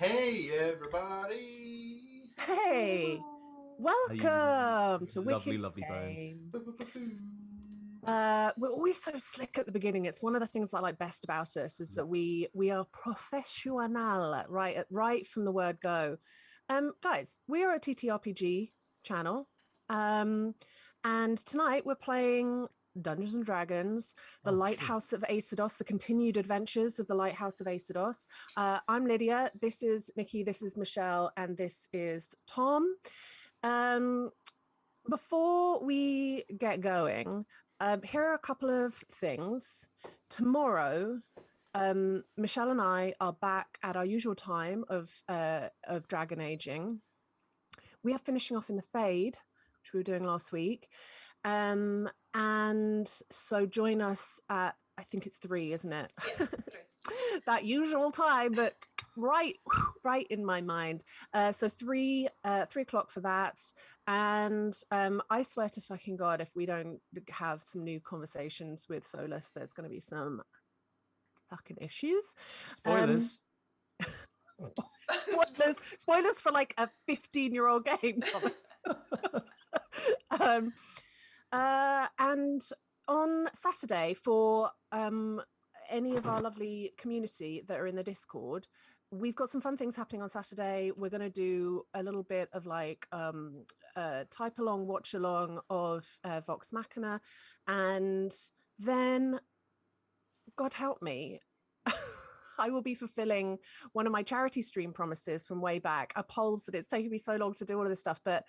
Hey everybody! Hey, welcome to Lovely, Wicked lovely bones. Game. We're always so slick at the beginning. It's one of the things that I like best about us is that we are professional, right from the word go. Guys, we are a TTRPG channel, and tonight we're playing Dungeons and Dragons, the Lighthouse of Eisodos, the continued adventures of the Lighthouse of Eisodos. I'm Lydia. This is Nikki. This is Michelle, and this is Tom. Before we get going, here are a couple of things. Tomorrow, Michelle and I are back at our usual time of dragon aging. We are finishing off in the Fade, which we were doing last week. And so join us at, I think it's 3, isn't it? Yeah, 3. That usual time, but right in my mind. So 3 o'clock for that. And I swear to fucking God, if we don't have some new conversations with Solus, there's going to be some fucking issues. Spoilers. Spoilers for like a 15-year-old game, Thomas. And on Saturday, for any of our lovely community that are in the Discord, we've got some fun things happening on Saturday. We're going to do a little bit of like type along, watch along of Vox Machina, and then, God help me, I will be fulfilling one of my charity stream promises from way back. Appalls that it's taken me so long to do all of this stuff, but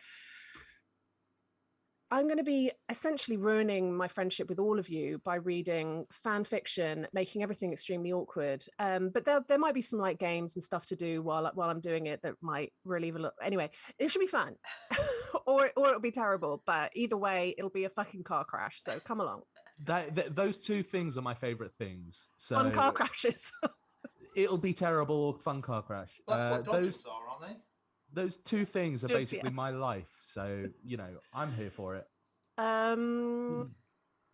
I'm going to be essentially ruining my friendship with all of you by reading fan fiction, making everything extremely awkward. But there might be some like games and stuff to do while I'm doing it that might relieve a lot. Anyway, it should be fun, or it'll be terrible. But either way, it'll be a fucking car crash. So come along. Those two things are my favorite things. So Fun car crashes. It'll be terrible or fun car crash. That's what dodges are, aren't they? Those two things are basically my life. So, I'm here for it.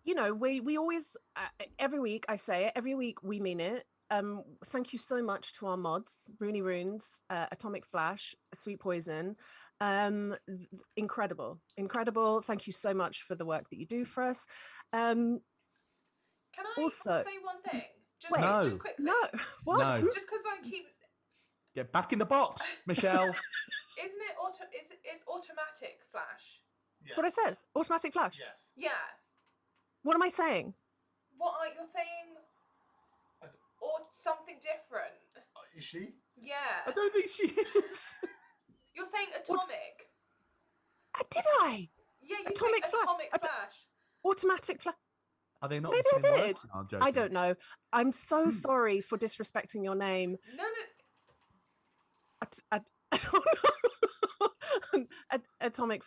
We always, every week I say it, every week we mean it. Thank you so much to our mods, Rooney Runes, Atomic Flash, Sweet Poison. Incredible. Thank you so much for the work that you do for us. Can I also say one thing? No. Just quickly. No. What? No. Just because I keep... Get back in the box, Michelle. Isn't it it's automatic flash? Yes. What I said. Automatic Flash. Yes. Yeah. What am I saying? You're saying? Or something different? Is she? Yeah. I don't think she is. You're saying atomic? Did I? Yeah, you Atomic say Flash. atomic flash. Automatic Flash. Are they not Maybe the same I word? did. No, I'm joking. I don't know. I'm so sorry for disrespecting your name. No. I don't know. Atomic.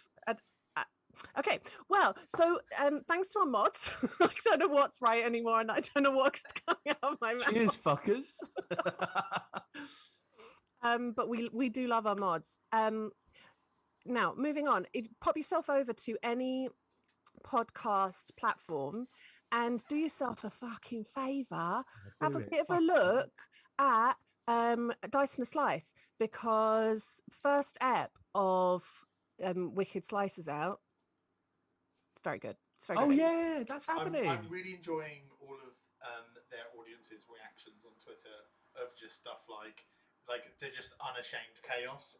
Okay, well, so thanks to our mods, I don't know what's right anymore, and I don't know what's coming out of my mouth. Cheers, fuckers. But we do love our mods. Now, moving on, pop yourself over to any podcast platform and do yourself a fucking favour. Have a bit of a look at Dice and a Slice, because first ep of Wicked Slice is out. It's very good. It's very good. Yeah, that's happening. I'm really enjoying all of their audience's reactions on Twitter of just stuff like they're just unashamed chaos.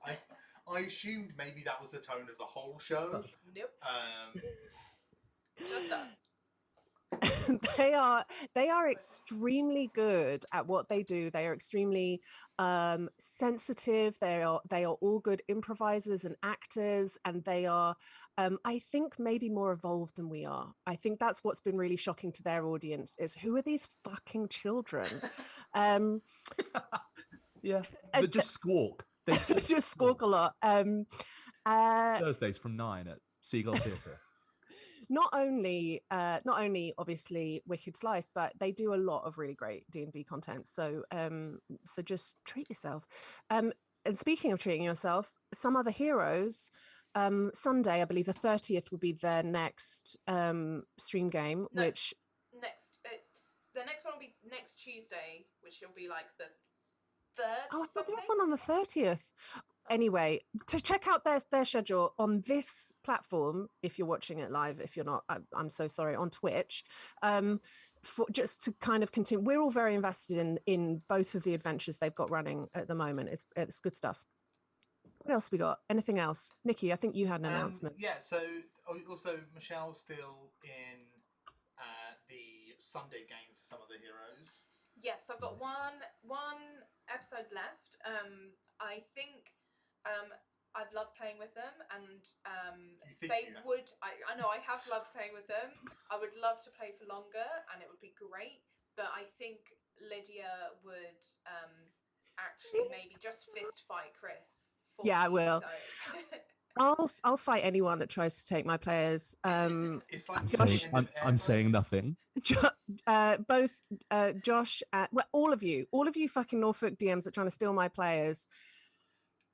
I assumed maybe that was the tone of the whole show. Nope. Just us. They are extremely good at what they do. They are extremely sensitive. They are all good improvisers and actors, and they are I think maybe more evolved than we are. I think that's what's been really shocking to their audience, is who are these fucking children? Yeah, they just squawk. They just squawk a lot. Thursdays from 9 at Seagull Theatre. Not only obviously Wicked Slice, but they do a lot of really great D&D content. So just treat yourself. And speaking of treating yourself, Some Other Heroes, Sunday, I believe the 30th will be their next stream game, No, which the next one will be next Tuesday, which will be like the 3rd Oh, or I thought there something. was one on the 30th. Anyway, to check out their schedule on this platform, if you're watching it live, if you're not, I'm so sorry, on Twitch, for just to kind of continue. We're all very invested in both of the adventures they've got running at the moment. It's good stuff. What else we got? Anything else? Nikki, I think you had an announcement. Yeah, so also Michelle's still in the Sunday games for some of the heroes. Yes, I've got one episode left. I think I've loved playing with them, and I know I have loved playing with them. I would love to play for longer, and it would be great. But I think Lydia would actually maybe just fist fight Chris. Yeah, I will. So. I'll fight anyone that tries to take my players. It's like I'm saying nothing. Both Josh, all of you fucking Norfolk DMs that are trying to steal my players.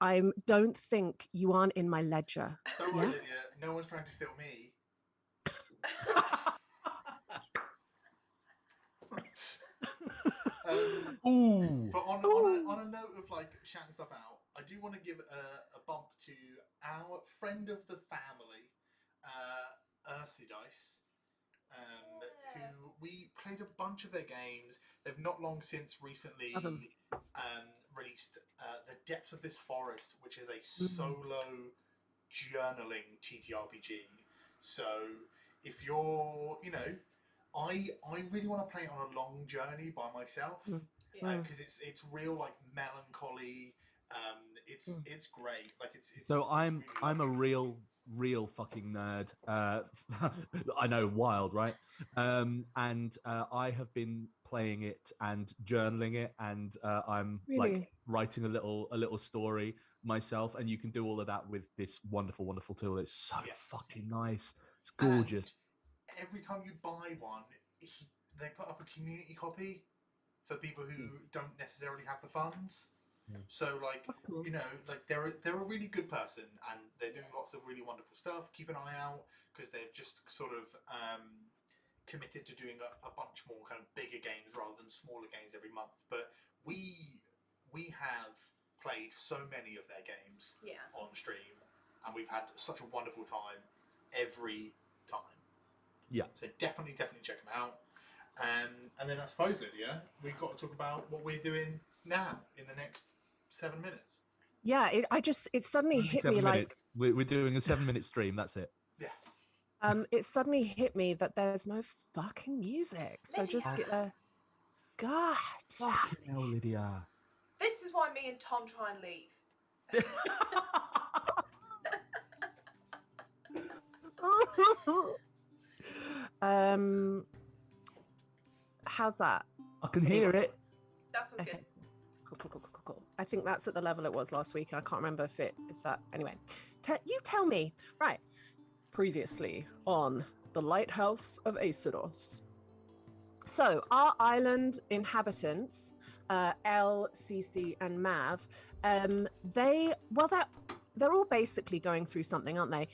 I don't think you aren't in my ledger. Don't worry, Lydia. No one's trying to steal me. But on a note of like shouting stuff out, I do want to give a bump to our friend of the family, Eisodos, who we played a bunch of their games. They've not long since recently released The Depths of This Forest, which is a solo journaling TTRPG. So if you're, I really want to play it on a long journey by myself because it's real like melancholy. It's great. Like it's so it's I'm really a real fucking nerd. I know, wild, right? And I have been playing it and journaling it, and I'm like writing a little story myself. And you can do all of that with this wonderful tool. It's so fucking nice. It's gorgeous. And every time you buy one, they put up a community copy for people who don't necessarily have the funds. So like cool. Like they're a really good person, and they're doing lots of really wonderful stuff. Keep an eye out because they're just sort of committed to doing a bunch more kind of bigger games rather than smaller games every month. But we have played so many of their games on stream, and we've had such a wonderful time every time. Yeah. So definitely check them out. And then I suppose, Lydia, we've got to talk about what we're doing now in the next 7 minutes. Yeah, it suddenly hit me like we're doing a 7-minute stream. That's it. Yeah. It suddenly hit me that there's no fucking music. So just get there. God. Fucking hell, Lydia. This is why me and Tom try and leave. How's that? I can hear it. That's all good. Cool. I think that's at the level it was last week. I can't remember if that. Anyway, you tell me. Right. Previously on the Lighthouse of Eisodos. So our island inhabitants, Elle, Cece, and Mav, they're all basically going through something, aren't they?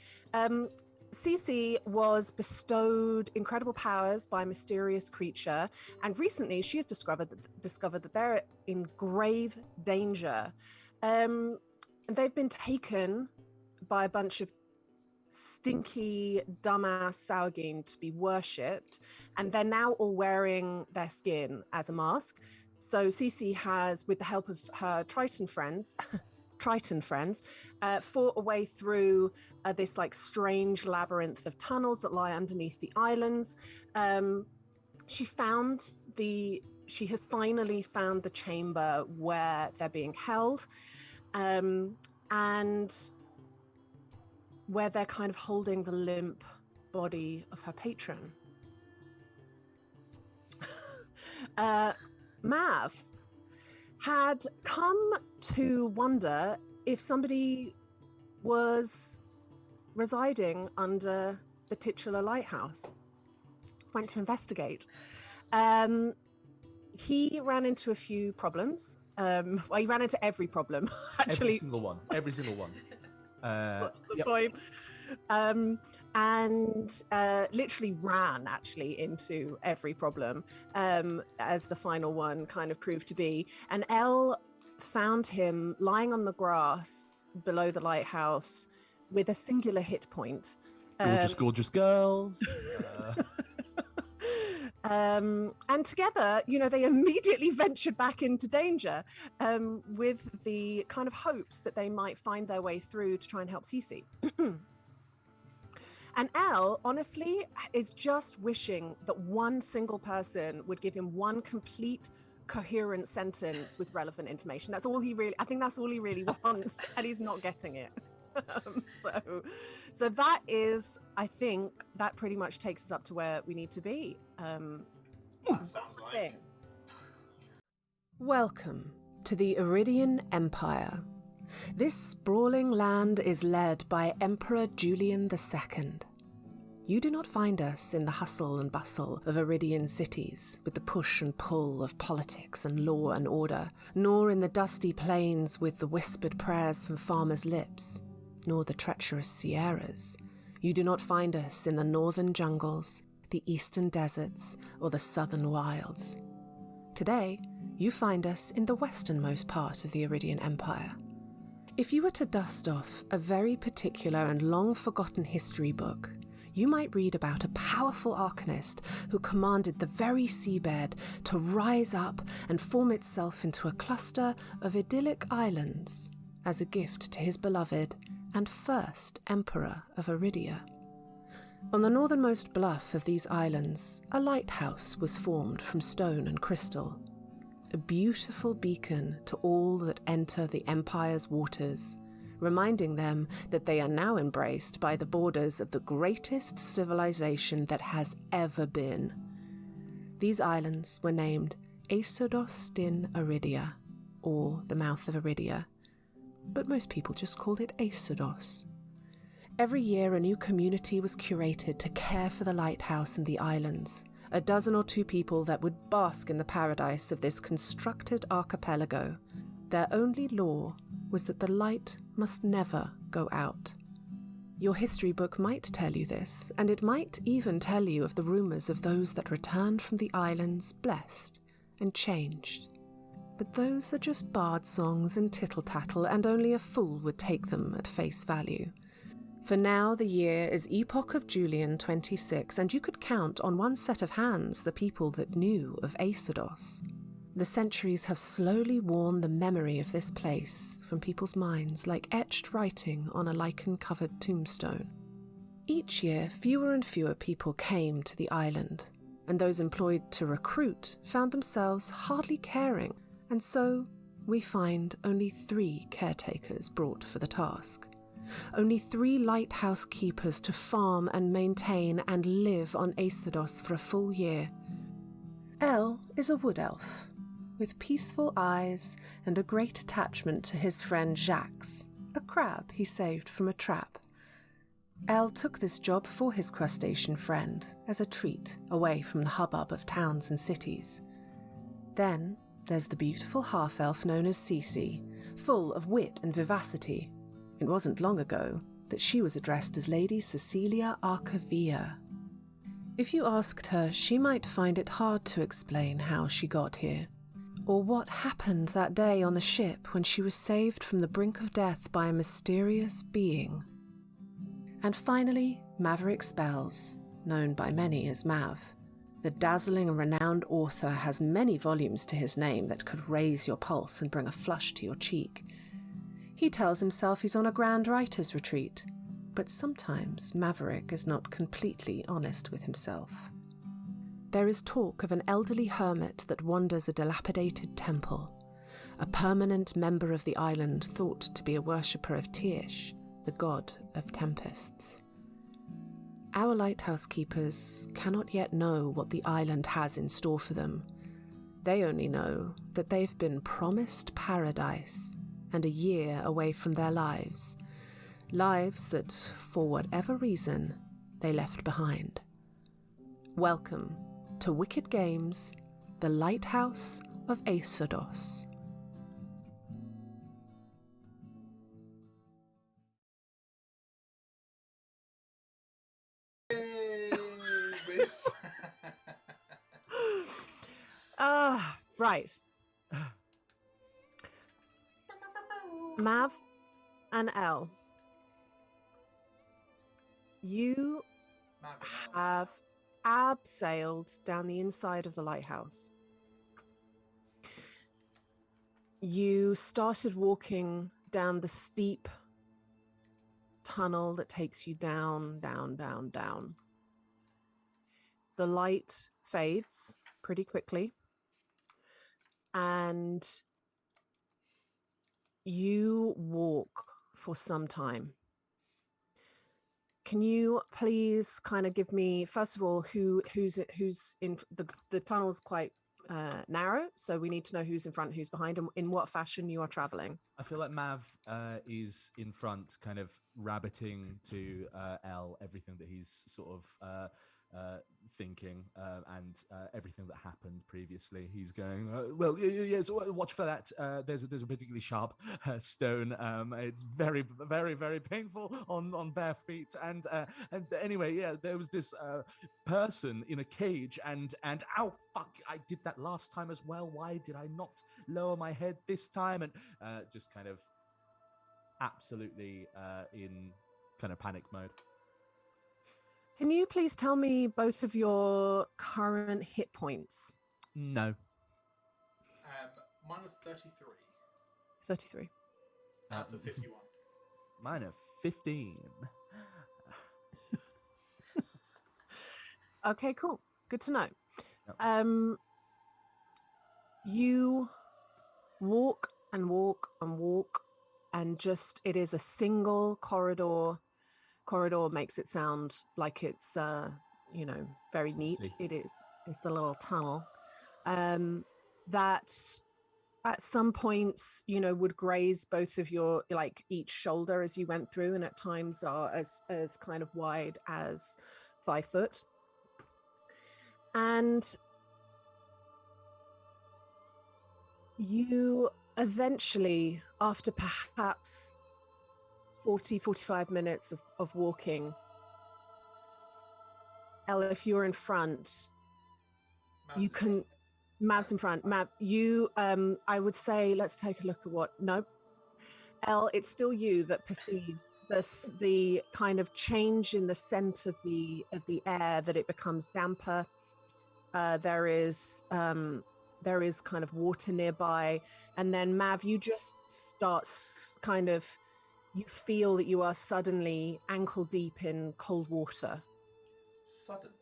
Cece was bestowed incredible powers by a mysterious creature, and recently she has discovered that they're in grave danger. They've been taken by a bunch of stinky, dumbass sauaghin to be worshipped, and they're now all wearing their skin as a mask. So Cece has, with the help of her Triton friends, fought a way through this like strange labyrinth of tunnels that lie underneath the islands. She has finally found the chamber where they're being held, and where they're kind of holding the limp body of her patron. Mav had come to wonder if somebody was residing under the titular lighthouse. Went to investigate. He ran into a few problems. Well, he ran into every problem, actually. Every single one. What's the point? And literally ran actually into every problem, as the final one kind of proved to be. And Elle found him lying on the grass below the lighthouse with a singular hit point. Gorgeous girls. And together, they immediately ventured back into danger with the kind of hopes that they might find their way through to try and help Cece. And Elle, honestly, is just wishing that one single person would give him one complete, coherent sentence with relevant information. I think that's all he really wants, and he's not getting it. So that is, I think, that pretty much takes us up to where we need to be. That sounds like. Welcome to the Iridian Empire. This sprawling land is led by Emperor Julian II. You do not find us in the hustle and bustle of Iridian cities, with the push and pull of politics and law and order, nor in the dusty plains with the whispered prayers from farmers' lips, nor the treacherous Sierras. You do not find us in the northern jungles, the eastern deserts, or the southern wilds. Today, you find us in the westernmost part of the Iridian Empire. If you were to dust off a very particular and long-forgotten history book, you might read about a powerful arcanist who commanded the very seabed to rise up and form itself into a cluster of idyllic islands as a gift to his beloved and first emperor of Iridia. On the northernmost bluff of these islands, a lighthouse was formed from stone and crystal, a beautiful beacon to all that enter the Empire's waters, reminding them that they are now embraced by the borders of the greatest civilization that has ever been. These islands were named Eisodos din Iridia, or the Mouth of Iridia, but most people just called it Eisodos. Every year a new community was curated to care for the lighthouse and the islands, a dozen or two people that would bask in the paradise of this constructed archipelago. Their only law was that the light must never go out. Your history book might tell you this, and it might even tell you of the rumours of those that returned from the islands blessed and changed. But those are just bard songs and tittle-tattle, and only a fool would take them at face value. For now the year is Epoch of Julian 26, and you could count on one set of hands the people that knew of Eisodos. The centuries have slowly worn the memory of this place from people's minds like etched writing on a lichen-covered tombstone. Each year, fewer and fewer people came to the island, and those employed to recruit found themselves hardly caring, and so we find only 3 caretakers brought for the task. Only 3 lighthouse keepers to farm and maintain and live on Eisodos for a full year. Elle is a wood elf, with peaceful eyes and a great attachment to his friend Jacques, a crab he saved from a trap. Elle took this job for his crustacean friend as a treat away from the hubbub of towns and cities. Then there's the beautiful half-elf known as Cece, full of wit and vivacity. It wasn't long ago that she was addressed as Lady Cecilia Arcavia. If you asked her, she might find it hard to explain how she got here, or what happened that day on the ship when she was saved from the brink of death by a mysterious being. And finally, Maverick Spells, known by many as Mav. The dazzling and renowned author has many volumes to his name that could raise your pulse and bring a flush to your cheek. He tells himself he's on a grand writer's retreat, but sometimes Maverick is not completely honest with himself. There is talk of an elderly hermit that wanders a dilapidated temple, a permanent member of the island thought to be a worshipper of Tyrsh, the god of tempests. Our lighthouse keepers cannot yet know what the island has in store for them. They only know that they've been promised paradise and a year away from their lives that, for whatever reason, they left behind. Welcome to Wicked Games, the Lighthouse of Eisodos. Right. Mav and Elle, you Mav and Elle. have abseiled down the inside of the lighthouse. You started walking down the steep tunnel that takes you down, down, down, down. The light fades pretty quickly, and you walk for some time. Can you please kind of give me, first of all, who's in the tunnel's quite narrow, so we need to know who's in front, who's behind, and in what fashion you are traveling. I feel like Mav is in front, kind of rabbiting to Elle everything that he's sort of thinking and everything that happened previously. He's going, well, yes, watch for that. There's a particularly sharp stone. It's very, very, very painful on bare feet. And anyway, yeah, there was this person in a cage, and ow, fuck, I did that last time as well. Why did I not lower my head this time? And just kind of absolutely in kind of panic mode. Can you please tell me both of your current hit points? No. Mine are 33 33. out of 51. Mine are 15. Okay, cool. Good to know. Yep. You walk and walk and walk, and just it is a single corridor. Corridor makes it sound like it's very neat. Fancy. It is. It's the little tunnel that at some points would graze both of your, like, each shoulder as you went through, and at times are as kind of wide as 5 foot. And you eventually, after perhaps 45 minutes of walking, Ella, if you're in front, you can. Mav's in front. Mav, you, I would say, let's take a look at what. No, Elle, it's still you that perceives the kind of change in the scent of the air, that it becomes damper. There is kind of water nearby, and then Mav, you just start kind of. You feel that you are suddenly ankle deep in cold water. Suddenly?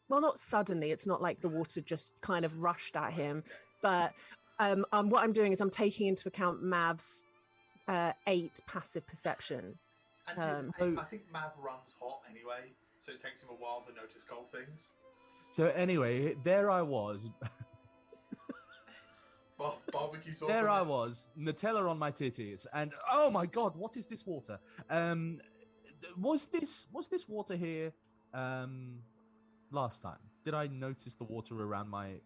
Well, not suddenly. It's not like the water just kind of rushed at him. But what I'm doing is I'm taking into account Mav's 8 passive perception. And I think Mav runs hot anyway, so it takes him a while to notice cold things. So anyway, there I was. Barbecue sauce. There I was, Nutella on my titties, and oh my god, what is this water? Was this water here last time? Did I notice the water around my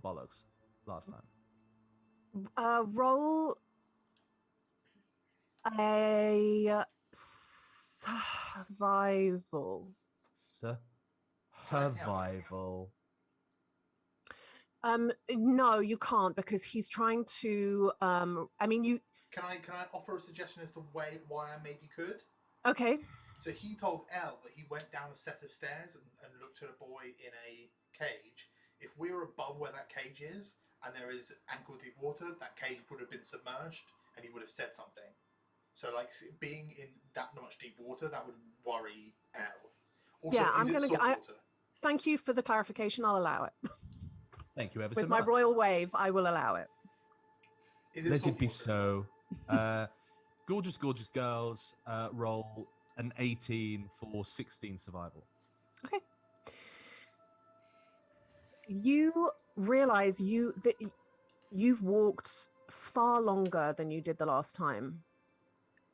bollocks last time? Roll a survival. Survival. No, you can't, because he's trying to. You. Can I offer a suggestion as to why I maybe could? Okay. So he told Elle that he went down a set of stairs and looked at a boy in a cage. If we're above where that cage is and there is ankle deep water, that cage would have been submerged and he would have said something. So, like, being in that much deep water, that would worry Elle. Also, Yeah, I'm going to. Thank you for the clarification. I'll allow it. Thank you ever so With much. my royal wave, I will allow it. Let it be so. Gorgeous, gorgeous girls. Roll an 18 for 16 survival. Okay. You realize that you've walked far longer than you did the last time,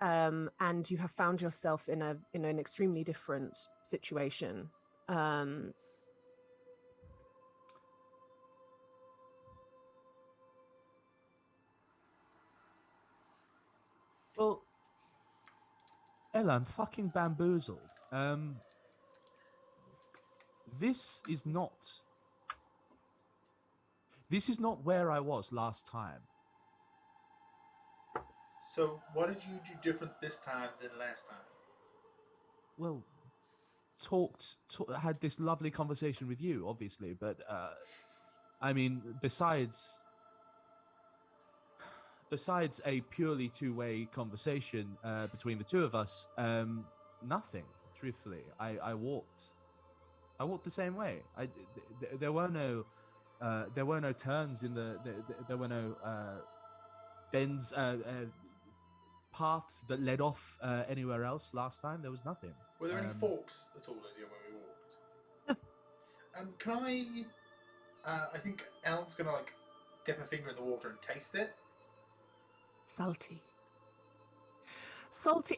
and you have found yourself in an extremely different situation. Well, Ella, I'm fucking bamboozled. This is not where I was last time. So, what did you do different this time than last time? Well, had this lovely conversation with you, obviously, but I mean, besides a purely two-way conversation between the two of us, nothing. Truthfully, I walked the same way. There were no turns in there were no bends, paths that led off anywhere else last time. There was nothing. Were there any forks at all, Lydia, when we walked? Can I think Ellen's gonna dip her finger in the water and taste it. Salty.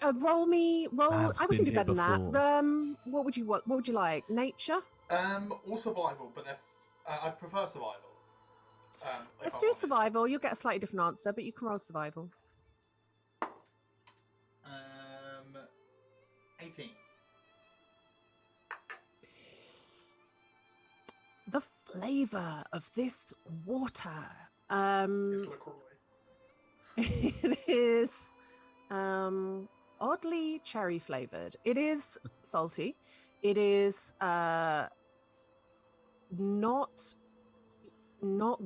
Roll. I've I would been do here better than that. before. What would you like? Nature? Or survival, but I prefer survival. Let's do survival. You'll get a slightly different answer, but you can roll survival. 18. The flavour of this water. It's LaCroix. It is oddly cherry flavoured. It is salty. It is not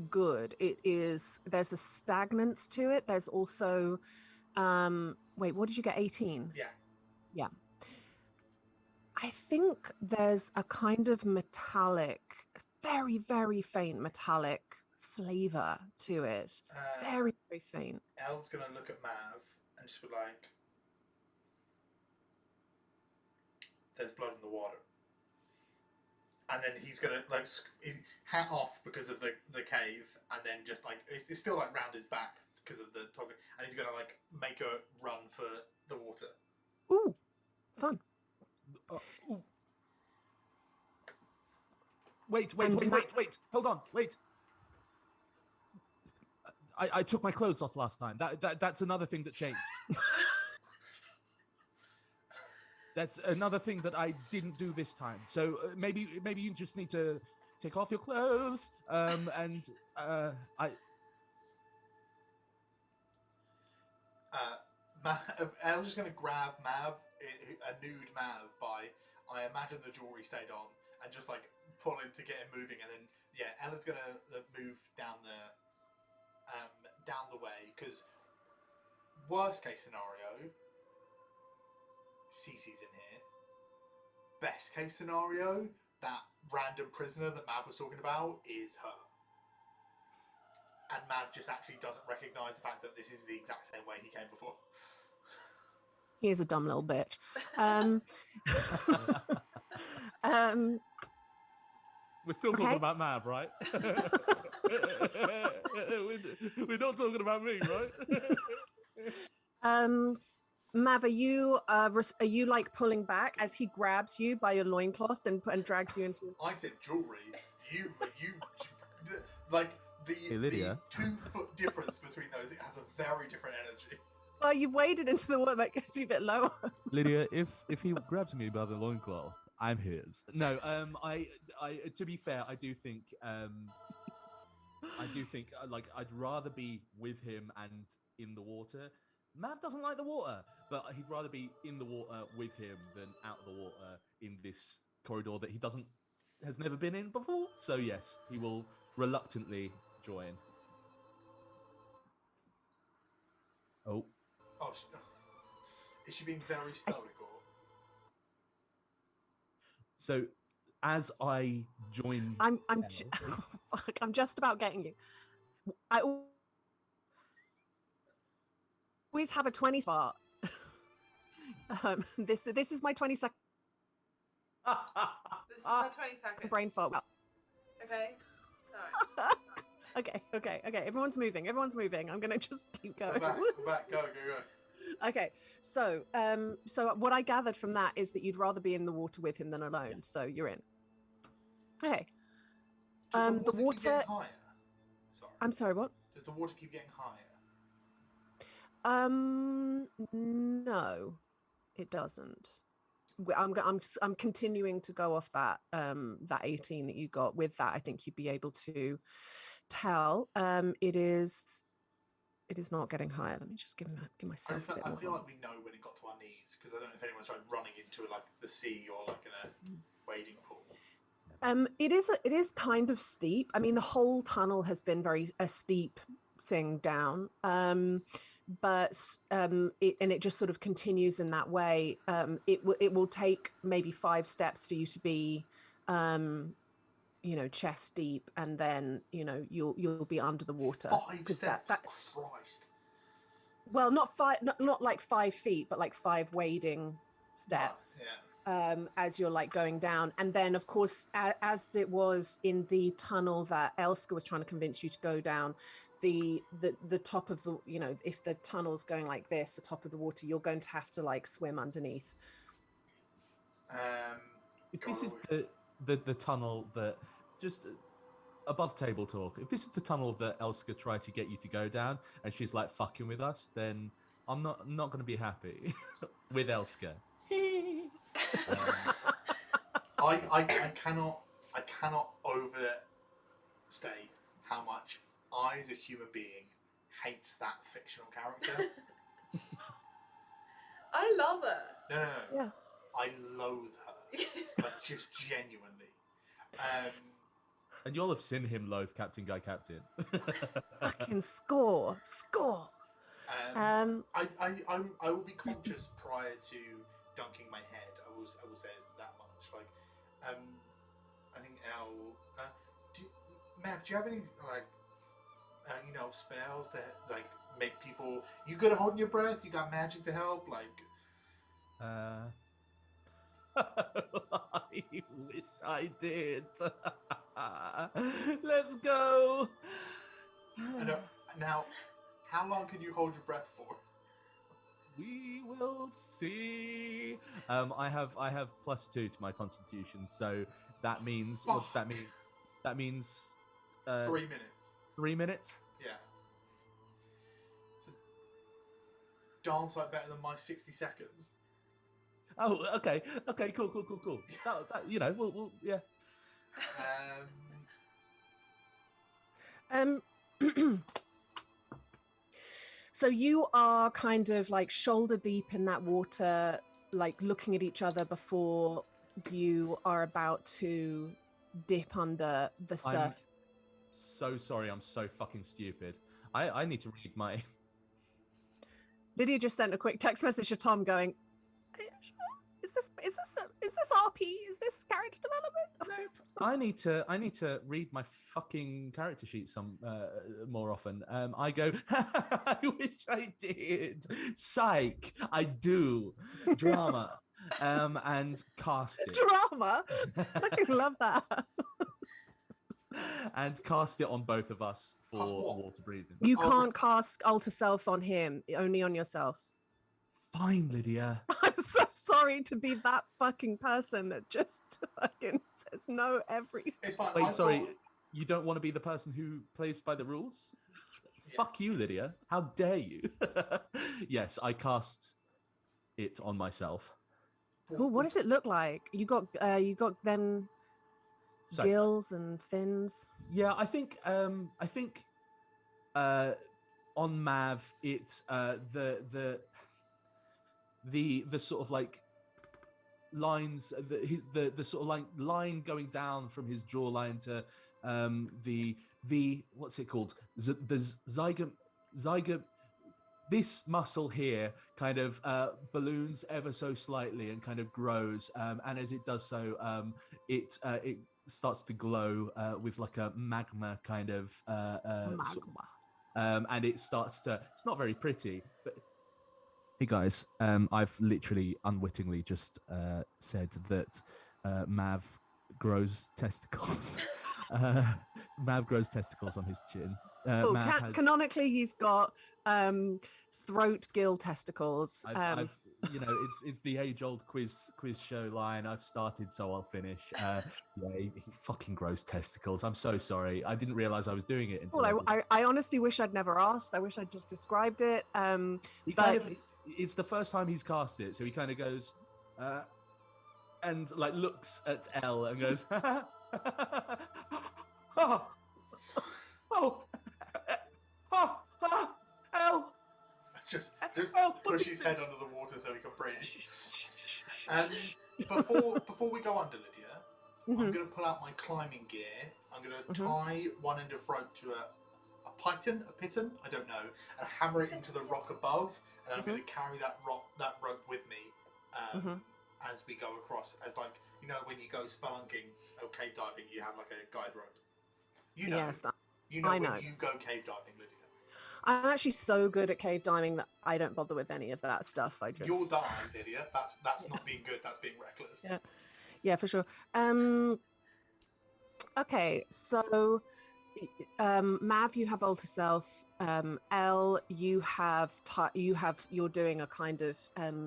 good. It is. There's a stagnance to it. There's also wait, what did you get? 18? Yeah. I think there's a kind of metallic, very, very faint metallic flavour to it. Very, very faint. Elle's going to look at Mav and just be like, there's blood in the water. And then he's going to hat off because of the cave, and then just it's still round his back because of the toggle, and he's going to make a run for the water. Ooh, fun. Wait. Hold on, wait. I took my clothes off last time. That's another thing that changed. That's another thing that I didn't do this time. So maybe you just need to take off your clothes. I was just going to grab Mav, a nude Mav, by, I imagine the jewelry stayed on, and just pull him to get him moving, and then Ella's going to move down the way, because worst case scenario, Cece's in here. Best case scenario, that random prisoner that Mav was talking about is her. And Mav just actually doesn't recognise the fact that this is the exact same way he came before. He is a dumb little bitch. We're still talking about Mav, right? We're not talking about me, right? Mav, are you pulling back as he grabs you by your loincloth and drags you into? I said jewelry. You Hey, Lydia. the 2 foot difference between those, it has a very different energy. Well, you've waded into the water, that gets you a bit lower. Lydia, if he grabs me by the loincloth, I'm his. No, I to be fair, I do think I'd rather be with him and in the water. Mav doesn't like the water, but he'd rather be in the water with him than out of the water in this corridor that he has never been in before. So yes, he will reluctantly join. Oh, is she being very stoic or? So as I join, I'm just about getting you. I always have a 20 spot. This is my 20 second. This is my 20 seconds. Brain fog. Okay. All right. Okay. Everyone's moving. I'm gonna just keep going. Go back. Go. Okay. So what I gathered from that is that you'd rather be in the water with him than alone. Yeah. So you're in. Okay. Does the water keep getting higher? Sorry. I'm sorry. What? Does the water keep getting higher? No, it doesn't. I'm continuing to go off that 18 that you got. With that, I think you'd be able to tell. It is It is not getting higher. Let me just give myself a bit I more. feel like we know when it got to our knees, because I don't know if anyone's tried running into like the sea or like in a wading pool. It is kind of steep. I mean, the whole tunnel has been a steep thing down. But it just sort of continues in that way. It will take maybe 5 steps for you to be chest deep, and then you'll be under the water. 5 steps. Christ. Well, not like 5 feet, but like 5 wading steps. Yeah. As you're like going down, and then of course, as it was in the tunnel that Elska was trying to convince you to go down, the top of the, if the tunnel's going like this, the top of the water, you're going to have to like swim underneath. If this is the tunnel that just above table talk, if this is the tunnel that Elska tried to get you to go down, and she's like fucking with us, then I'm not going to be happy with Elska. I cannot overstate how much I, as a human being, hate that fictional character. I love her. No. Yeah. I loathe her, like just genuinely. And you'll have seen him loathe Captain Guy Captain. Fucking score. I will be conscious prior to dunking my head. I will say that much. Like, I think Mav, do you have any like, spells that like make people? You good at holding your breath? You got magic to help? Like, I wish I did. Let's go. Now, how long can you hold your breath for? We will see. I have +2 to my constitution, so that means what's that mean? That means 3 minutes. 3 minutes? Yeah. So, dance like better than my 60 seconds. Oh, okay, cool. That we'll yeah. So you are kind of like shoulder deep in that water, like looking at each other before you are about to dip under the surf. I'm so sorry, I'm so fucking stupid. I need to read my... Lydia just sent a quick text message to Tom going, is this RP? Is this character development? Nope. I need to read my fucking character sheet some more often. I go, I wish I did. Psych, I do. Drama. And cast it. Drama? I fucking love that. And cast it on both of us for water breathing. You can't cast Alter Self on him, only on yourself. Fine, Lydia. I'm so sorry to be that fucking person that just fucking says no every... It's fine. Wait, sorry. You don't want to be the person who plays by the rules? Yeah. Fuck you, Lydia. How dare you? Yes, I cast it on myself. Cool. What does it look like? You got them gills and fins. Yeah, I think on Mav it's the sort of like lines, the sort of like line going down from his jawline to the what's it called, the zygote. This muscle here kind of balloons ever so slightly and kind of grows, and as it does so, it starts to glow with like a magma kind of and it starts to. It's not very pretty, but. Hey guys, I've literally unwittingly just said that Mav grows testicles. Mav grows testicles on his chin. Canonically, he's got throat gill testicles. I've it's the age-old quiz show line. I've started, so I'll finish. Yeah, he fucking grows testicles. I'm so sorry. I didn't realize I was doing it. I honestly wish I'd never asked. I wish I'd just described it. It's the first time he's cast it, so he kind of goes and like looks at Elle and goes, just Well, what push is his it? head under the water so he can breathe. Before we go under, Lydia, I'm Mhm. going to pull out my climbing gear. I'm going to Mhm. tie one end of rope to a python, a piton, I don't know, and hammer it into the rock above. And I'm going to carry that rope with me as we go across. As like, you know, when you go spelunking or cave diving, you have like a guide rope. You know, Yes, when I know. you go cave diving, Lydia. I'm actually so good at cave diving that I don't bother with any of that stuff. I just You'll die, Lydia. That's not being good. That's being reckless. Yeah, for sure. Okay, so Mav, you have alter self. Elle, you're doing a kind of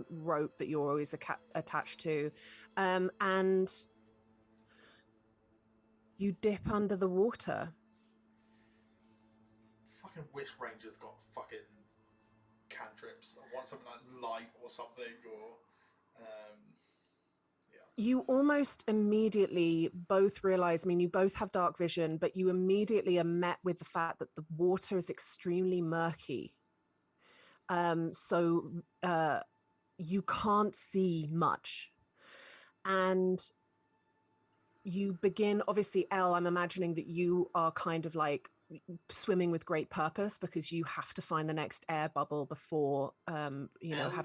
rope that you're always attached to, and you dip under the water. Fucking wish Ranger's got fucking cantrips. I want something like light or something, or You almost immediately both realize, I mean, you both have dark vision, but you immediately are met with the fact that the water is extremely murky. So you can't see much. And you begin, obviously, Elle, I'm imagining that you are kind of like swimming with great purpose because you have to find the next air bubble before, having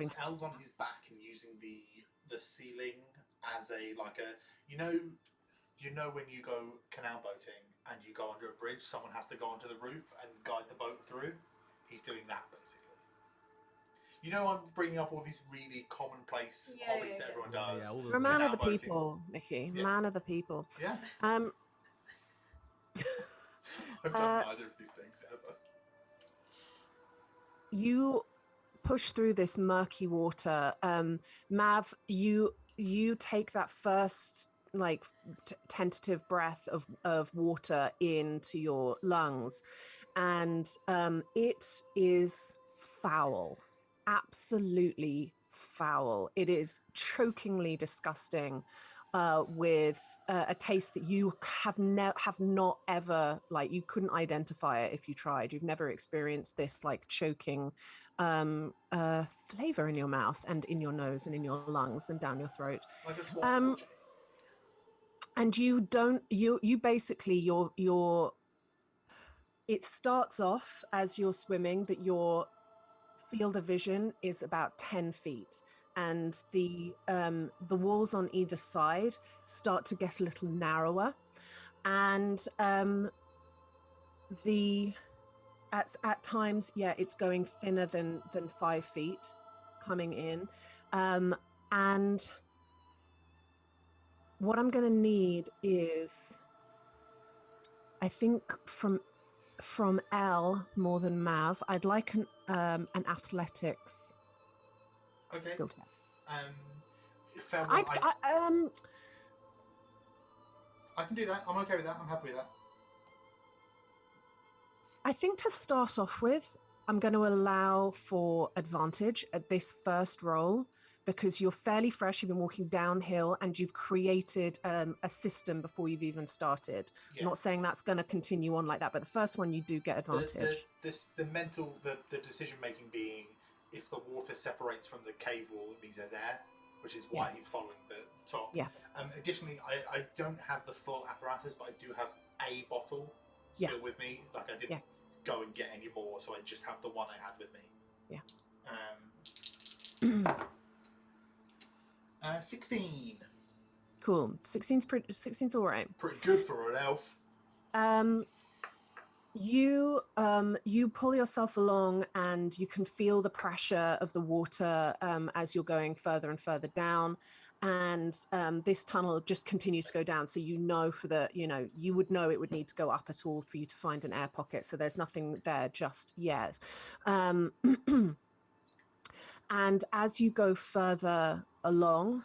to... Elle's on his back and using the ceiling as a when you go canal boating and you go under a bridge, someone has to go onto the roof and guide the boat through. He's doing that basically. You know, I'm bringing up all these really commonplace hobbies that everyone does. all You're a man of the boating. people, Nikki. Yeah. Man of the people. Yeah. Um, I've done neither of these things ever. You push through this murky water. Mav, you take that first like tentative breath of water into your lungs, and it is foul, absolutely foul. It is chokingly disgusting, with a taste that you have not ever, like, you couldn't identify it if you tried. You've never experienced this like choking flavor in your mouth and in your nose and in your lungs and down your throat. Like a swamp. And you basically your it starts off as you're swimming, but your field of vision is about 10 feet, and the walls on either side start to get a little narrower, and at times, it's going thinner than 5 feet coming in, and what I'm going to need is, I think from Elle more than Mav, I'd like an athletics skill check. Fair I can do that. I'm okay with that. I'm happy with that. I think to start off with, I'm going to allow for advantage at this first roll because you're fairly fresh. You've been walking downhill and you've created a system before you've even started. Yeah. I'm not saying that's going to continue on like that, but the first one you do get advantage. The decision making being, if the water separates from the cave wall, it means there's air, which is why he's following the top. Yeah. Additionally, I don't have the full apparatus, but I do have a bottle still with me. Like, I didn't go and get any more, so I just have the one I had with me. Yeah. 16. Cool. 16's all right. Pretty good for an elf. You pull yourself along and you can feel the pressure of the water as you're going further and further down, and this tunnel just continues to go down, so you would know it would need to go up at all for you to find an air pocket, so there's nothing there just yet. And as you go further along,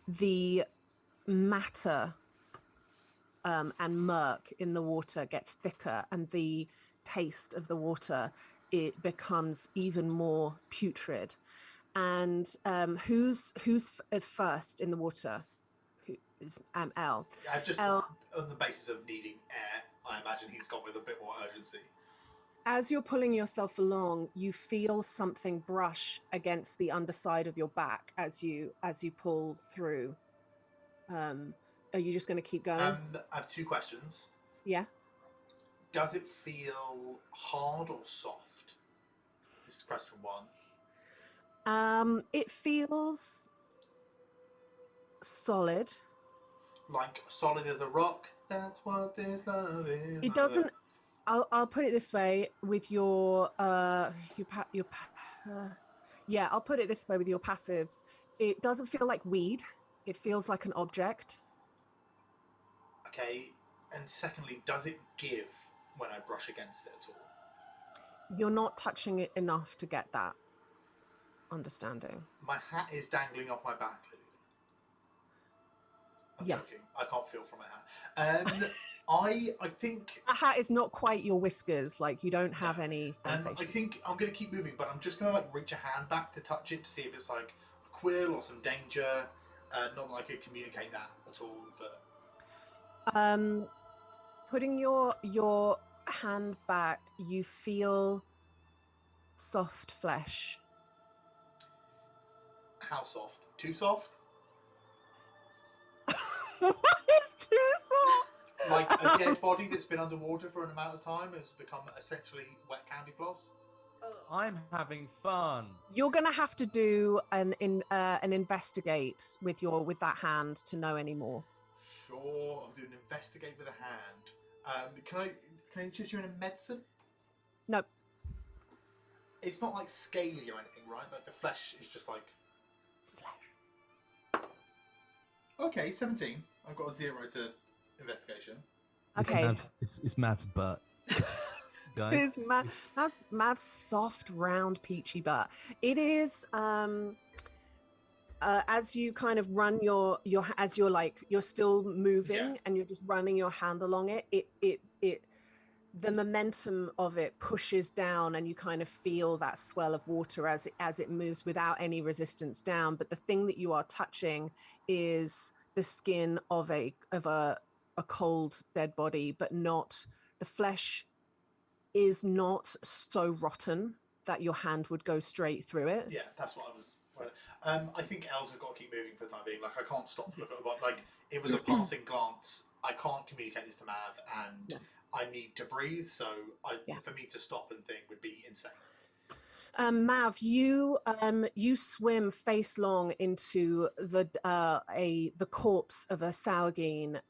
the matter and murk in the water gets thicker, and the taste of the water, it becomes even more putrid. And who's first in the water? Who is Elle? Just on the basis of needing air, I imagine he's gone with a bit more urgency. As you're pulling yourself along, you feel something brush against the underside of your back as you pull through. Are you just going to keep going? I have 2 questions. Yeah. Does it feel hard or soft? This is question 1. It feels solid. Like solid as a rock. That's what this love is. It doesn't. I'll put it this way with your I'll put it this way with your passives. It doesn't feel like weed. It feels like an object. Okay, and secondly, does it give when I brush against it at all? You're not touching it enough to get that understanding. My hat is dangling off my back, Lily. I'm joking. I can't feel from my hat. I think a hat is not quite your whiskers. Like you don't have any sensation. I think I'm going to keep moving, but I'm just going to like reach a hand back to touch it to see if it's like a quill or some danger. Not that I could communicate that at all, but putting your hand back, you feel soft flesh. How soft? Too soft? What is too soft? Like a dead body that's been underwater for an amount of time has become essentially wet candy floss? I'm having fun. You're gonna have to do an investigate with that hand to know any more. Sure, I'm doing investigate with a hand. Can I interest you in a medicine? No. It's not like scaly or anything, right? Like the flesh is just like. It's flesh. Okay, 17. I've got a 0 to investigation. Okay. It's Mav's butt. Guys. It's Mav's soft, round, peachy butt. It is. As you kind of run your as you're still moving and you're just running your hand along it, the momentum of it pushes down and you kind of feel that swell of water as it moves without any resistance down. But the thing that you are touching is the skin of a cold dead body, but not the flesh is not so rotten that your hand would go straight through it. Yeah, that's what I was. I think Elsa's got to keep moving for the time being. Like, I can't stop to look at the bot. Like, it was a passing glance. I can't communicate this to Mav, and I need to breathe. So, for me to stop and think would be insane. Mav, you swim face long into the corpse of a sauaghin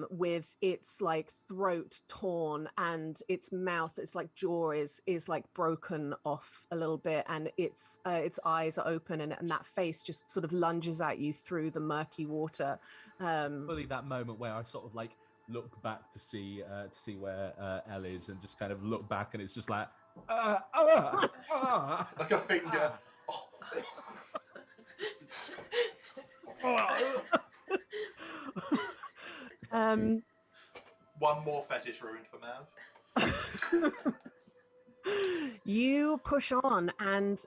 with its like throat torn and its mouth, its like jaw is like broken off a little bit, and its eyes are open, and that face just sort of lunges at you through the murky water. Fully that moment where I sort of like look back to see where Elle is, and just kind of look back, and it's just like. Like a finger. One more fetish ruined for Mav. You push on, and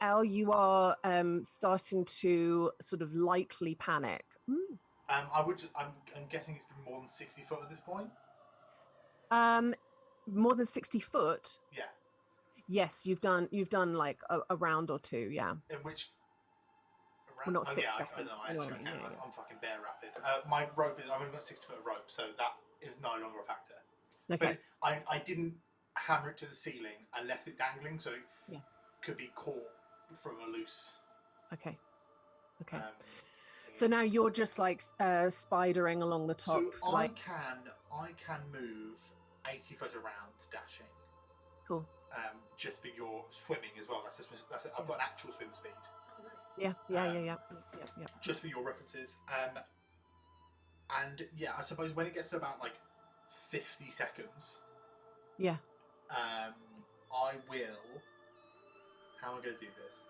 Elle, you are starting to sort of lightly panic. I'm guessing it's been more than 60 foot at this point. More than 60 foot. Yeah. Yes, you've done like a round or two. Yeah. In which. Well, not 6 I seconds. know. I'm fucking bear rapid. My rope is. I've only got 60 foot of rope, so that is no longer a factor. Okay. But I didn't hammer it to the ceiling. I left it dangling, so it could be caught from a loose. Okay. So now you're just like spidering along the top. So like... I can move 80 foot around dashing. Cool. Just for your swimming as well. I've got an actual swim speed. Yeah. Just for your references. And yeah, I suppose when it gets to about like 50 seconds. Yeah. I will. How am I going to do this?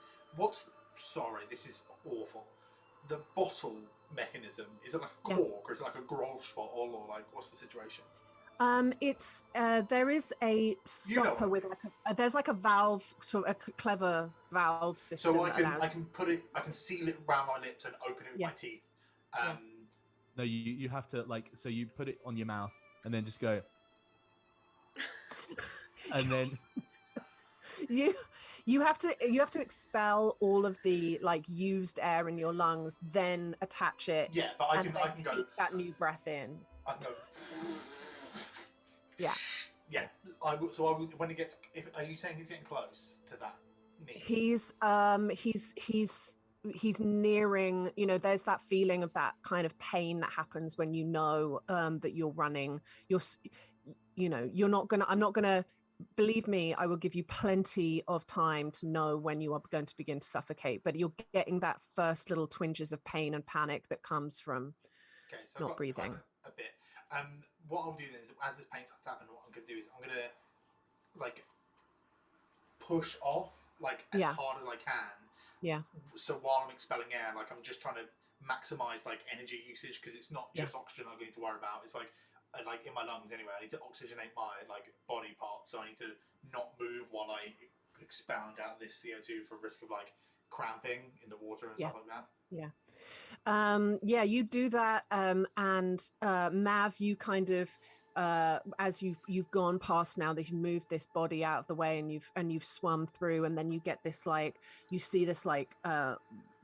Sorry, this is awful. The bottle mechanism, is it like a cork or is it like a Grolsch bottle, or like what's the situation? It's there is a stopper with like there's like a valve, sort of a clever valve system. So I can seal it around my lips and open it with my teeth. No, you have to like, so you put it on your mouth and then just go. and then you have to expel all of the like used air in your lungs, then attach it. Yeah, but I can go take that new breath in. I can go. Yeah. Yeah. I will when it gets. Are you saying he's getting close to that knee? He's nearing, there's that feeling of that kind of pain that happens when that you're running. I'm not gonna, believe me, I will give you plenty of time to know when you are going to begin to suffocate, but you're getting that first little twinges of pain and panic that comes from not breathing. A bit. What I'll do then is, as this pain starts to happen, what I'm going to do is I'm going to like push off like as hard as I can. Yeah. So while I'm expelling air, like I'm just trying to maximize like energy usage, because it's not just oxygen I'm going to worry about. It's like in my lungs anyway. I need to oxygenate my like body parts, so I need to not move while I expound out this CO2 for risk of like cramping in the water and stuff like that. Yeah. You do that, and Mav, you kind of as you've gone past, now that you've moved this body out of the way and you've swum through, and then you get this you see this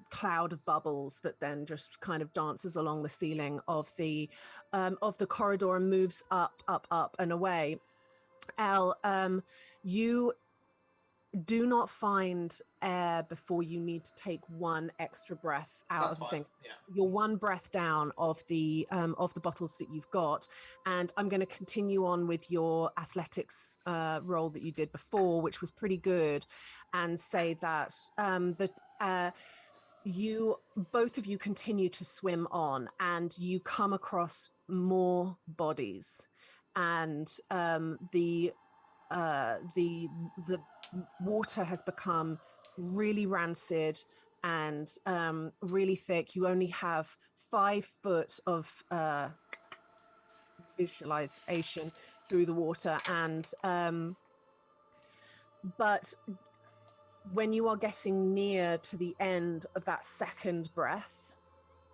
cloud of bubbles that then just kind of dances along the ceiling of the corridor and moves up and away. Elle, you do not find air before you need to take one extra breath out of the thing. Yeah. You're one breath down of the bottles that you've got, and I'm going to continue on with your athletics roll that you did before, which was pretty good, and say that you both of you continue to swim on, and you come across more bodies, and the water has become really rancid and really thick. You only have 5 foot of visualization through the water, and but when you are getting near to the end of that second breath,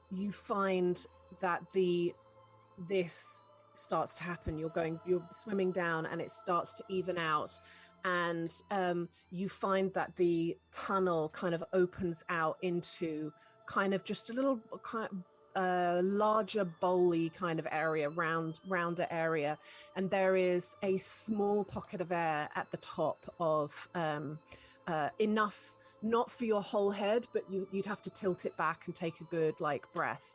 you find that this starts to happen. You're swimming down, and it starts to even out, and you find that the tunnel kind of opens out into kind of just a little larger bowly kind of area, rounder area, and there is a small pocket of air at the top of enough, not for your whole head, but you'd have to tilt it back and take a good breath.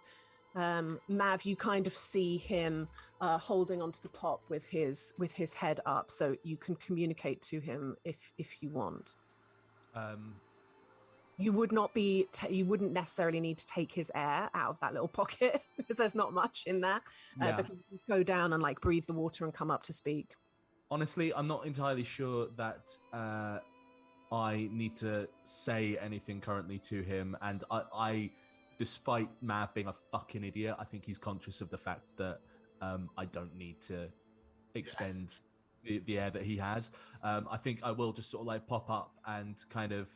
Mav, you kind of see him holding onto the top with his head up, so you can communicate to him if you want. You wouldn't necessarily need to take his air out of that little pocket because there's not much in there. But you go down and breathe the water and come up to speak. Honestly, I'm not entirely sure that I need to say anything currently to him, and I despite Mav being a fucking idiot, I think he's conscious of the fact that I don't need to expend the air that he has. I think I will just sort of pop up and kind of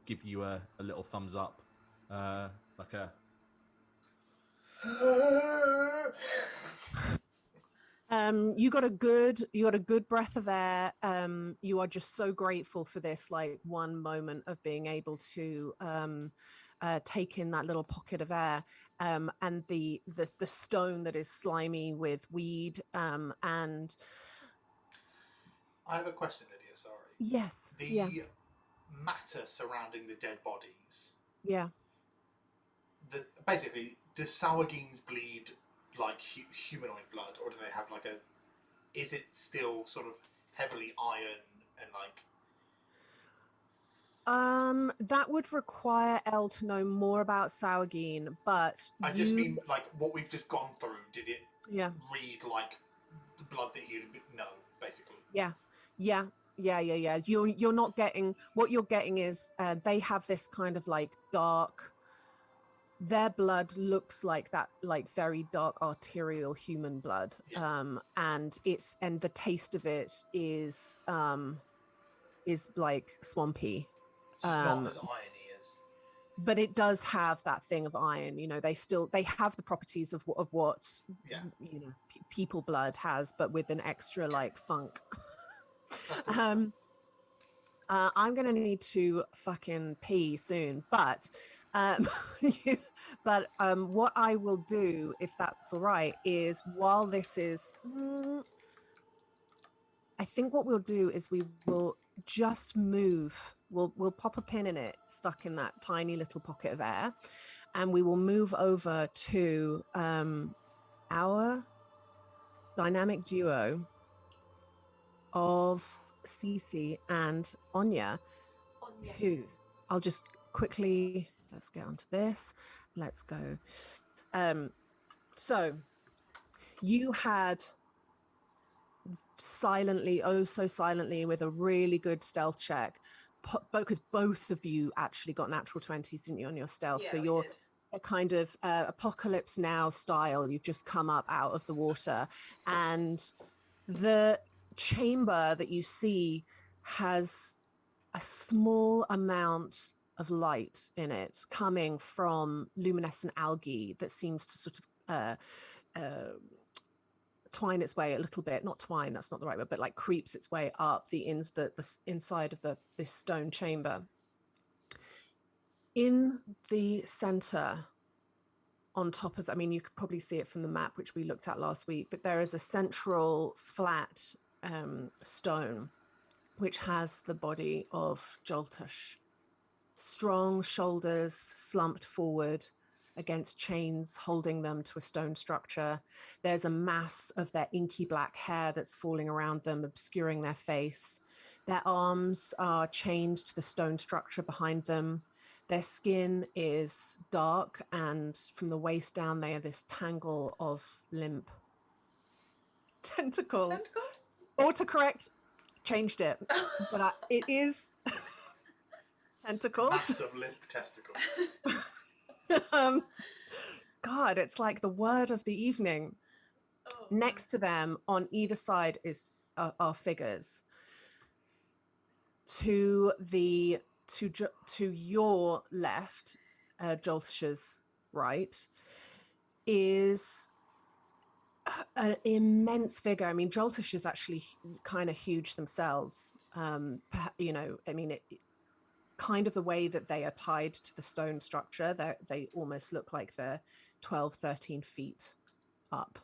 give you a little thumbs up, like a. You got a good breath of air. You are just so grateful for this one moment of being able to take in that little pocket of air, and the stone that is slimy with weed, and I have a question, Lydia, sorry. Yes. The matter surrounding the dead bodies. Yeah. Basically, does sauaghins bleed like humanoid blood, or do they have is it still sort of heavily iron and that would require Elle to know more about sauaghin, but I just mean what we've just gone through, did it read like the blood that you'd know, basically? Yeah. You're not getting, what you're getting is they have this kind of dark, their blood looks like that very dark arterial human blood, and the taste of it is swampy. It's not as irony as, but it does have that thing of iron. They have the properties of what people blood has, but with an extra funk. I'm gonna need to fucking pee soon, but what I will do, if that's all right, is while this is, I think what we'll do is we will just move. We'll pop a pin in it, stuck in that tiny little pocket of air, and we will move over to our dynamic duo of Cece and Áine, who I'll just quickly, let's get onto this. Let's go. So you had silently, oh so silently, with a really good stealth check, because both of you actually got natural 20s, didn't you, on your stealth? Yeah, so you're a kind of Apocalypse Now style. You've just come up out of the water, and the chamber that you see has a small amount of light in it coming from luminescent algae that seems to sort of twine its way a little bit, not twine, that's not the right word, but like creeps its way up the inside of this stone chamber. In the center, on top of, I mean, you could probably see it from the map, which we looked at last week, but there is a central flat stone, which has the body of Joltush. Strong shoulders slumped forward against chains holding them to a stone structure. There's a mass of their inky black hair that's falling around them, obscuring their face. Their arms are chained to the stone structure behind them. Their skin is dark, and from the waist down, they are this tangle of limp tentacles. Autocorrect changed it, but it is tentacles. Massive limp testicles. God, it's like the word of the evening. Oh. Next to them, on either side, are figures. To your left, Joltush's right, is an immense figure. I mean, Joltush is actually kind of huge themselves. You know, I mean, kind of the way that they are tied to the stone structure, they almost look like they're 12, 13 feet up.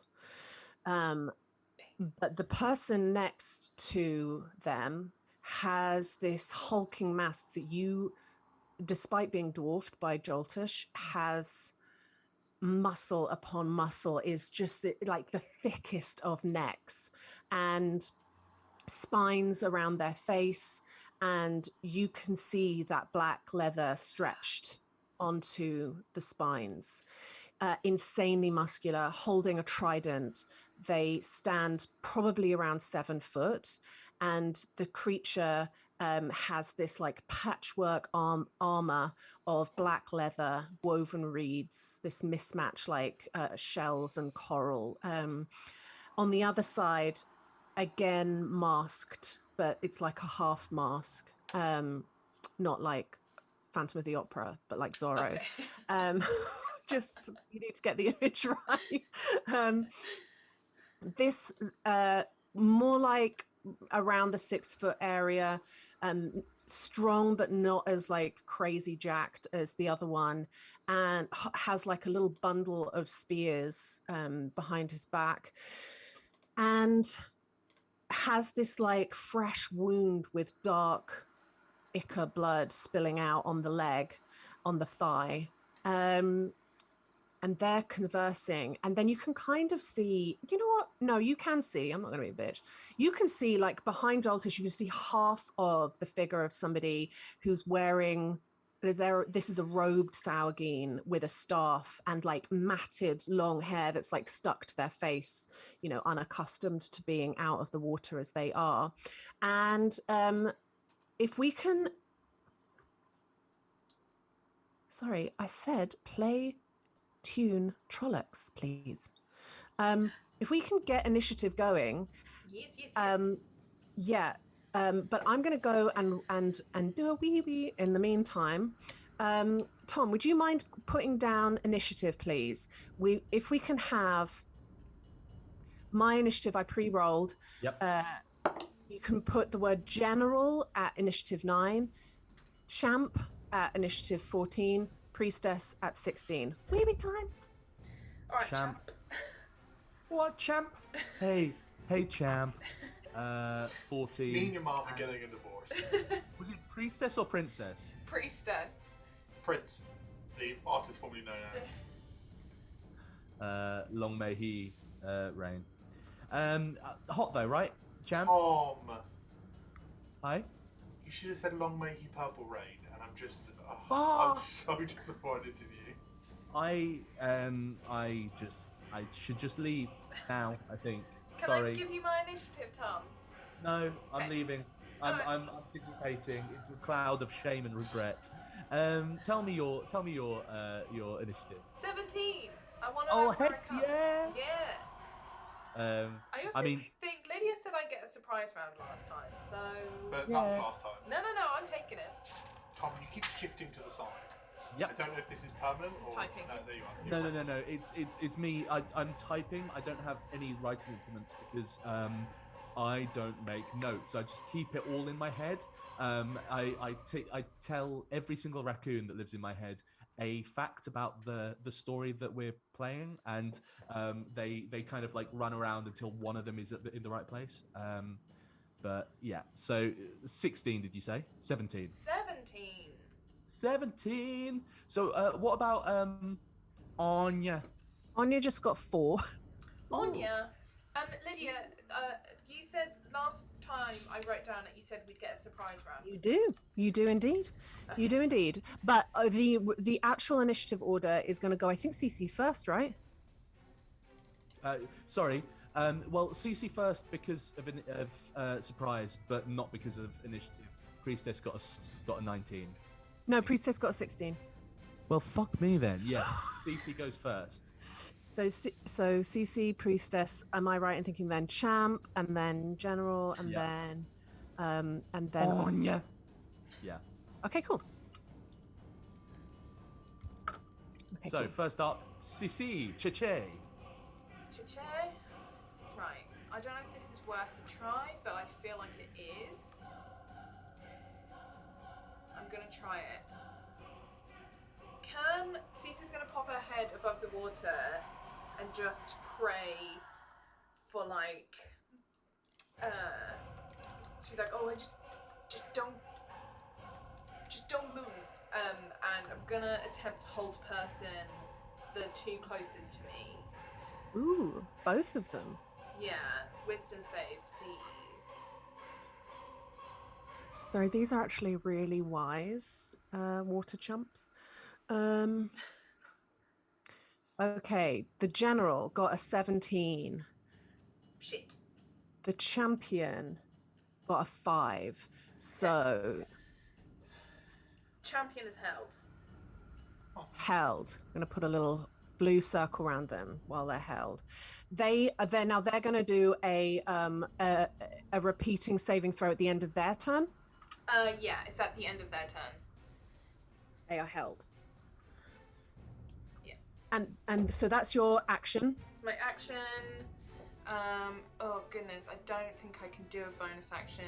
But the person next to them has this hulking mass that you, despite being dwarfed by Joltush, has muscle upon muscle, is just like the thickest of necks and spines around their face. And you can see that black leather stretched onto the spines. Insanely muscular, holding a trident. They stand probably around 7 foot, and the creature has this like patchwork armor of black leather, woven reeds, this mismatch like shells and coral. On the other side, again masked, but it's like a half mask, not like Phantom of the Opera, but like Zorro. Okay. Just, you need to get the image right. This more like around the 6 foot area, strong but not as like crazy jacked as the other one, and has like a little bundle of spears behind his back, and has this like fresh wound with dark ichor blood spilling out on the leg, on the thigh. And they're conversing, and then you can kind of see, you know what? No, you can see, I'm not gonna be a bitch. You can see, like, behind Joltush, you can see half of the figure of somebody who's wearing, this is a robed sauaghin with a staff and like matted long hair that's like stuck to their face, you know, unaccustomed to being out of the water as they are. And if we can, sorry, I said play tune Trollocs, please. If we can get initiative going. Yes. Yeah. But I'm going to go and do a wee in the meantime. Tom, would you mind putting down initiative, please? If we can have my initiative, I pre-rolled. Yep. You can put the word general at initiative 9, champ at initiative 14, priestess at 16. Wee time. All right, Champ. champ. What, champ? Hey, champ. 14. Me and your mom are getting a divorce. Was it priestess or princess? Priestess. Prince, the artist formerly known as. Long may he reign. Hot though, right, champ? Tom, Hi. you should have said long may he purple rain, and I'm just, Ah. I'm so disappointed in you. I should just leave now, I think. Can Sorry. I give you my initiative, Tom? No, I'm Okay. leaving. I'm dissipating into a cloud of shame and regret. Tell me your initiative. 17. I want to. Oh heck yeah! Yeah. I also I mean, think Lydia said I'd get a surprise round last time, so. But that was Yeah. last time. No, I'm taking it. Tom, you keep shifting to the side. yep. I don't know if this is permanent or... Typing. No, there you are. No. It's me. I'm typing. I don't have any writing implements because I don't make notes. I just keep it all in my head. I tell every single raccoon that lives in my head a fact about the story that we're playing, and they kind of like run around until one of them is in the right place. But yeah, so 16, did you say? 17. 17. 17. So what about Áine? Anya just got 4. Áine. Lydia, you said last time I wrote down that you said we'd get a surprise round. You do indeed. You do indeed. But the actual initiative order is going to go, I think, Cece first, right? Sorry. Well, Cece first because of surprise, but not because of initiative. Priestess got a 19. No, priestess got a 16. Well, fuck me then. Yes, Cece goes first. So Cece, priestess. Am I right in thinking then champ and then general and Yeah. then Áine. Yeah. Okay, cool. Okay, So cool. first up, Cece, Cece. Che-che? Right. I don't know if this is worth a try, but I feel like it is. I'm gonna try it. Cece's gonna pop her head above the water and just pray for like she's like, oh, just don't move. And I'm gonna attempt to hold person the two closest to me. Ooh, both of them. Yeah, wisdom saves, please. Sorry, these are actually really wise water chumps. Okay, the general got a 17. Shit. The champion got a 5. So Champion is held. held. I'm going to put a little blue circle around them while they're held. They're going to do a repeating saving throw at the end of their turn. Yeah, it's at the end of their turn. They are held. Yeah. And so that's your action. It's my action. Oh goodness, I don't think I can do a bonus action.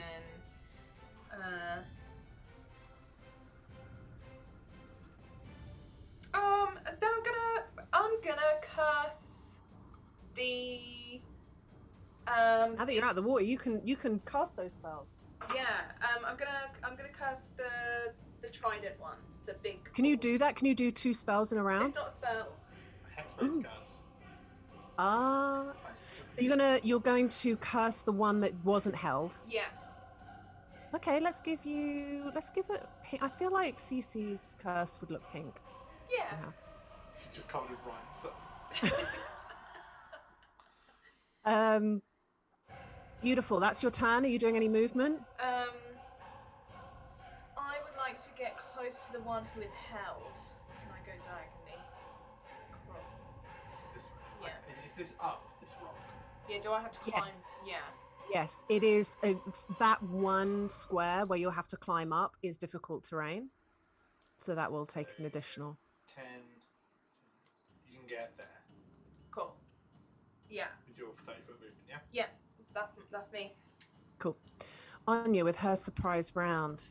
Then I'm gonna curse the Now that you're out of the water, you can cast those spells. yeah, I'm gonna curse the trident one, the big. Can you do that? Can you do 2 spells in a round? It's not a spell. Hexblade's curse. So you're going to curse the one that wasn't held. Yeah. Okay, let's give it. I feel like Cece's curse would look pink. Yeah. She's just covered in rhinestones. Beautiful. That's your turn. Are you doing any movement? I would like to get close to the one who is held. Can I go diagonally across? This, Yeah. Is this up, this rock? Yeah, do I have to climb? Yes. Yeah. Yes, it is. That one square where you'll have to climb up is difficult terrain, so that will take an additional. 10. You can get there. Cool. Yeah. With your 30-foot movement, yeah? Yeah. That's me. Cool. Áine with her surprise round.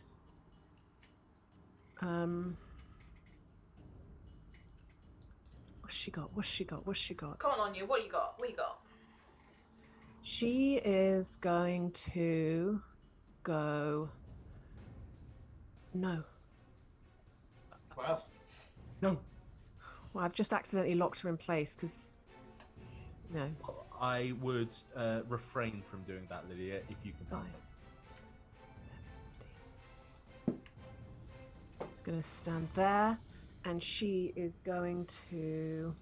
What's she got? What's she got? What's she got? Come on, Áine. What you got? What you got? She is going to go. No. Well, No. Well, I've just accidentally locked her in place because. No. I would refrain from doing that, Lydia, if you can help Fine. it. She's going to stand there, and she is going to.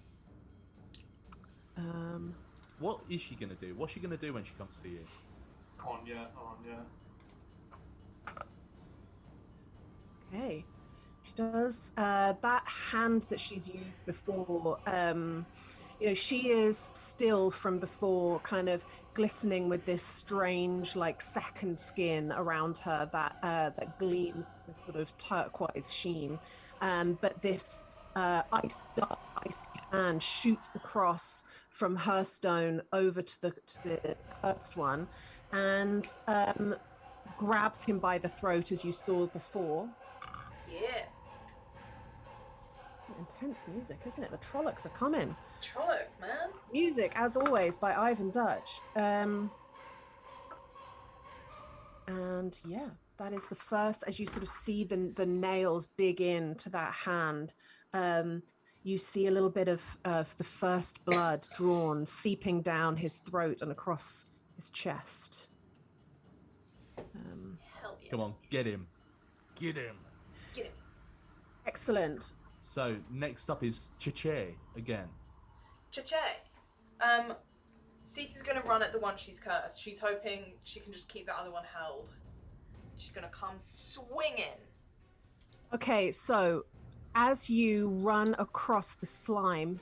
What is she going to do? What's she going to do when she comes for you? Áine. Okay. She does that hand that she's used before. She is still from before, kind of glistening with this strange, like second skin around her that gleams with sort of turquoise sheen. But this ice hand shoots across from her stone over to the cursed one, and grabs him by the throat, as you saw before. Yeah. Intense music, isn't it? The Trollocs are coming. Trollocs, man. Music, as always, by Ivan Dutch. And yeah, that is the first, as you sort of see the nails dig into that hand. You see a little bit of the first blood drawn, seeping down his throat and across his chest. Hell yeah. Come on, get him. Get him. Get him. Excellent. So, next up is Cece again. Cece. Cece's gonna run at the one she's cursed. She's hoping she can just keep the other one held. She's gonna come swinging. Okay, so as you run across the slime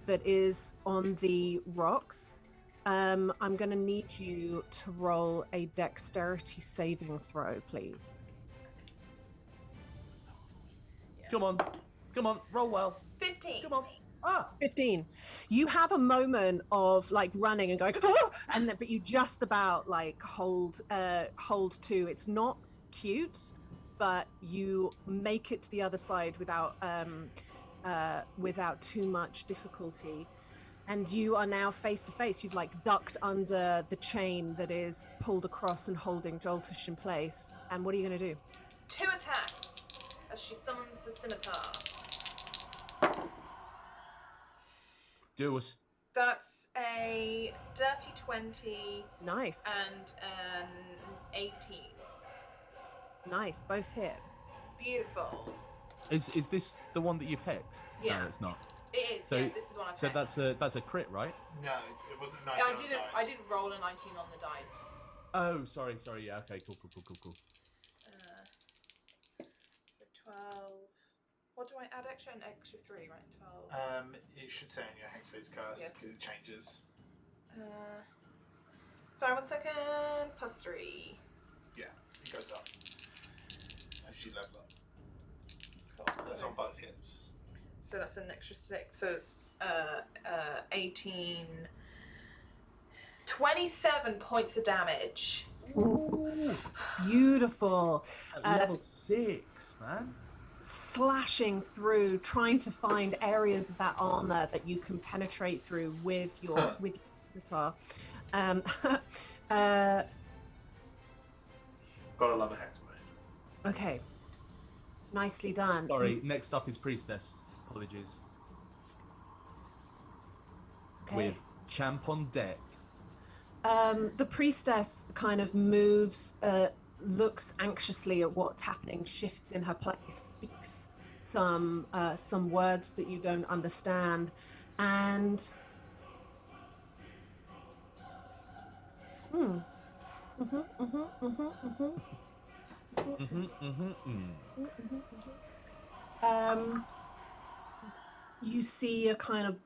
that is on the rocks, I'm going to need you to roll a dexterity saving throw, please. Yeah. Come on, roll well. 15. Come on. 15. You have a moment of like running and going, "Oh!" but you just about like hold to. It's not cute, but you make it to the other side without too much difficulty. And you are now face to face. You've like ducked under the chain that is pulled across and holding Joltish in place. And what are you going to do? 2 attacks as she summons her scimitar. Do us. That's a dirty 20 Nice. and an 18. Nice. Both hit. Beautiful. Is this the one that you've hexed? Yeah. No, it's not. It is. So- Yeah, this is one I've So hexed. that's a crit, right? No, it wasn't 19 on the dice. I didn't roll a 19 on the dice. Oh, sorry. Yeah. Okay. Cool. So 12. What do I add extra? An extra 3, right? 12. It should say on your hex phase curse Yes. because it changes. Sorry, 1 second. Plus 3. Yeah, it goes up as you level up. Cool. That's on both hits. So that's an extra 6. So it's 18. 27 points of damage. Ooh, beautiful. At level 6, man. Slashing through, trying to find areas of that armor that you can penetrate through with your guitar. Gotta love a hex blade. Okay, nicely done. Sorry. Next up is Priestess. Apologies. Okay. With Champ on deck. The priestess kind of moves, looks anxiously at what's happening, shifts in her place, speaks some words that you don't understand, and you see a kind of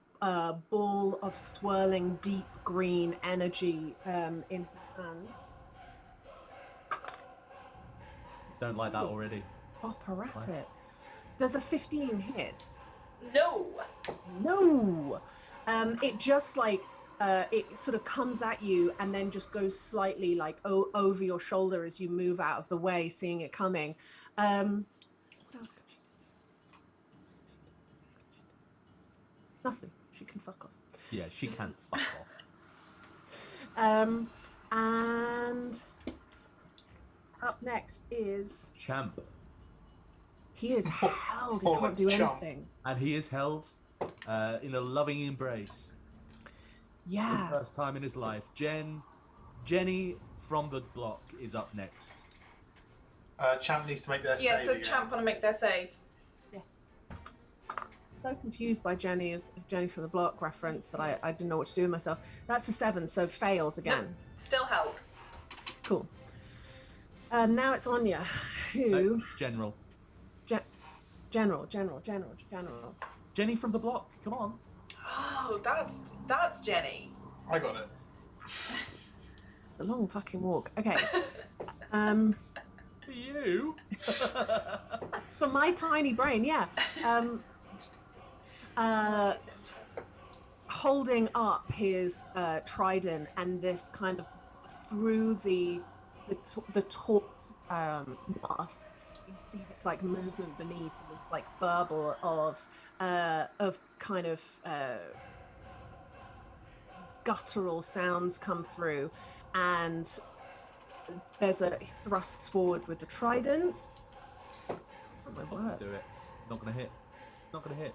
ball of swirling deep green energy in her hand. Don't like that already. Operatic. Does a 15 hit? No. No. It just like it sort of comes at you and then just goes slightly like over your shoulder as you move out of the way, seeing it coming. What else could she do? Nothing. She can fuck off. Yeah, she can fuck off. And up next is Champ. he is held. He Oh, can't do Champ. anything. And he is held in a loving embrace. For Yeah. the first time in his life. Jenny from the block is up next. Champ needs to make their Yeah, save does again. Champ want to make their save? So confused by Jenny from the block reference that I didn't know what to do with myself. That's a 7, so fails again. No, still held. Cool. Now it's Áine, who General. General. Jenny from the block, come on. Oh, that's Jenny. I got it. It's a long fucking walk. Okay. For you? For my tiny brain, yeah. Holding up his trident and this kind of through the taut mask, you see this like movement beneath and this like burble of kind of guttural sounds come through, and he thrusts forward with the trident. Oh my words. Do it. Not gonna hit. Not gonna hit.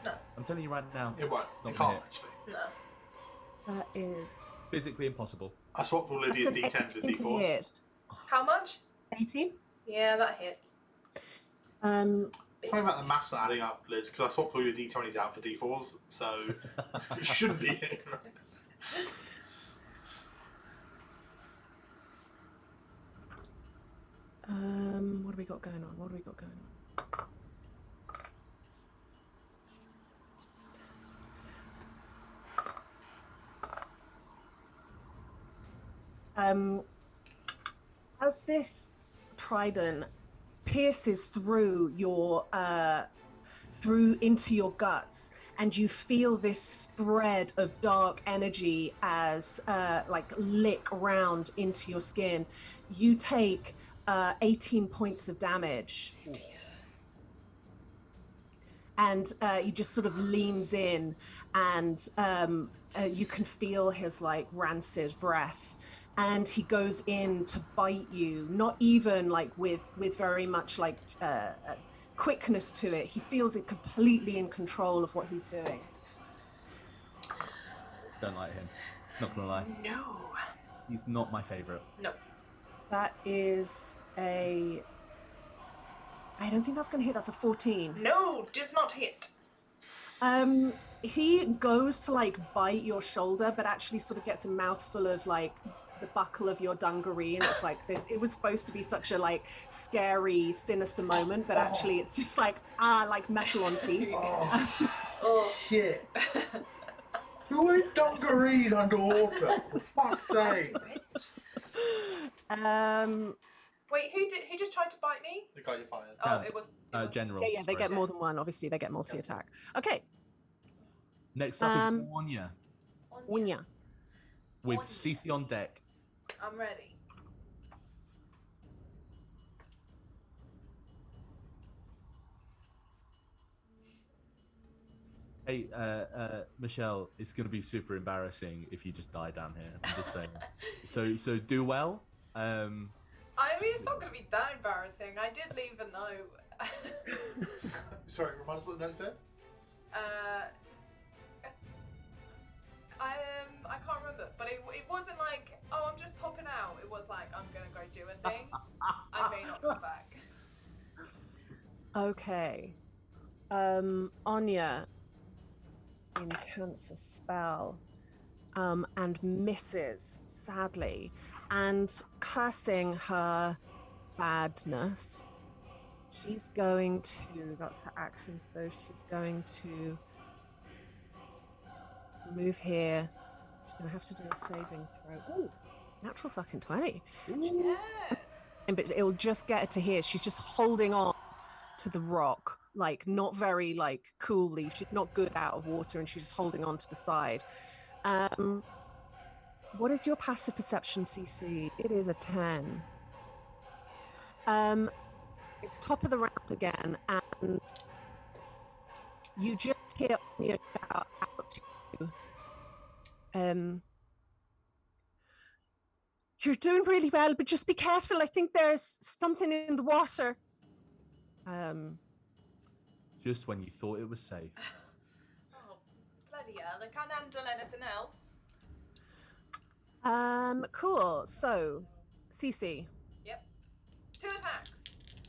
No. I'm telling you right now. It won't. Not It gonna can't, hit. actually. No. That is Physically impossible. I swapped all Lydia's that's an D10s with 18 to D4s. hit. How much? 18. Yeah, that hits. Sorry about the maths not adding up, Liz, because I swapped all your D20s out for D4s, so it shouldn't be here. What have we got going on? As this trident pierces through your through into your guts, and you feel this spread of dark energy as like lick round into your skin, you take 18 points of damage. And he just sort of leans in, and you can feel his like rancid breath, and he goes in to bite you, not even like with very much like quickness to it. He feels it completely in control of what he's doing. Don't like him. Not gonna lie. No. He's not my favourite. No. That is a... I don't think that's going to hit. That's a 14. No, does not hit. He goes to like bite your shoulder, but actually sort of gets a mouthful of like the buckle of your dungaree, and it's like this. It was supposed to be such a like scary, sinister moment, but actually it's just like like metal on teeth. Oh Shit. Who ate dungarees underwater? For fuck's sake. Wait, who just tried to bite me? The guy you fired. Oh, it was General. Yeah, they sorry. get more than one. Obviously, they get multi-attack. Okay, Next up is Áine Áine. with Áine. Cece on deck. I'm ready. Hey, Michelle, it's going to be super embarrassing if you just die down here. I'm just saying. So do well. I mean, it's not going to be that embarrassing. I did leave a note. Sorry, remind us what the note said? I can't remember, but it wasn't like, oh, I'm just popping out. It was like, I'm going to go do a thing. I may not come back. Okay. Áine incants a spell and misses, sadly, and cursing her badness, she's going to, that's her action, so she's going to move here. She's going to have to do a saving throw. Ooh, natural fucking 20. Yeah. But it'll just get her to here. She's just holding on to the rock, like not very like coolly. She's not good out of water, and she's just holding on to the side. What is your passive perception, CC? It is a 10. It's top of the round again, and you just hear Áine shout out to you. You're doing really well, but just be careful. I think there's something in the water. Just when you thought it was safe. Oh, bloody hell. I can't handle anything else. Cool. So, Cece. Yep. 2 attacks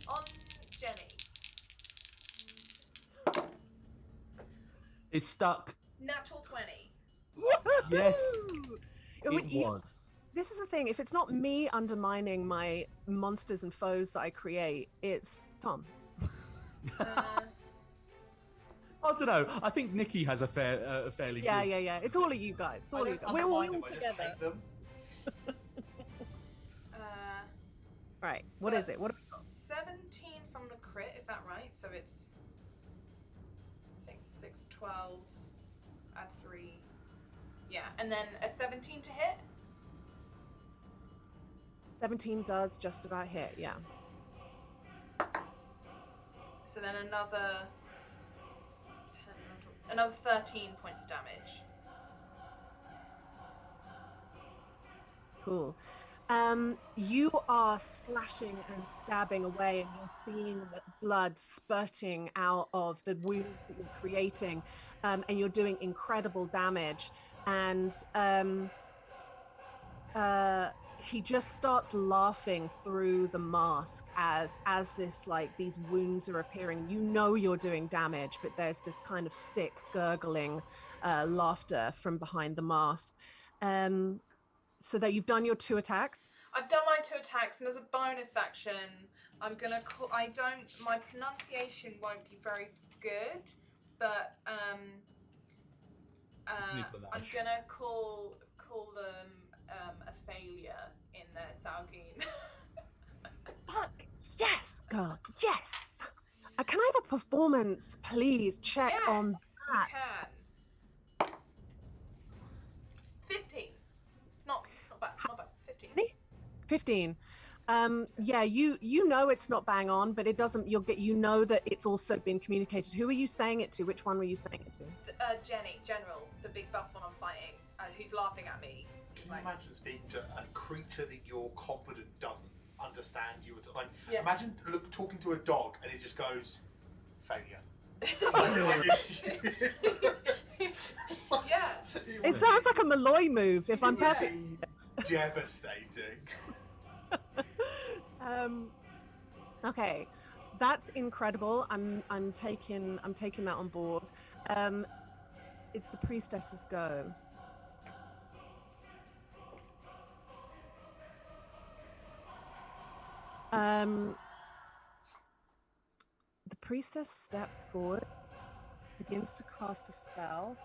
on Jenny. It's stuck. Natural 20. Yes, It it was. This is the thing. If it's not me undermining my monsters and foes that I create, it's Tom. I don't know. I think Nikki has a fairly Yeah. good... It's all of you guys. It's all of you guys. We're all together. I just hate them. Right. So What is that's it? What? 17 from the crit, is that right? So it's 6, 12, add 3. Yeah, and then a 17 to hit? 17 does just about hit. Yeah. So then another 13 points of damage. Cool. You are slashing and stabbing away, and you're seeing the blood spurting out of the wounds that you're creating, and you're doing incredible damage. And he just starts laughing through the mask as this, like, these wounds are appearing. You know you're doing damage, but there's this kind of sick gurgling laughter from behind the mask. So that you've done your 2 attacks. I've done my 2 attacks, and as a bonus action, I'm gonna call. My pronunciation won't be very good, but I'm gonna call them a failure in their sauaghin. Fuck yes, girl, yes. Can I have a performance, please? Check Yes, on you that. can. 15. It's not bad. Not bad. 15. 15. Yeah, you know it's not bang on, but it doesn't. You know that it's also been communicated. Who are you saying it to? Which one were you saying it to? Jenny, General, the big buff one I'm fighting, who's laughing at me. Can you imagine speaking to a creature that you're confident doesn't understand you? Like, Yeah. imagine talking to a dog and it just goes, failure. Yeah. It sounds like a Malloy move. If I'm perfect. Devastating. Okay, that's incredible. I'm taking that on board. It's the priestess's go. The priestess steps forward, begins to cast a spell.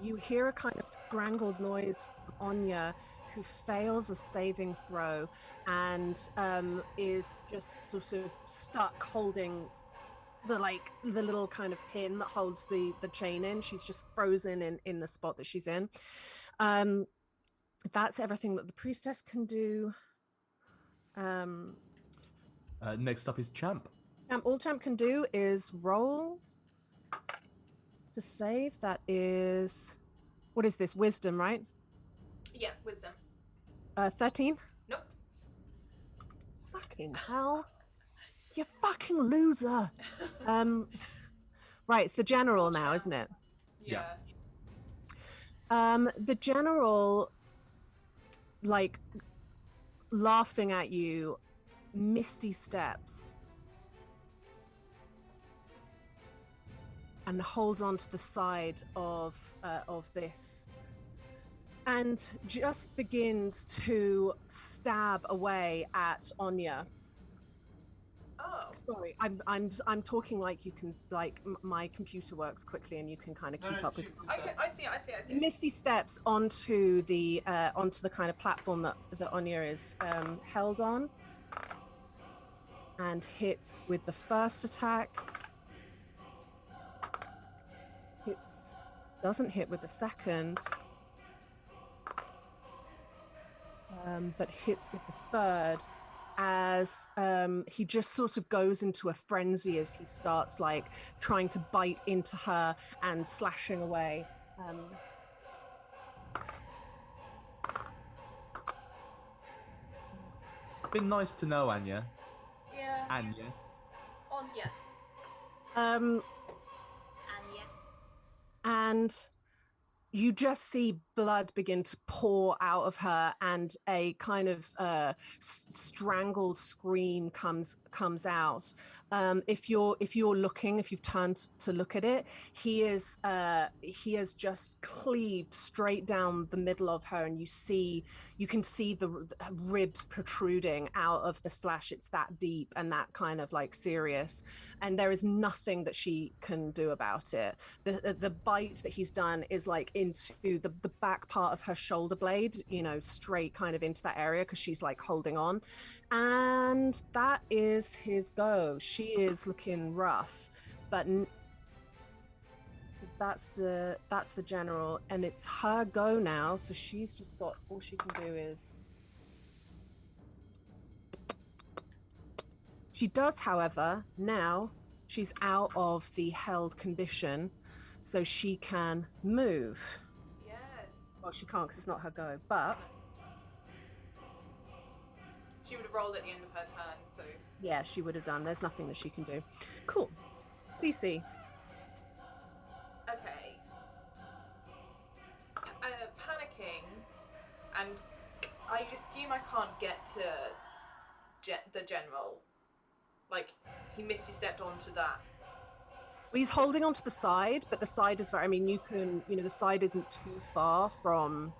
You hear a kind of strangled noise from Áine, who fails a saving throw and is just sort of stuck holding the little kind of pin that holds the chain in. She's just frozen in the spot that she's in. That's everything that the priestess can do. Next up is Champ. All Champ can do is roll to save. That is, what is this? Wisdom, right? Yeah, wisdom. 13. Nope. Fucking hell. You fucking loser. Right, it's the general now, isn't it? Yeah. The general, like, laughing at you, misty steps and holds onto the side of this and just begins to stab away at Áine. Oh. Sorry, I'm talking like you can, like, my computer works quickly and you can kind of keep up with. I see it. Misty steps onto the kind of platform that Áine is held on, and hits with the first attack. Doesn't hit with the second. but hits with the third as he just sort of goes into a frenzy as he starts like trying to bite into her and slashing away. Been nice to know, Anya. Yeah. Anya. Anya. Anya. And you just see blood begin to pour out of her, and a kind of strangled scream comes out. If you're looking, if you've turned to look at it, he has just cleaved straight down the middle of her, and you can see the ribs protruding out of the slash. It's that deep and that kind of like serious, and there is nothing that she can do about it. The bite that he's done is like into the back part of her shoulder blade, straight kind of into that area, because she's like holding on. And that is his go. She is looking rough, but that's the general, and it's her go now. So she's just got, all she can do is, she does, however, now she's out of the held condition, so she can move. Well, she can't because it's not her go, but she would have rolled at the end of her turn, so yeah, she would have done. There's nothing that she can do. Cool. Cece. Okay. Panicking, and I assume I can't get to the general. Like, he misty stepped onto that. Well, he's holding onto the side, but the side is very, the side isn't too far from,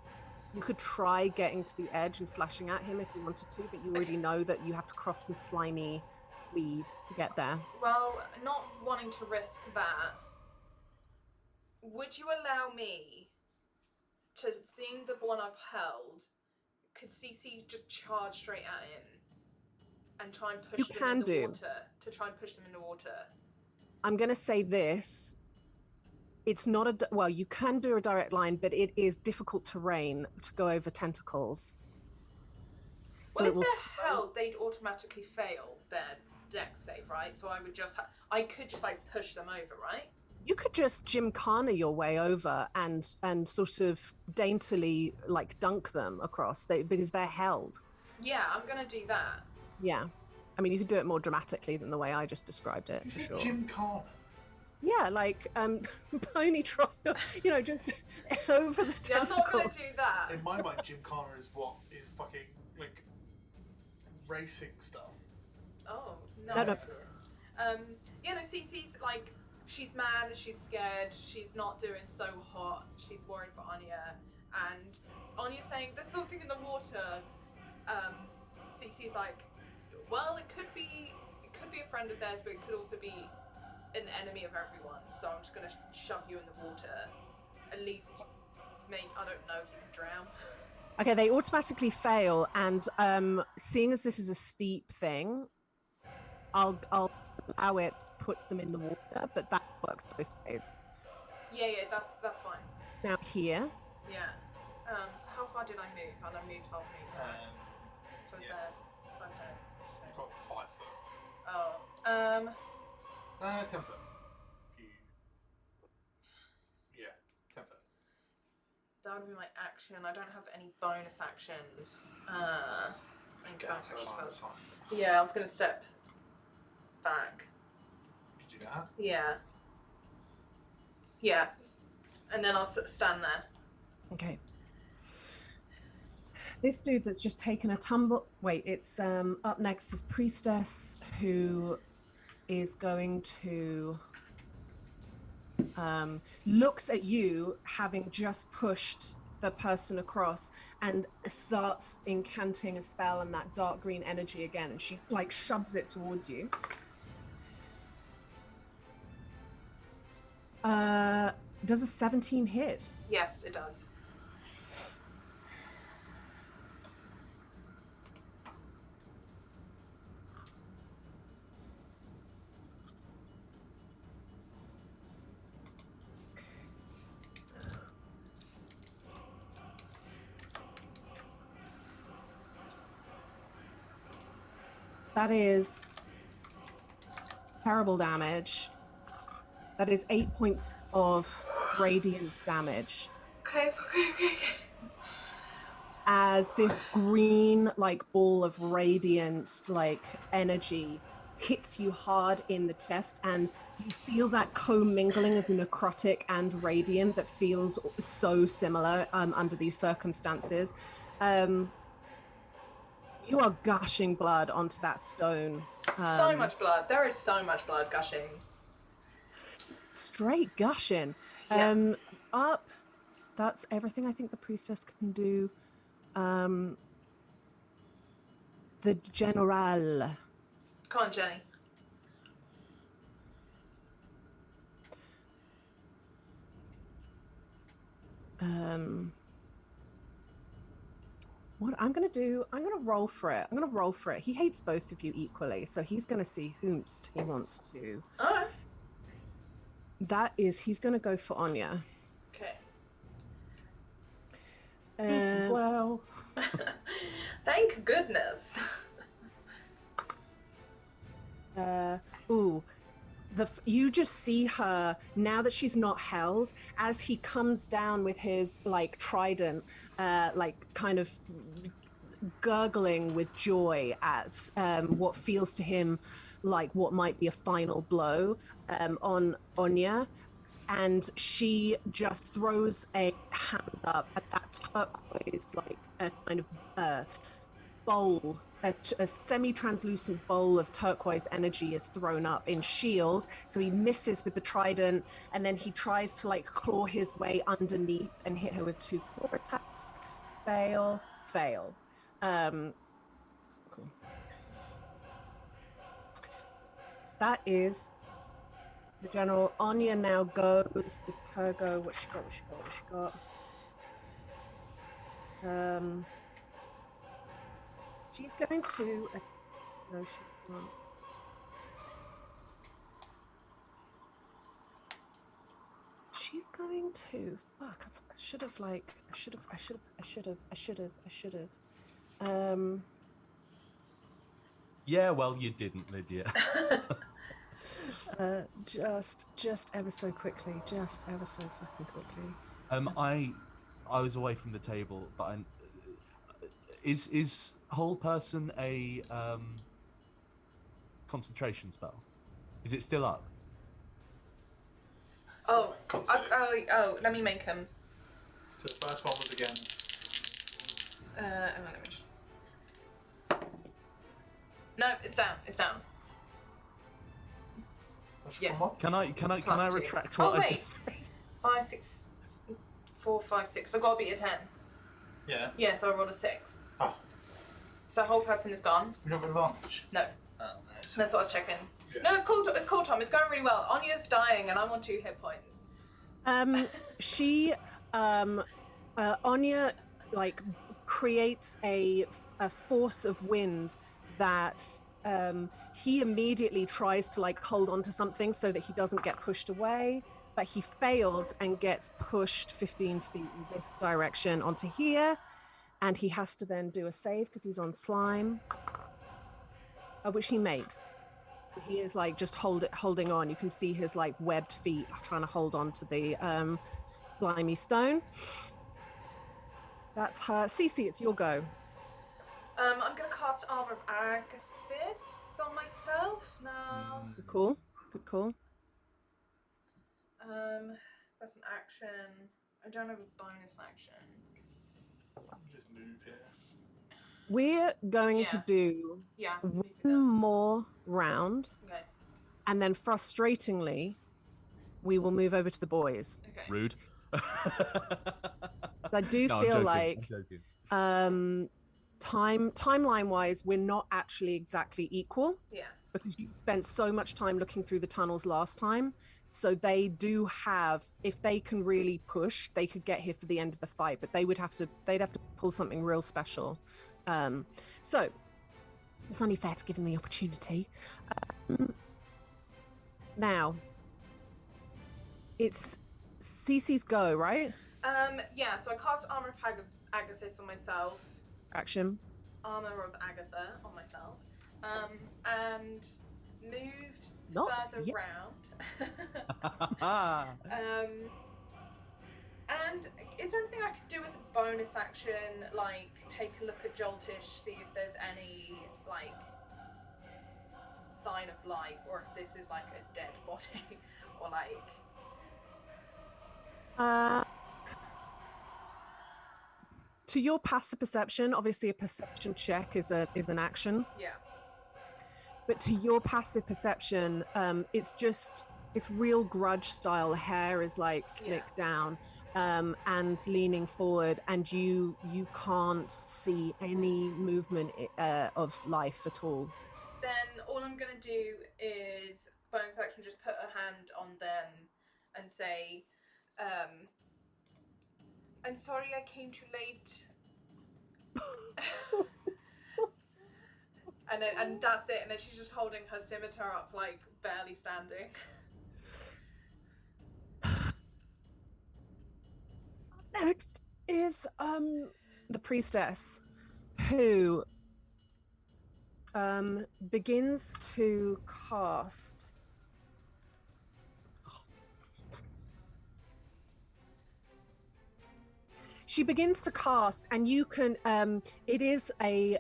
you could try getting to the edge and slashing at him if you wanted to, but you already know that you have to cross some slimy weed to get there. Well, not wanting to risk that, would you allow me to, seeing the one I've held, could Cece just charge straight at him and try and push them in the water? To try and push them in the water? I'm going to say this. It's not well, you can do a direct line, but it is difficult terrain to go over tentacles. Well, if they're held, they'd automatically fail their dex save, right? So I could just like push them over, right? You could just gymkhana your way over and sort of daintily like dunk them across, because they're held. Yeah, I'm going to do that. Yeah. I mean, you could do it more dramatically than the way I just described it, for sure. Gymkhana? Yeah, like pony trial, just over the tentacle. Yeah, I'm not going to do that. In my mind, Gymkhana is what is fucking, like, racing stuff. Oh, no. No. Cece's, like, she's mad, she's scared, she's not doing so hot, she's worried for Anya, and Anya's saying, there's something in the water. Cece's like, well, it could be a friend of theirs, but it could also be an enemy of everyone. So I'm just gonna shove you in the water. At least, I don't know if you can drown. Okay, they automatically fail, and seeing as this is a steep thing, I'll allow it, put them in the water, but that works both ways. Yeah, that's fine. Now here. Yeah. So how far did I move? And I moved half meter. So is there 5, 10? You've got 5 foot. Oh. 10 foot. Yeah, 10 foot. That would be my action. I don't have any bonus actions. Yeah, I was going to step back. You do that? Yeah. Yeah. And then I'll stand there. Okay. This dude that's just taken a tumble. Wait, it's up next is Priestess, who is going to looks at you, having just pushed the person across, and starts incanting a spell and that dark green energy again, and she like shoves it towards you. Does a 17 hit? Yes, it does. That is terrible damage. That is 8 points of radiant damage. Okay. As this green, like, ball of radiant, like, energy hits you hard in the chest, and you feel that commingling of the necrotic and radiant that feels so similar under these circumstances. You are gushing blood onto that stone. So much blood. There is so much blood gushing. Straight gushing. Yeah. Up. That's everything I think the priestess can do. The general. Come on, Jenny. What I'm gonna do, I'm gonna roll for it. He hates both of you equally, so he's gonna see whomst he wants to. Alright. That is, he's gonna go for Áine. Okay. Well. Thank goodness. You just see her now that she's not held, as he comes down with his like trident, like kind of gurgling with joy at what feels to him like what might be a final blow on Áine, and she just throws a hand up at that turquoise, like a kind of bowl. A semi-translucent bowl of turquoise energy is thrown up in shield, so he misses with the trident, and then he tries to like claw his way underneath and hit her with 2 claw attacks. Fail. Cool. That is the general. Áine now goes. It's her go. What she got? She's going to... no, she can't. She's going to... Fuck, I should have. Yeah, well, you didn't, Lydia. Just ever so quickly. Just ever so fucking quickly. I was away from the table, but is whole person a concentration spell? Is it still up? Oh, let me make him. So the first one was against. Hang on, let me just. No, it's down. Yeah. Can I retract what I just said? 5, 6, 4, 5, 6. I've got to beat a 10. Yeah. Yeah, so I rolled a 6. Oh. So whole person is gone. We don't have advantage. No. Oh, no. That's what I was checking. Yeah. No, it's cool, Tom. It's going really well. Anya's dying, and I'm on 2 hit points. Áine like creates a force of wind that he immediately tries to like hold on to something so that he doesn't get pushed away, but he fails and gets pushed 15 feet in this direction onto here, and he has to then do a save because he's on slime, which he makes. He is like just holding on. You can see his like webbed feet trying to hold on to the slimy stone. That's her. Cece, it's your go. I'm gonna cast Armor of Agathis on myself now. Good call. That's an action. I don't have a bonus action. Just move here. We're going to do one more round. Okay. And then frustratingly, we will move over to the boys. Okay. Rude. I do feel like timeline wise, we're not actually exactly equal. Yeah. Because you spent so much time looking through the tunnels last time. So they do have, if they can really push, they could get here for the end of the fight, but they'd have to pull something real special. So it's only fair to give them the opportunity. Now it's Cece's go, right? Yeah, so I cast Armor of Agathis on myself. Action. Armor of Agatha on myself. and moved Not further yet. round. And is there anything I could do as a bonus action, like take a look at Joltish, see if there's any like sign of life, or if this is like a dead body, or like. To your passive perception, obviously a perception check is an action. Yeah. But to your passive perception, it's real grudge style. Hair is like slicked down, and leaning forward, and you can't see any movement of life at all. Then all I'm gonna do is bonus action, just put a hand on them and say, I'm sorry I came too late. and that's it. And then she's just holding her scimitar up, like barely standing. Next is the priestess, who begins to cast. She begins to cast, and you can. It is a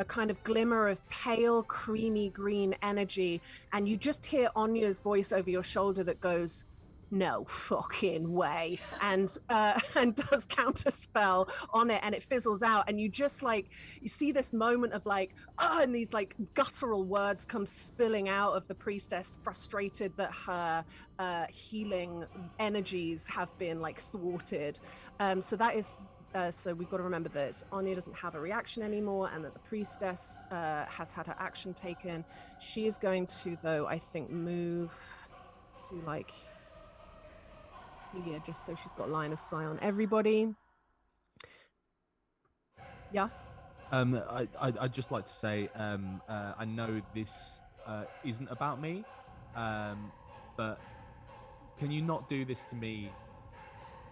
kind of glimmer of pale, creamy green energy, and you just hear Anya's voice over your shoulder that goes, "No fucking way," and does counter spell on it, and it fizzles out, and you just like you see this moment of like, and these like guttural words come spilling out of the priestess, frustrated that her healing energies have been like thwarted. So that is. So we've got to remember that Anya doesn't have a reaction anymore, and that the priestess has had her action taken. She is going to, though, I think, move to like. Yeah, just so she's got line of sight on everybody. Yeah. I'd just like to say, I know this isn't about me, but can you not do this to me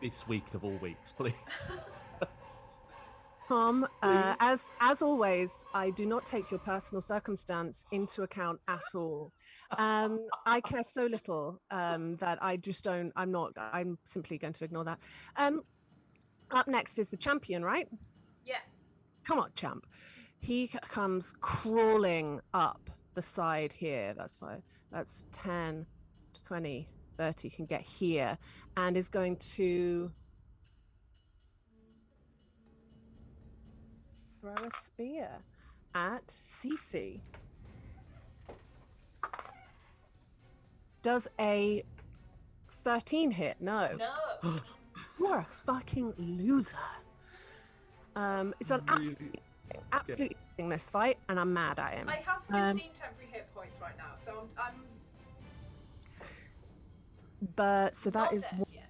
this week of all weeks, please? Tom, as always, I do not take your personal circumstance into account at all. I care so little that I just don't. I'm simply going to ignore that. Up next is the champion, right? Yeah. Come on, champ. He comes crawling up the side here. That's 5. That's 10, 20, 30. Can get here, and is going to throw a spear at Cece. Does a 13 hit? No. No. You are a fucking loser. It's an absolutely in this fight, and I'm mad at him. I have 15 temporary hit points right now, so I'm but so that not is dead one. yet.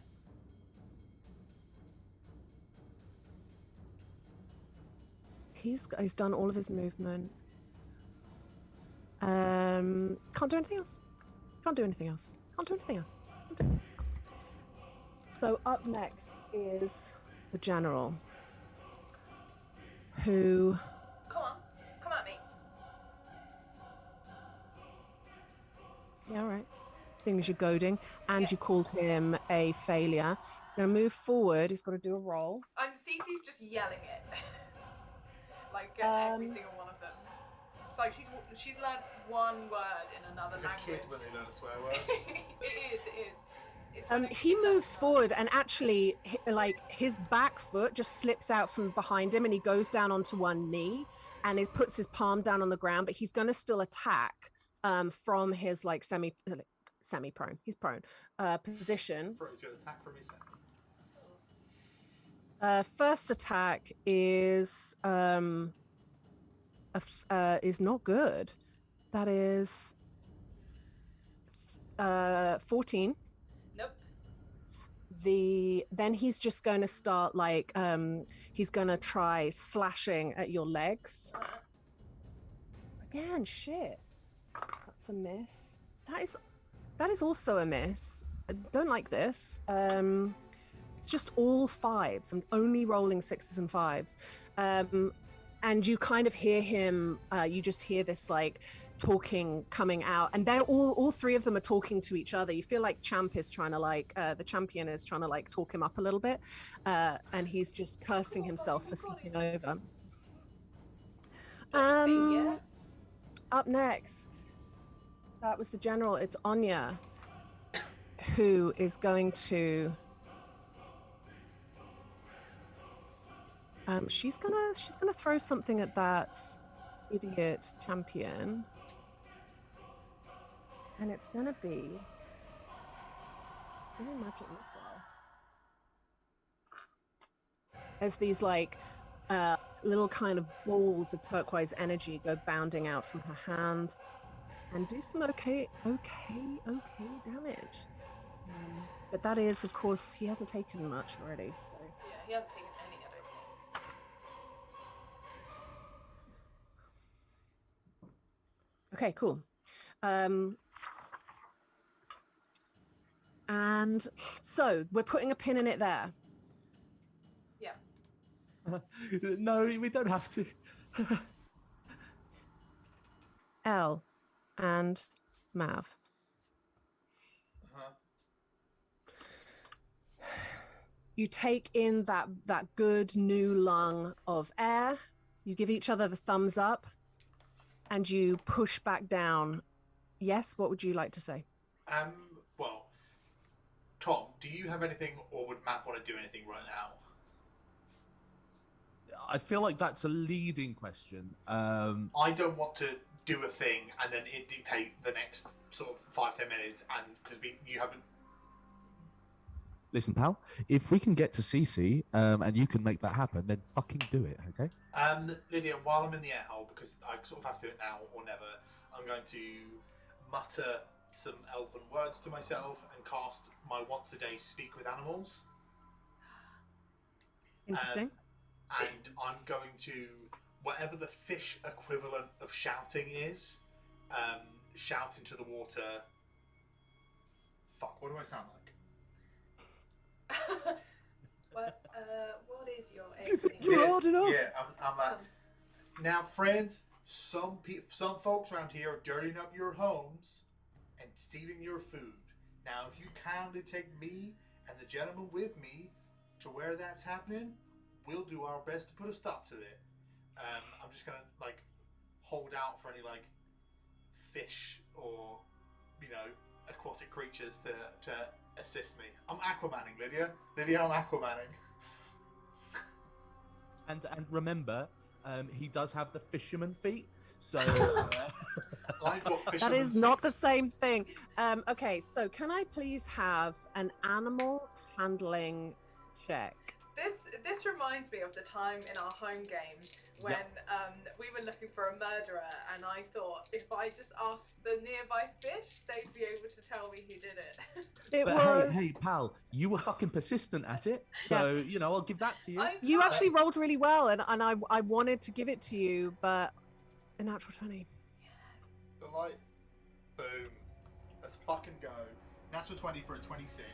He's done all of his movement. Can't do anything else. Can't do anything else. Can't do anything else. Can't do anything else. So up next is the general, who. Come at me. Yeah, all right. Seeing as you're goading, and Yeah. you called him a failure, he's going to move forward. He's got to do a roll. Cece's just yelling it, like every single one of them. It's like she's learned one word in another It's like language. a kid when they learn a swear word. It is. It's when He you- moves forward, and actually, like his back foot just slips out from behind him, and he goes down onto one knee, and he puts his palm down on the ground. But he's going to still attack from his like semi-prone. He's prone position. He's going to attack from his second. First attack is not good. That is 14. Nope. Then he's just going to start like he's going to try slashing at your legs. Again, shit. That's a miss. That is also a miss. I don't like this. It's just all 5s. I'm only rolling 6s and 5s. and you kind of hear him. You just hear this like talking coming out, and they're all three of them are talking to each other. You feel like Champ is trying to like the champion is trying to like talk him up a little bit, and he's just cursing himself for sleeping over. Yeah. Up next, that was the general. It's Áine, who is going to. She's gonna throw something at that idiot champion, and it's gonna be. It's gonna magic missile. As these like little kind of balls of turquoise energy go bounding out from her hand, and do some okay damage. But that is, of course, he hasn't taken much already. So. Yeah, he hasn't taken any, I don't think. Okay, cool. And so we're putting a pin in it there. Yeah. No, we don't have to. Elle and Mav. You take in that good new lung of air. You give each other the thumbs up, and you push back down. Yes, what would you like to say? Well, Tom, do you have anything, or would Matt want to do anything right now? I feel like that's a leading question. I don't want to do a thing and then it dictate the next sort of 5-10 minutes, and because you haven't. Listen, pal, if we can get to Cece and you can make that happen, then fucking do it, okay? Lydia, while I'm in the air hole, because I sort of have to do it now or never, I'm going to mutter some elven words to myself and cast my once a day speak with animals. Interesting. And I'm going to, whatever the fish equivalent of shouting is, shout into the water. Fuck, what do I sound like? What is your accent? You're old enough. Yeah, I'm like, now friends, some folks around here are dirtying up your homes and stealing your food. Now, if you kindly take me and the gentleman with me to where that's happening, we'll do our best to put a stop to it. I'm just gonna like hold out for any like fish or aquatic creatures to assist me. I'm Aquamanning, Lydia. I'm Aquamanning. And remember, he does have the fisherman feet, so I've got That fisherman's is not the same thing. Okay, so can I please have an animal handling check? This reminds me of the time in our home game when we were looking for a murderer, and I thought if I just asked the nearby fish, they'd be able to tell me who did it. But hey, pal, you were fucking persistent at it, so I'll give that to you. You actually rolled really well, and I wanted to give it to you, but a natural 20. The light. Boom. Let's fucking go. Natural 20 for a 26.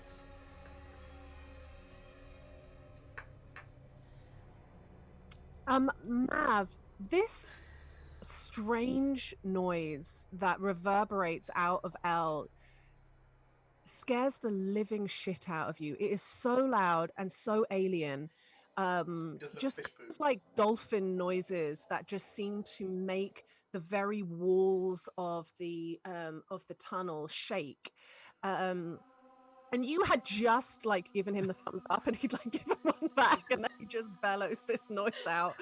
Mav, this strange noise that reverberates out of Elle scares the living shit out of you. It is so loud and so alien. Just kind of like dolphin noises that just seem to make the very walls of the tunnel shake. And you had just like given him the thumbs up, and he'd like given one back, and then he just bellows this noise out.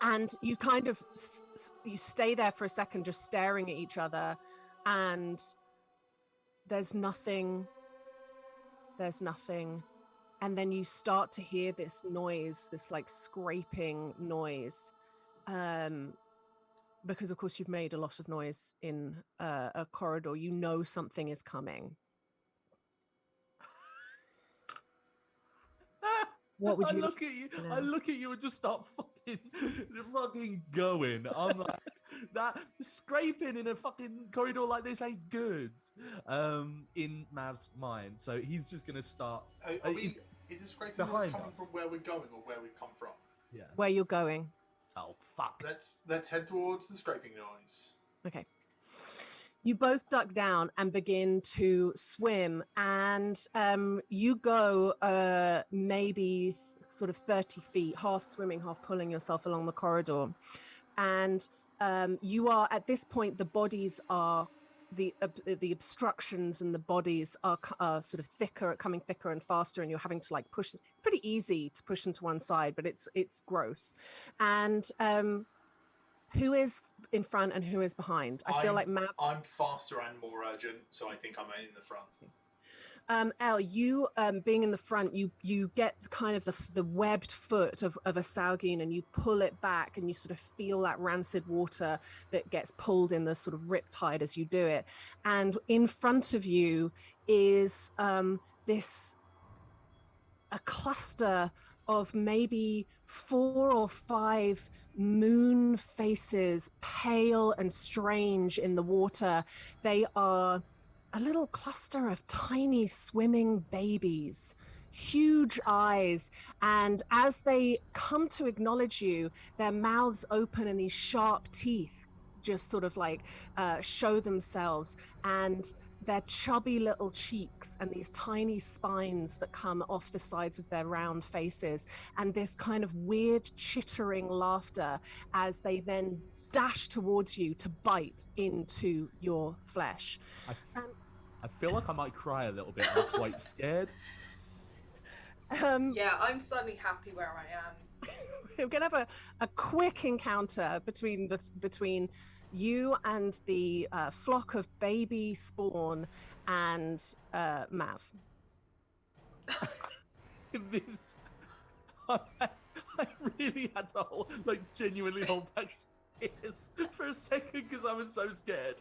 And you kind of you stay there for a second, just staring at each other, and there's nothing. And then you start to hear this noise, this like scraping noise. Because of course you've made a lot of noise in a corridor, something is coming. What would you look at you? I look at you and just start fucking going. I'm like, that scraping in a fucking corridor like this ain't good. In Mav's mind, so he's just gonna start. Is the scraping Behind noise coming us. from where we're going or where we've come from? Yeah. Where you're going. Oh fuck. Let's head towards the scraping noise. Okay. You both duck down and begin to swim, and you go maybe sort of 30 feet, half swimming, half pulling yourself along the corridor. And you are, at this point, the bodies are, the obstructions and the bodies are sort of coming thicker and faster, and you're having to like push. It's pretty easy to push them to one side, but it's gross. And who is in front and who is behind? I feel like Matt. I'm faster and more urgent, so I think I'm in the front. Elle, you being in the front, you get kind of the webbed foot of a sauaghin, and you pull it back, and you sort of feel that rancid water that gets pulled in the sort of riptide as you do it. And in front of you is a cluster of maybe 4 or 5 moon faces, pale and strange in the water. They are a little cluster of tiny swimming babies, huge eyes, and as they come to acknowledge you, their mouths open and these sharp teeth just sort of like show themselves, and their chubby little cheeks and these tiny spines that come off the sides of their round faces, and this kind of weird chittering laughter as they then dash towards you to bite into your flesh. I feel like I might cry a little bit. I'm quite scared. Yeah, I'm suddenly happy where I am. We're gonna have a quick encounter between you and the flock of baby spawn and Mav. I really had to genuinely hold back tears for a second because I was so scared.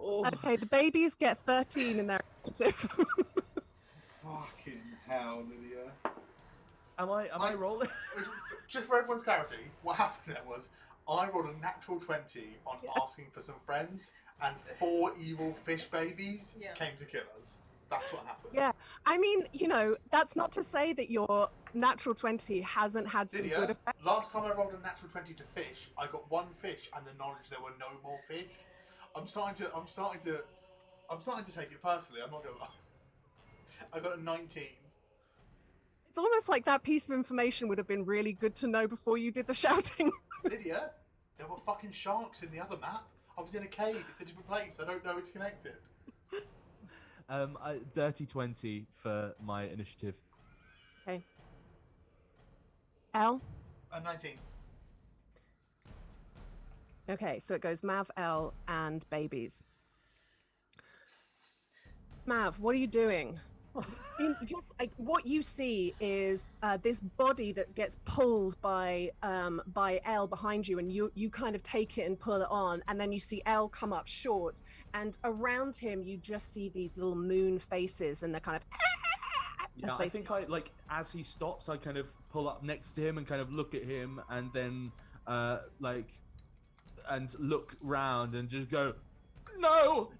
Oh. Okay, the babies get 13 in their initiative. Fucking hell, Lydia. Am I rolling? Just for everyone's clarity, what happened there was I rolled a natural 20 on asking for some friends, and 4 evil fish babies came to kill us. That's what happened. Yeah, I mean, that's not to say that your natural 20 hasn't had some Lydia, good effects. last time I rolled a natural 20 to fish, I got 1 fish and the knowledge there were no more fish. I'm starting to take it personally. I'm not gonna lie. I got a 19. It's almost like that piece of information would have been really good to know before you did the shouting. Lydia, there were fucking sharks in the other map. I was in a cave. It's a different place. I don't know it's connected. Dirty 20 for my initiative. Okay. Elle? 19. Okay, so it goes Mav, Elle, and babies. Mav, what are you doing? Just like what you see is this body that gets pulled by Elle behind you, and you kind of take it and pull it on, and then you see Elle come up short, and around him you just see these little moon faces, and they're kind of. Yeah, I think as he stops, I kind of pull up next to him and kind of look at him, and then and look round and just go, no,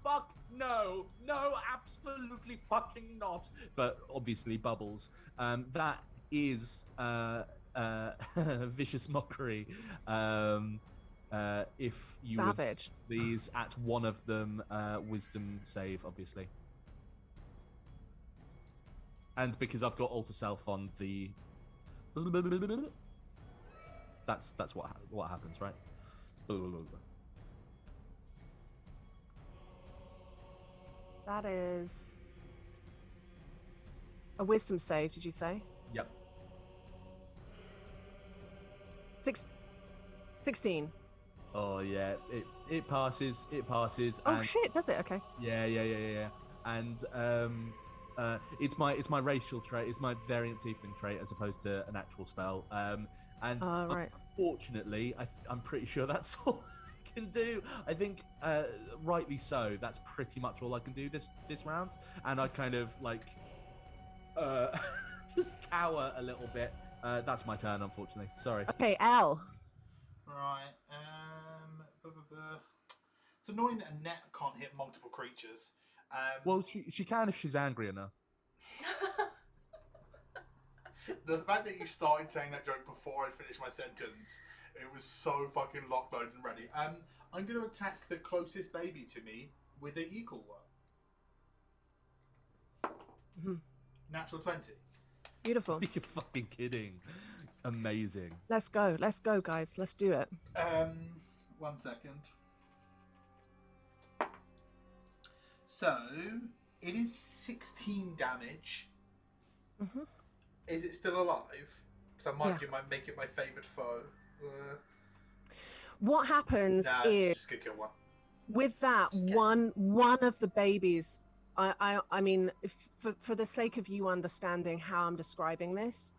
fuck. No, absolutely fucking not. But obviously bubbles. That is vicious mockery. If you Savage. would please at one of them wisdom save, obviously. And because I've got alter self on the that's what happens, right? That is a wisdom save, did you say? Yep. 16. Oh yeah, it passes. Oh and shit, does it? Okay. Yeah. And it's my racial trait. It's my variant tiefling trait as opposed to an actual spell. And Right. unfortunately, I'm pretty sure that's all I can do. I think rightly so. That's pretty much all I can do this round. And I kind of just cower a little bit. That's my turn, unfortunately. Sorry. Okay, Elle. Right. It's annoying that a net can't hit multiple creatures. Well, she can if she's angry enough. The fact that you started saying that joke before I finished my sentence, it was so fucking locked, loaded, and ready. I'm going to attack the closest baby to me with a equal one. Mhm. Natural 20. Beautiful. You're fucking kidding. Amazing. Let's go, guys. Let's do it. 1 second. So, it is 16 damage. Mhm. Is it still alive? Because I might Yeah. make it my favourite foe. What happens Nah, is just gonna kill one. with that Just get- one of the babies. I mean, for the sake of you understanding how I'm describing this,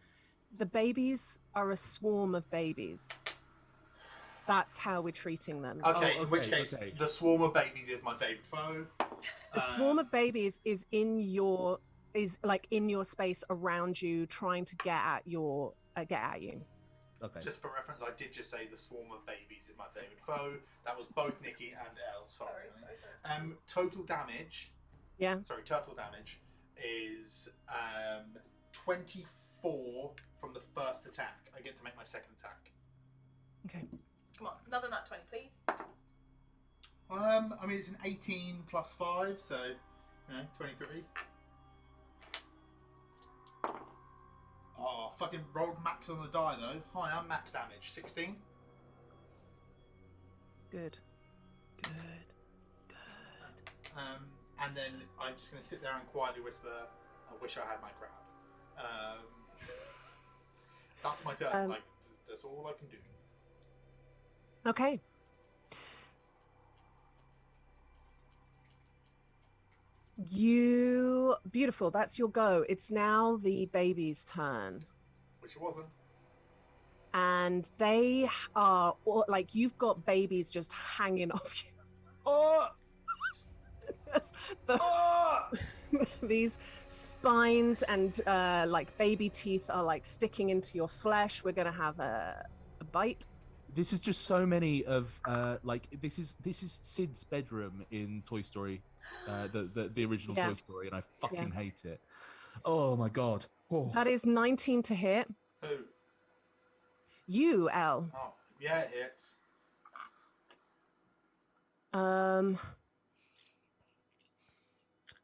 the babies are a swarm of babies. That's how we're treating them. Okay, Oh, in which okay, case, okay. the swarm of babies is my favourite foe. The swarm of babies is in your space around you, trying to get at you. Okay. Just for reference, I did just say the swarm of babies is my favourite foe. That was both Nikki and Elle. Sorry. Total damage. Yeah. Sorry, total damage is 24 from the first attack. I get to make my second attack. Okay. Come on, another nat 20, please. I mean, it's an 18 plus 5, so, 23. Oh, fucking rolled max on the die, though. Hi, I'm max damage. 16. Good. And then I'm just going to sit there and quietly whisper, I wish I had my crab. That's my turn. That's all I can do. Okay. Beautiful. That's your go. It's now the baby's turn. Which it wasn't. And they are like, you've got babies just hanging off you. Oh! Yes, these spines and like baby teeth are like sticking into your flesh. We're gonna have a bite. This is just so many of this is Sid's bedroom in Toy Story, the original Yeah. Toy Story, and I fucking hate it. Oh my god. Oh. That is 19 to hit. Who? You, Elle. Oh, yeah, it hits.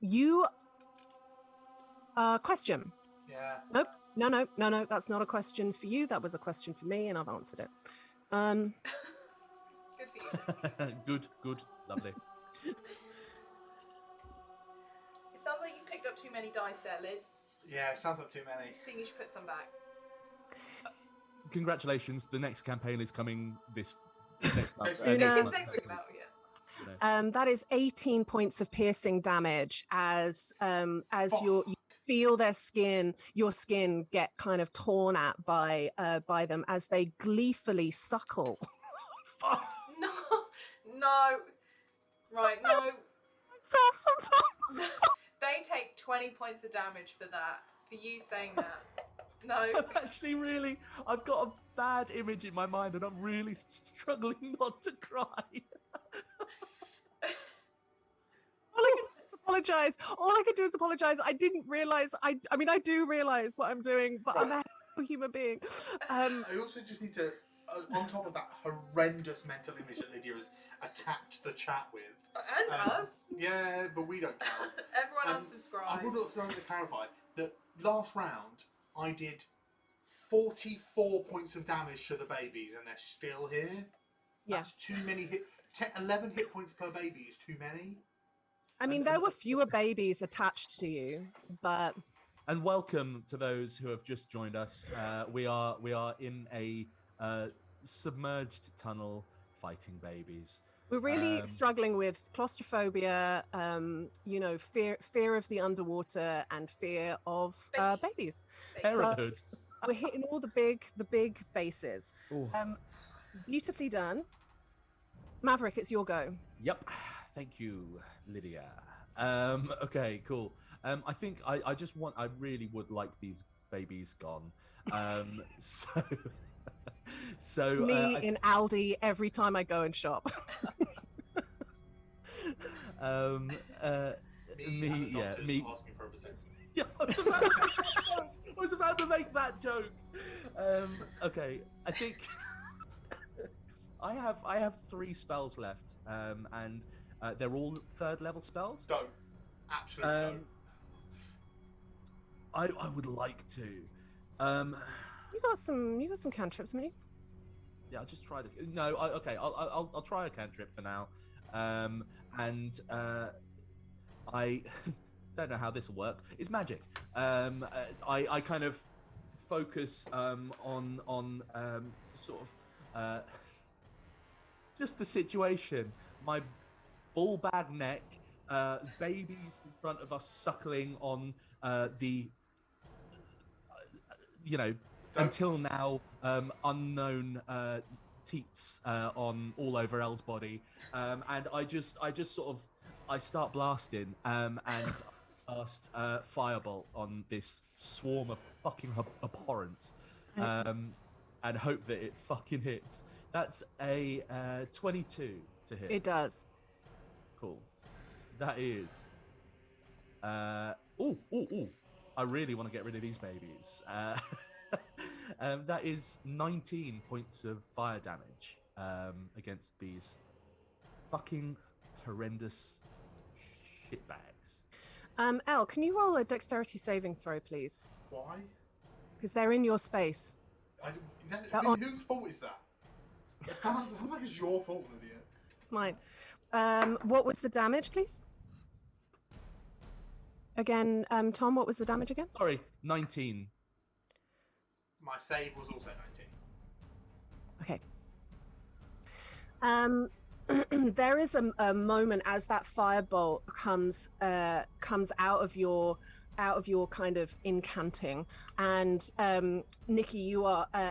You. Question. Yeah. Nope. No. That's not a question for you. That was a question for me, and I've answered it. Good for you. Good, lovely. It sounds like you picked up too many dice there, Lids. Yeah, it sounds like too many. I think you should put some back. Congratulations, the next campaign is coming this next month. Sooner. next It's month, next basically. about, yeah. You know. That is 18 points of piercing damage as Fuck. you feel your skin get kind of torn at by them as they gleefully suckle. Fuck. No. Right, no. Sometimes. They take 20 points of damage for that. For you saying that. No. I've got a bad image in my mind and I'm really struggling not to cry. Apologize. All I can do is apologize. I didn't realize. I mean, I do realize what I'm doing, but I'm a human being. I also just need to, on top of that horrendous mental image that Lydia has attacked the chat with. And us. Yeah, but we don't count. Everyone I unsubscribe. would also like to clarify that last round I did 44 points of damage to the babies and they're still here. Yeah. That's too many 11 hit points per baby is too many. I mean, there were fewer babies attached to you, but And welcome to those who have just joined us. We are in a submerged tunnel fighting babies. we're really struggling with claustrophobia, fear of the underwater, and fear of babies. Parenthood. We're hitting all the big bases. Ooh. Beautifully done. Maverick, it's your go. Yep. Thank you, Lydia. Okay, cool. I think I really would like these babies gone. So Me in Aldi every time I go and shop. Me and the doctors me. asking for a vasectomy. Yeah, I was about to make that joke. Okay, I think I have 3 spells left, and they're all 3rd level spells. Don't. Absolutely don't. I would like to. You got some cantrips, haven't you? Yeah, I'll just try to. No, I'll try a cantrip for now. And I don't know how this will work. It's magic. I kind of focus on sort of just the situation. My ball bag neck, babies in front of us suckling on the until now unknown teats on all over Elle's body, and I just sort of start blasting and cast firebolt on this swarm of fucking abhorrence, and hope that it fucking hits. That's a 22 to hit. It does. Cool. That is. I really want to get rid of these babies. That is 19 points of fire damage against these fucking horrendous shitbags. Elle, can you roll a dexterity saving throw, please? Why? Because they're in your space. Whose fault is that? It sounds like it's your fault, Lydia. It's mine. What was the damage, please? Again, Tom, what was the damage again? Sorry, 19. My save was also 19. Okay. There is a moment as that firebolt comes out of your kind of incanting, and Nikki,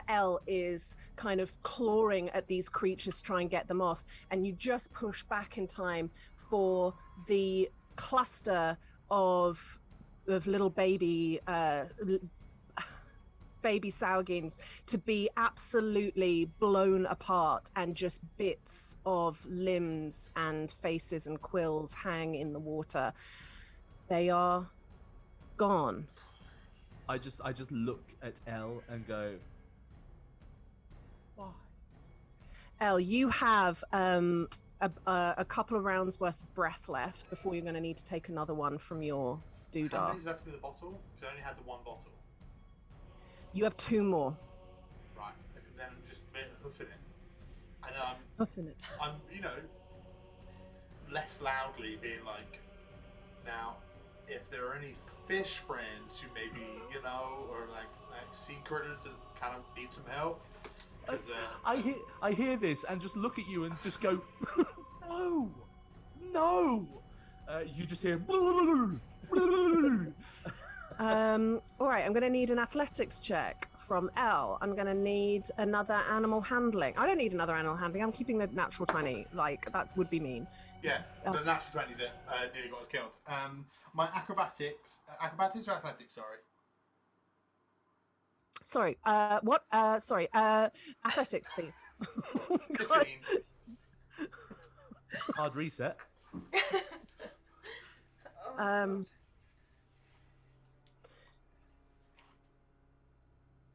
Elle is kind of clawing at these creatures to try and get them off, and you just push back in time for the cluster of little baby sauaghins to be absolutely blown apart, and just bits of limbs and faces and quills hang in the water. They are gone. I just look at Elle and go, why? Elle, you have a couple of rounds worth of breath left before you're going to need to take another one from your doodah. How many's left in the bottle? Because I only had the one bottle. You have 2 more. Right, then I'm just hoofing it. And Hoofing it. I'm, less loudly being like, now, if there are any fish friends who maybe, or like sea critters that kind of need some help. I hear this and just look at you and just go, no. You just hear. All right, I'm going to need an athletics check from Elle. I'm going to need another animal handling. I don't need another animal handling. I'm keeping the natural 20. Like, that would be mean. Yeah, the natural 20 that nearly got us killed. My acrobatics or athletics, Sorry, what? Sorry, athletics, please. 15. Hard reset.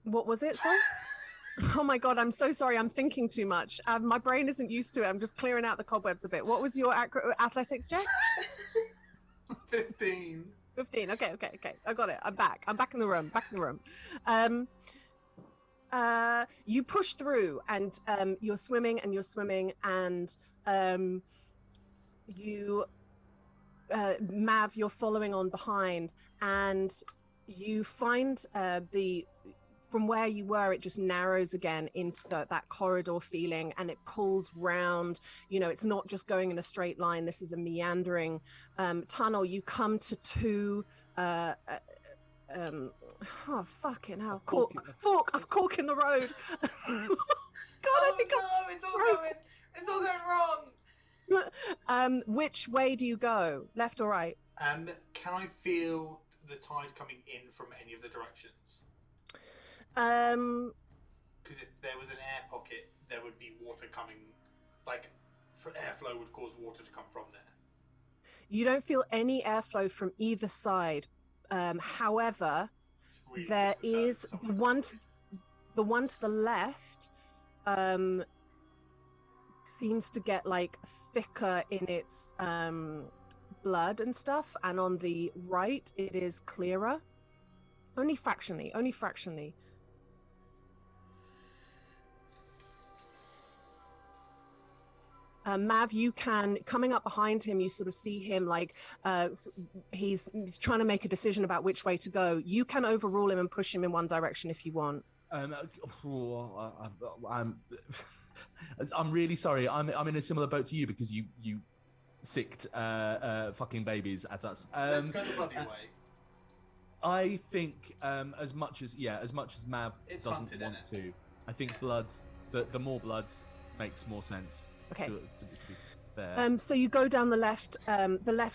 What was it, sorry? Oh my God, I'm so sorry. I'm thinking too much. My brain isn't used to it. I'm just clearing out the cobwebs a bit. What was your athletics check? 15. 15. Okay. I got it. I'm back. I'm back in the room. You push through, and you're swimming, and you, Mav, you're following on behind, and you find from where you were, it just narrows again into that corridor feeling, and it pulls round. It's not just going in a straight line. This is a meandering tunnel. You come to 2 oh fucking hell, cork in the road. God, I think it's all going wrong. Which way do you go, left or right? Can I feel the tide coming in from any of the directions? Because if there was an air pocket, there would be water coming, airflow would cause water to come from there. You don't feel any airflow from either side. However, Really there just determined is that someone can't breathe. the one to the left seems to get like thicker in its blood and stuff, and on the right it is clearer. Only fractionally. Mav, you can, coming up behind him, you sort of see him like he's trying to make a decision about which way to go. You can overrule him and push him in one direction if you want. I'm really sorry. I'm in a similar boat to you because you sicked fucking babies at us. Let's go the bloody way. I think as much as Mav It's doesn't hunted, want innit? to, I think the more blood makes more sense. Okay. To be fair. So you go down the left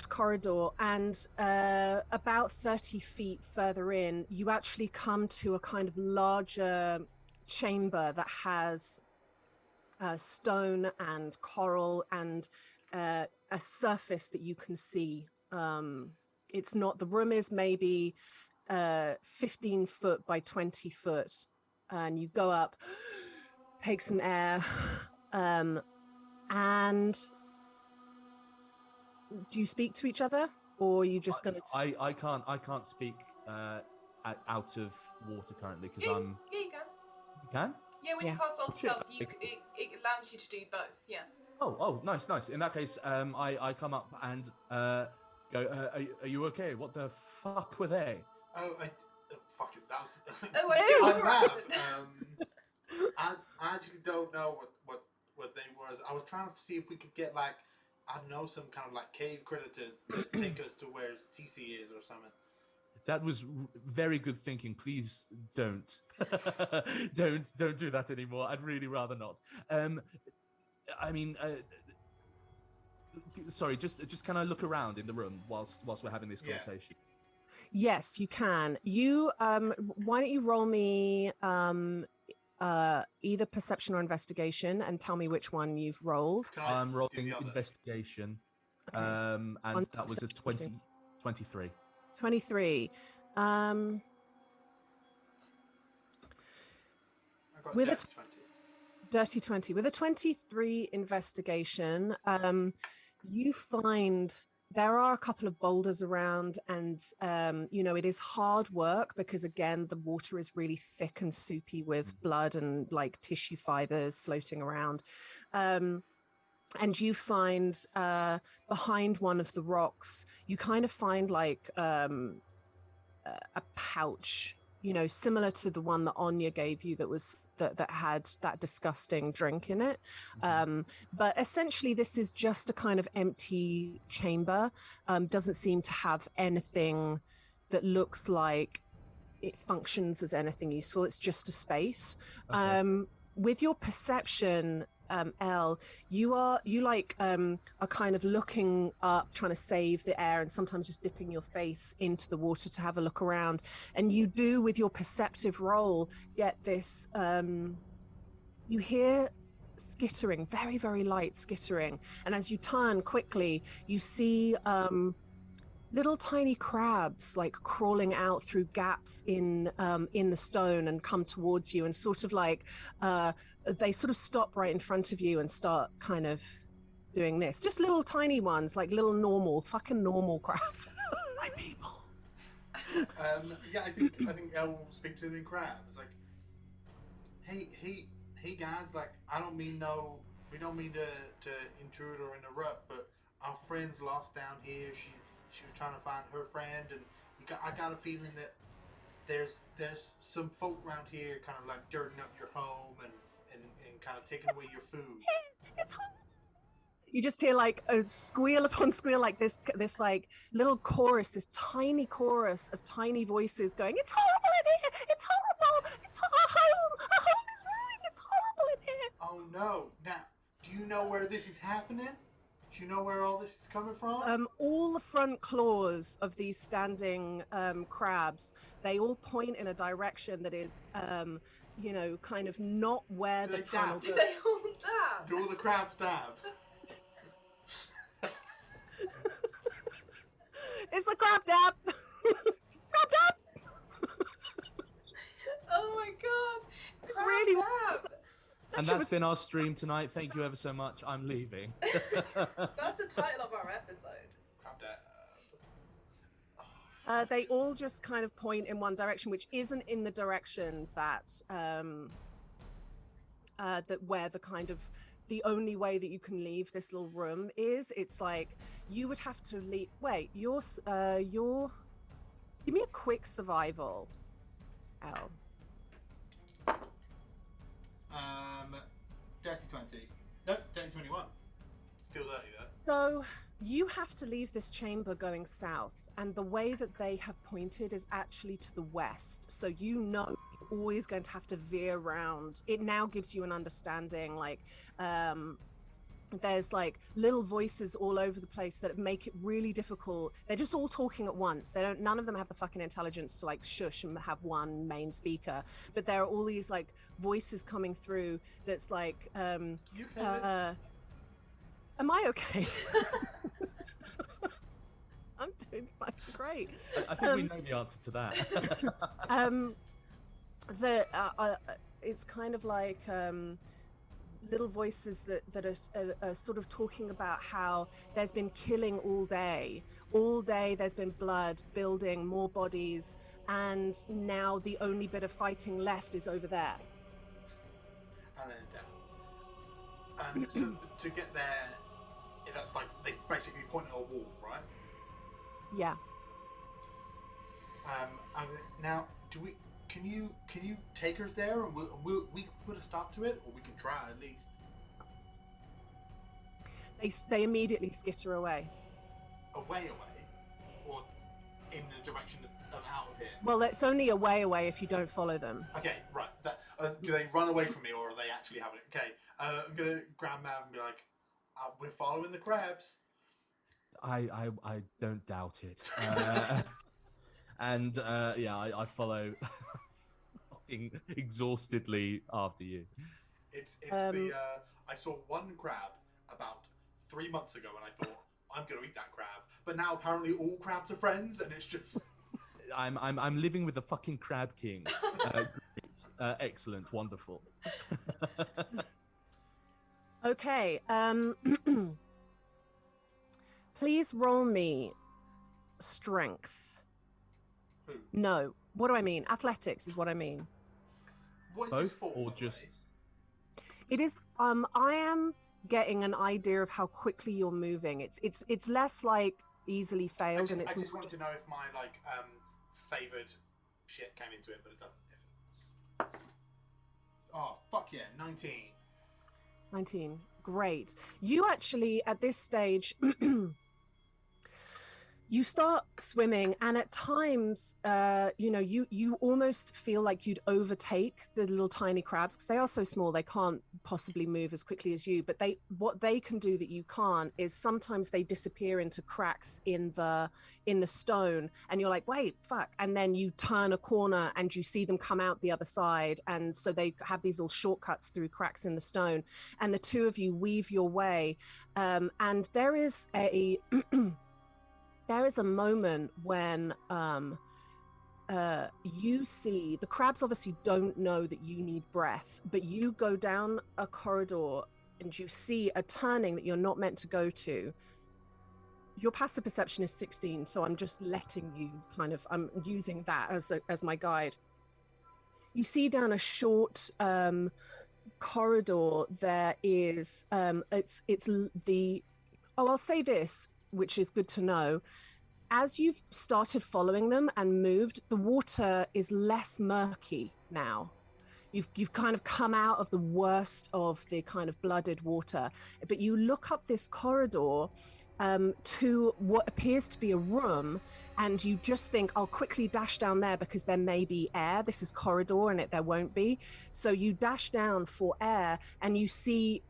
corridor, and about 30 feet further in, you actually come to a kind of larger chamber that has stone and coral and a surface that you can see. It's not, the room is maybe 15 foot by 20 foot, and you go up, take some air, and do you speak to each other, or are you just going to? I can't speak out of water currently because I'm. Yeah, you can. You can? Yeah, when you cast on shit. stuff, it allows you to do both. Yeah. Oh, nice. In that case, I come up and go. Are you okay? What the fuck were they? Oh, fuck it. That was. Oh, I I laugh. I actually don't know what they was. I was trying to see if we could get like, I don't know, some kind of like cave critter to take us to where Cece is or something. That was very good thinking. Please don't. don't do that anymore. I'd really rather not. I mean, sorry. Just can I look around in the room whilst we're having this conversation? Yes, you can. You why don't you roll me either perception or investigation and tell me which one you've rolled. I'm rolling investigation. Okay. And One that was a 23. 23. With a 20. Dirty 20. With a 23 investigation, you find there are a couple of boulders around, and it is hard work because again the water is really thick and soupy with blood and like tissue fibers floating around. And you find behind one of the rocks, you kind of find like a pouch, similar to the one that Áine gave you that had that disgusting drink in it. But essentially this is just a kind of empty chamber. Doesn't seem to have anything that looks like it functions as anything useful. It's just a space. Okay. With your perception, Elle, you are kind of looking up, trying to save the air, and sometimes just dipping your face into the water to have a look around. And you do, with your perceptive roll, get this. You hear skittering, very, very light skittering, and as you turn quickly, you see little tiny crabs like crawling out through gaps in the stone and come towards you, and sort of like they sort of stop right in front of you and start kind of doing this. Just little tiny ones, like little fucking normal crabs. My people. Yeah, I think Elle will speak to them in crab. It's like, hey guys, like we don't mean to intrude or interrupt, but our friend's lost down here. She was trying to find her friend, and I got a feeling that there's some folk around here kind of like dirtying up your home and kind of taking away your food. It's horrible. You just hear like a squeal upon squeal, like this like little chorus, this tiny chorus of tiny voices going, "It's horrible in here! It's horrible! It's our home is ruined! It's horrible in here!" Oh no! Now, do you know where this is happening? Do you know where all this is coming from? All the front claws of these standing crabs, they all point in a direction that is, kind of not where the tunnel goes. Do they all dab? Do all the crabs dab? It's a crab dab. Crab dab. Oh my god. Crab Really dab. And that's been our stream tonight. Thank you ever so much. I'm leaving. That's the title of our episode. Crab dab. They all just kind of point in one direction, which isn't in the direction that that where the kind of the only way that you can leave this little room is. It's like you would have to leave. Wait, your give me a quick survival. Al. Dirty 20. No, dirty 21. Still dirty though. So you have to leave this chamber going south, and the way that they have pointed is actually to the west. So you know you're always going to have to veer around. It now gives you an understanding, like there's like little voices all over the place that make it really difficult. They're just all talking at once. None of them have the fucking intelligence to like shush and have one main speaker, but there are all these like voices coming through that's like You okay, am I okay? I'm doing fucking great. I think we know the answer to that. It's kind of like little voices that are sort of talking about how there's been killing all day there's been blood building, more bodies, and now the only bit of fighting left is over there. And then down. So to get there, that's like they basically point at a wall, right? Yeah. Now, can you take us there, and we can put a stop to it, or we can try at least. They immediately skitter away. Away, or in the direction of out of here. Well, it's only away if you don't follow them. Okay, right. Do they run away from me, or are they actually having it? Okay, I'm gonna grab Mav and be like, "We're following the crabs." I don't doubt it. And I follow fucking exhaustedly after you. It's I saw one crab about 3 months ago, and I thought I'm gonna eat that crab. But now apparently all crabs are friends, and it's just. I'm living with the fucking crab king. Excellent, wonderful. Okay. Please roll me strength. Who? No. What do I mean? Athletics is what I mean. What is Both this for? or by the just? way? It is. I am getting an idea of how quickly you're moving. It's less like easily failed, and it's I more just wanted to know if my favoured shit came into it, but it doesn't. Oh fuck yeah, 19. 19. Great. You actually at this stage. You start swimming, and at times, you almost feel like you'd overtake the little tiny crabs because they are so small they can't possibly move as quickly as you. But what they can do that you can't is sometimes they disappear into cracks in the stone, and you're like, wait, fuck! And then you turn a corner and you see them come out the other side, and so they have these little shortcuts through cracks in the stone, and the two of you weave your way, and there is a. There is a moment when you see the crabs obviously don't know that you need breath, but you go down a corridor and you see a turning that you're not meant to go to. Your passive perception is 16, so I'm just letting you I'm using that as my guide. You see down a short corridor there is I'll say this, which is good to know. As you've started following them and moved, the water is less murky now. You've kind of come out of the worst of the kind of blooded water, but you look up this corridor to what appears to be a room, and you just think, I'll quickly dash down there because there may be air. This is corridor and there won't be. So you dash down for air, and you see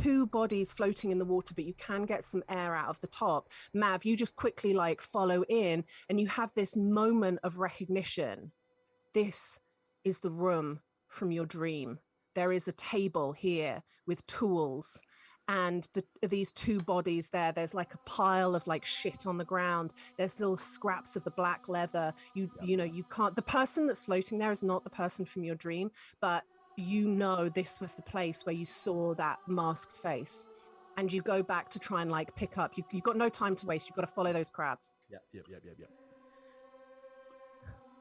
two bodies floating in the water, but you can get some air out of the top. Mav, you just quickly follow in, and you have this moment of recognition. This is the room from your dream. There is a table here with tools, and these two bodies there's like a pile of like shit on the ground. There's still scraps of the black leather. You know, you can't, the person that's floating there is not the person from your dream, but you know this was the place where you saw that masked face. And you go back to try and like pick up, you've got no time to waste. You've got to follow those crabs. Yep.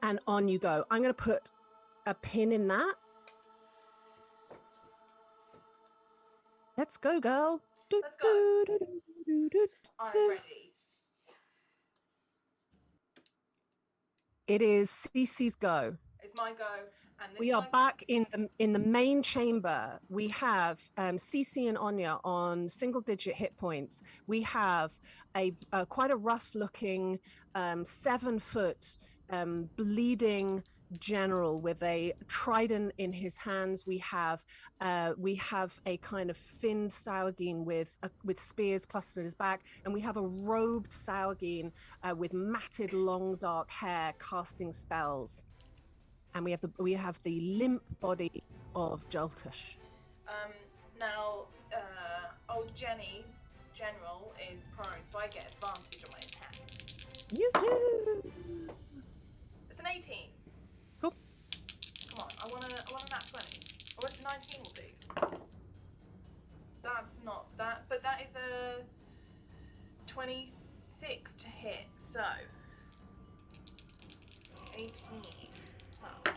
And on you go. I'm going to put a pin in that. Let's go, girl. Let's go. I'm ready. It is Cece's go. It's my go. And We are back in the main chamber. We have Cece and Áine on single-digit hit points. We have a quite a rough-looking 7-foot bleeding general with a trident in his hands. We have a kind of finned sauaghin with spears clustered at his back, and we have a robed sauaghin with matted long dark hair casting spells. And we have the limp body of Ljótur. Now, old General is prone, so I get advantage on my attacks. You do. It's an 18. Cool. Come on, I want a nat 20. Or what 19 will do. That's not that, but that is a 26 to hit, so 18 plus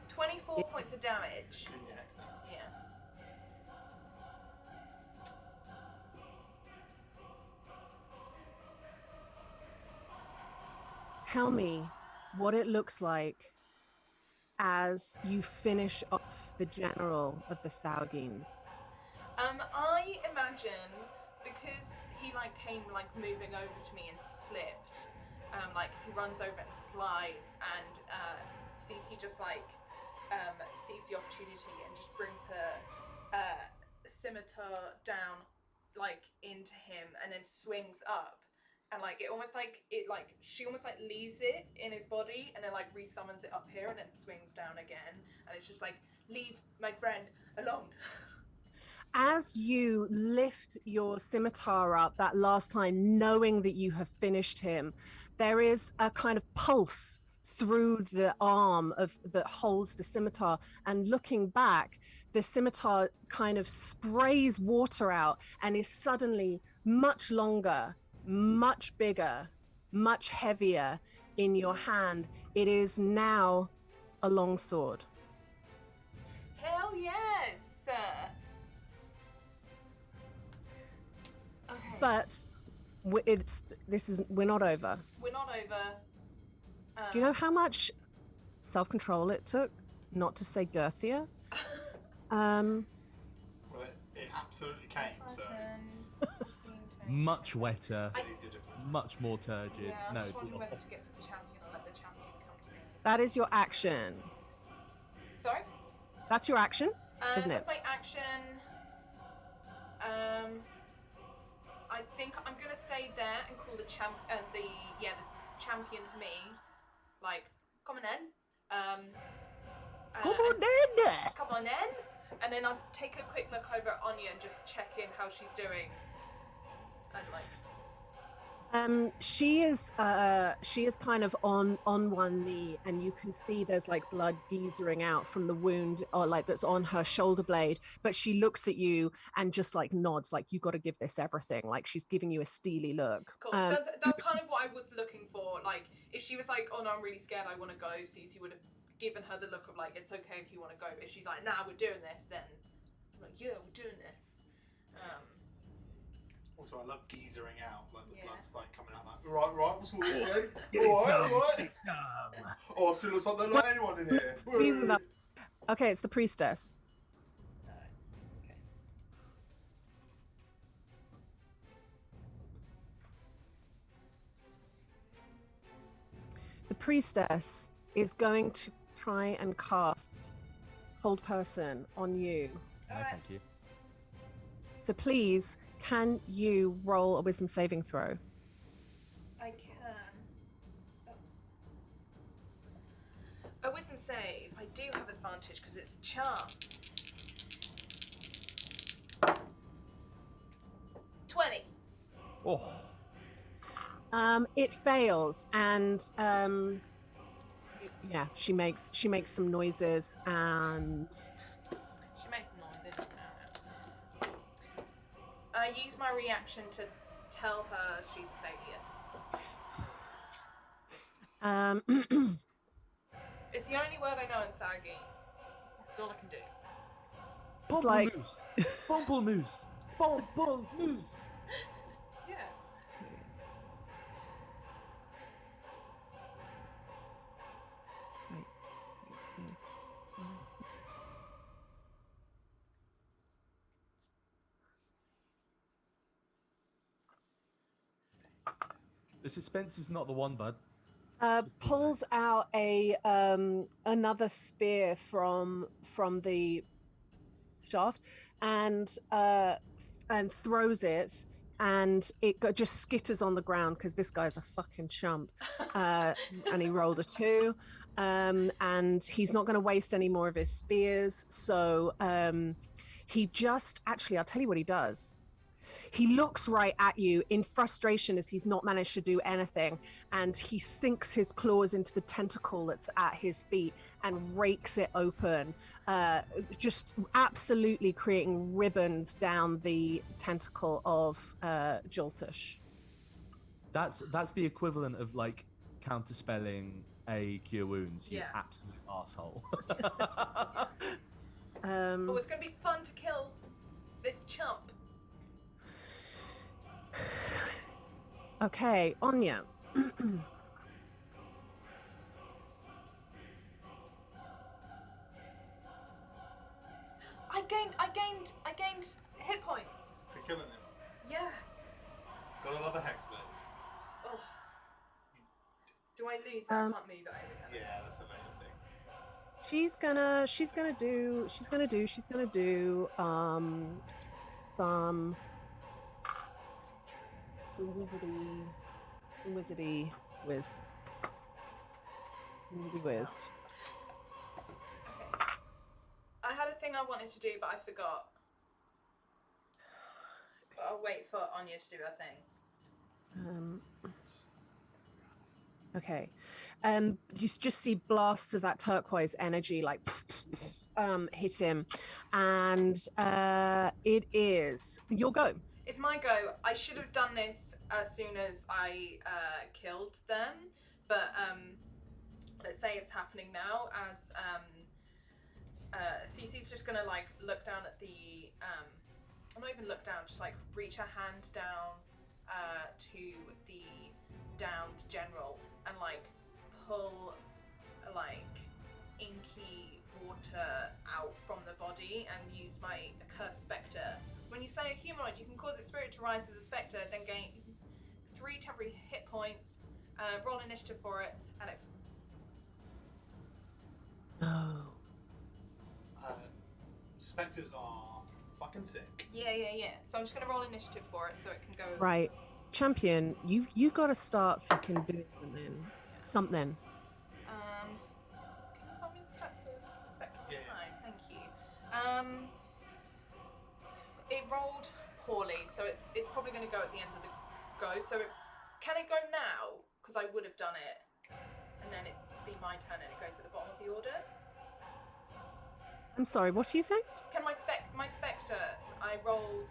24 points of damage. Yeah. Tell me what it looks like as you finish off the general of the sauaghins. I imagine because he like came like moving over to me and slipped, like he runs over and slides, and Cece just like sees the opportunity and just brings her scimitar down like into him, and then swings up, and like it almost like she almost like leaves it in his body and then like resummons it up here and then swings down again, and it's just like, leave my friend alone. As you lift your scimitar up that last time, knowing that you have finished him, there is a kind of pulse through the arm that holds the scimitar, and looking back, the scimitar kind of sprays water out and is suddenly much longer, much bigger, much heavier in your hand. It is now a longsword. Hell yes! Okay. But we're not over. We're not over. Do you know how much self-control it took not to say girthier? Well, it absolutely came, so. 15, 20. Much wetter, These are different. much more turgid. Yeah, I'm No, just wondering the whether to get to the champion or let the champion come to me. That is your action. Sorry? That's your action, isn't That's it? my action. I think I'm gonna stay there and call the champion to me. Like, come on then. Come on then. Come on then. And then I'll take a quick look over at Áine and just check in how she's doing. And like. She is kind of on one knee, and you can see there's like blood geezering out from the wound, or like that's on her shoulder blade. But she looks at you and just like nods, like you got to give this everything. Like she's giving you a steely look. Cool. That's kind of what I was looking for. Like if she was like, "Oh no, I'm really scared. I want to go," Cece would have given her the look of like, "It's okay if you want to go." If she's like, "Nah, we're doing this," then I'm like, "Yeah, we're doing this." Also, I love geezering out, like the Yeah. blood's like coming out like, right, what's all this then? Alright. Oh, it still looks like there's not anyone in here. Squeezing up. Okay, it's the priestess. Okay. The priestess is going to try and cast Hold Person on you. No, thank you. So please, can you roll a wisdom saving throw? I can. A wisdom save. I do have advantage because it's charm. 20. Oh. It fails, and yeah, she makes some noises, and She makes noises. I use my reaction to tell her she's a failure. It's the only word I know in sauaghin. That's all I can do. It's like Pamplemousse. Pamplemousse. Yeah. The suspense is not the one, bud. Pulls out a another spear from the shaft, and throws it, and it just skitters on the ground because this guy's a fucking chump, and he rolled a 2, and he's not going to waste any more of his spears, so he just actually, I'll tell you what he does. He looks right at you in frustration as he's not managed to do anything, and he sinks his claws into the tentacle that's at his feet and rakes it open, just absolutely creating ribbons down the tentacle of Ljótur. That's the equivalent of like counterspelling a cure wounds. You Yeah. absolute asshole. Oh, it's going to be fun to kill this chump. Okay, Áine. I gained hit points. For killing him. Yeah. Gotta love a hexblade. Ugh. Do I lose? I can't move it every time. Yeah, that's the main thing. She's gonna do some wizardy whiz. Okay. I had a thing I wanted to do, but I forgot. But I'll wait for Áine to do her thing. Okay. You just see blasts of that turquoise energy like hit him, and it is your go. It's my go. I should have done this as soon as I killed them, but let's say it's happening now. As Cece's just gonna like look down at the not even look down, just like reach her hand down to the downed general and like pull like inky water out from the body and use my cursed spectre. When you slay a humanoid, you can cause its spirit to rise as a spectre, then gain 3 temporary hit points. Roll initiative for it, and it. Oh. Spectres are fucking sick. Yeah. So I'm just gonna roll initiative for it, so it can go. Right, champion. You got to start fucking doing something. Can you help me with stats of spectre? Yeah. Fine, thank you. It rolled poorly, so it's probably going to go at the end of the go. So can it go now? Because I would have done it, and then it'd be my turn, and it goes at the bottom of the order. I'm sorry. What are you saying? Can my spectre? I rolled.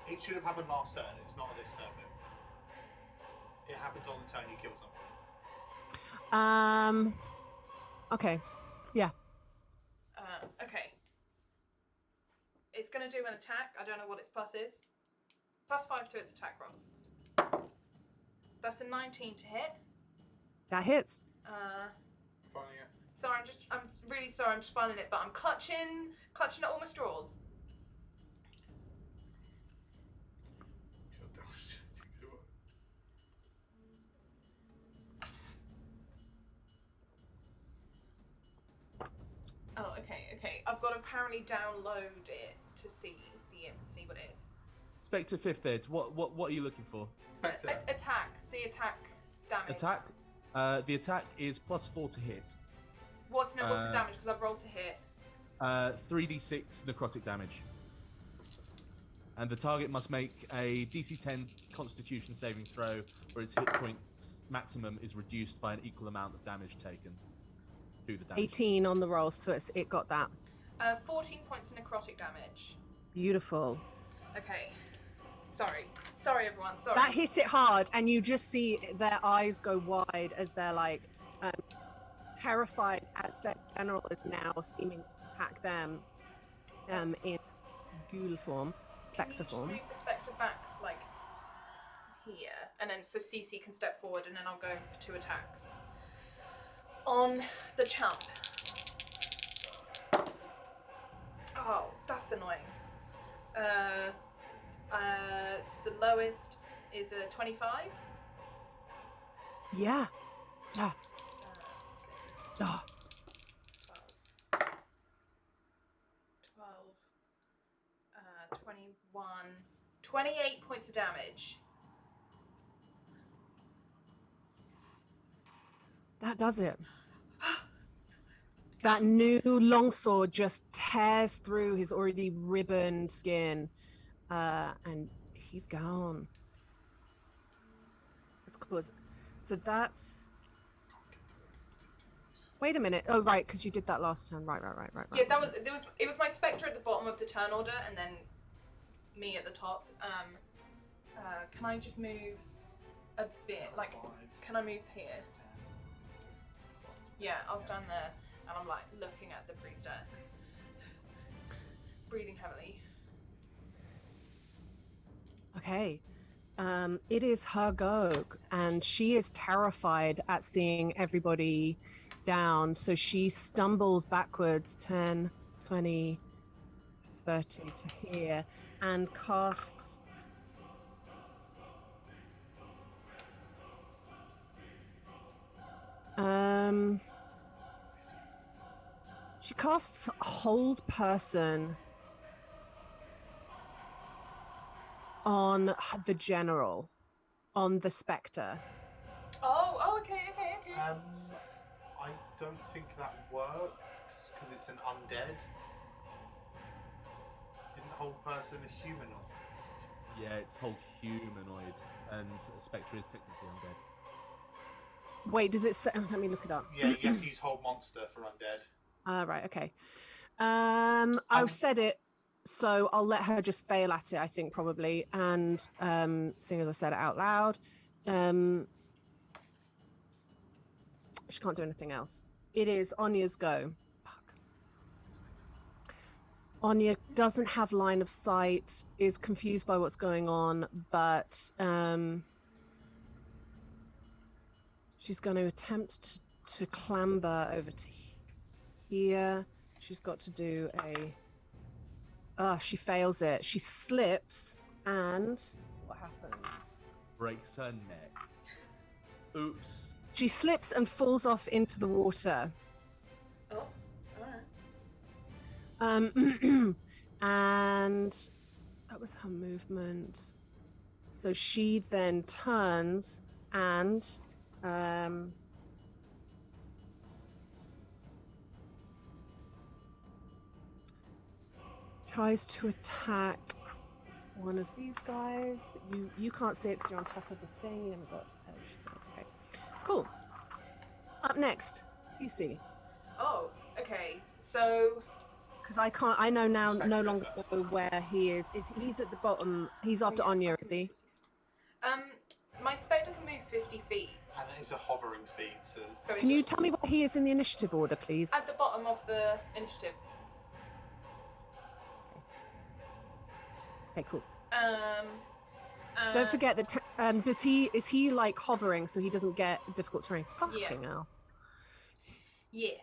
It should have happened last turn. It's not a this turn move. It happens on the turn you kill something. Okay. Yeah. Okay. It's going to do an attack. I don't know what its plus is. +5 to its attack rolls. That's a 19 to hit. That hits. Finding it. Sorry, I'm really sorry. I'm just finding it, but I'm clutching at all my straws. Oh, okay. I've got to apparently download it to see what it is. Spectre 5th Ed, what are you looking for? Spectre. Attack. The attack damage. Attack? The attack is +4 to hit. What's the damage? Because I've rolled to hit. 3d6 necrotic damage. And the target must make a DC 10 Constitution saving throw, where its hit points maximum is reduced by an equal amount of damage taken. Do the damage. 18 on the roll, so it got that. 14 points of necrotic damage. Beautiful. Okay. Sorry, everyone. Sorry. That hit it hard, and you just see their eyes go wide as they're like terrified as their general is now seeming to attack them in ghoul form, spectre form. Can you just move the spectre back, like, here? And then so Cece can step forward, and then I'll go for 2 attacks. On the chump. Oh, that's annoying. The lowest is a 25. Yeah. Yeah. 21, 28 points of damage. That does it. That new longsword just tears through his already ribboned skin, and he's gone. That's cool. So that's. Wait a minute. Oh, right, because you did that last turn. Right. Yeah, it was my spectre at the bottom of the turn order, and then me at the top. Can I just move a bit? Like, can I move here? Yeah, I'll stand there, and I'm like looking at the priestess, breathing heavily. Okay. It is her go, and she is terrified at seeing everybody down, so she stumbles backwards 10, 20, 30 to here, and casts she casts Hold Person on the general, on the spectre. Oh, okay. I don't think that works because it's an undead. Isn't the whole person a humanoid? Yeah, it's whole humanoid, and Spectre is technically undead. Wait, does it say? Let me look it up. Yeah, you have to use whole monster for undead. Right, okay. I've said it, so I'll let her just fail at it, I think, probably. And seeing as I said it out loud, she can't do anything else. It is Anya's go. Fuck. Anya doesn't have line of sight, is confused by what's going on, but she's going to attempt to clamber over to here. She's got to do she fails it. She slips, and what happens? Breaks her neck. Oops. She slips and falls off into the water. Oh, alright. And that was her movement. So she then turns and tries to attack one of these guys, but you can't see it because you're on top of the thing. You haven't got. Oh, that's okay. Cool. Up next, Cece. Oh, okay. So. Because I can't. I know now. No longer know where he is. He's at the bottom? He's after Anya, is he? My spectre can move 50 feet. And it is a hovering speed, so Can you tell me where he is in the initiative order, please? At the bottom of the initiative. Okay, cool. Don't forget that. Is he like hovering so he doesn't get difficult terrain? Fucking hell. Yeah.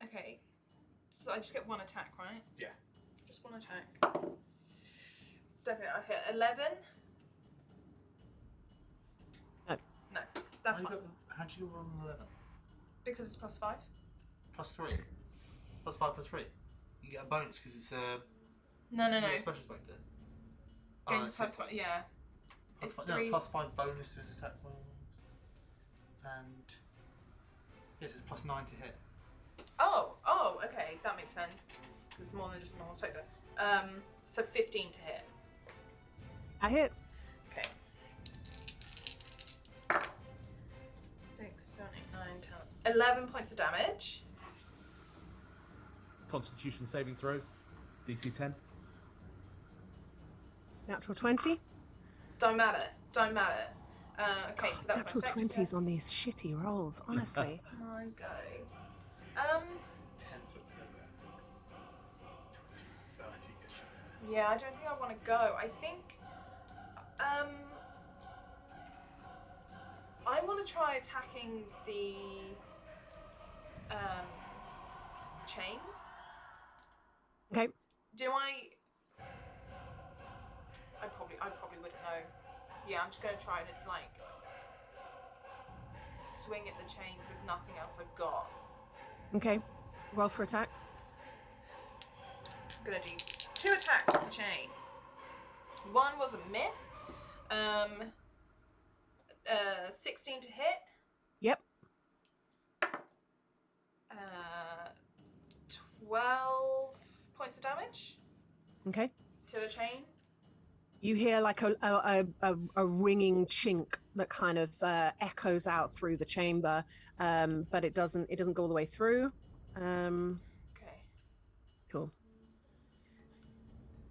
Okay. So I just get one attack, right? Yeah. Just one attack. Definitely, I hit 11. No, that's fine. How do you roll an 11? Because it's +5. +3. +5 +3. You get a bonus because it's a. No. It's a special spectre. Gains +5. Yeah. It's +5 bonus to his attack bonus. And yes, it's +9 to hit. Oh, okay, that makes sense. Because it's more than just a normal spectre. So 15 to hit. That hits. Okay. 6, 7, 8, 9, 10. 11 points of damage. Constitution saving throw. DC 10. Natural 20. Don't matter. Okay, so that was Natural my spectre. 20s on these shitty rolls, honestly. My go. 10 foot to go there. 20, 30 gets you there. Yeah, I don't think I want to go. I think, I want to try attacking the, chains. Okay. Do I probably wouldn't know. Yeah, I'm just gonna try to like swing at the chains. There's nothing else I've got. Okay. Roll for attack. I'm gonna do 2 attacks on the chain. One was a miss. 16 to hit. Yep. 12 points of damage Okay. to the chain. You hear like a ringing chink that kind of echoes out through the chamber, but it doesn't go all the way through. Okay, Cool.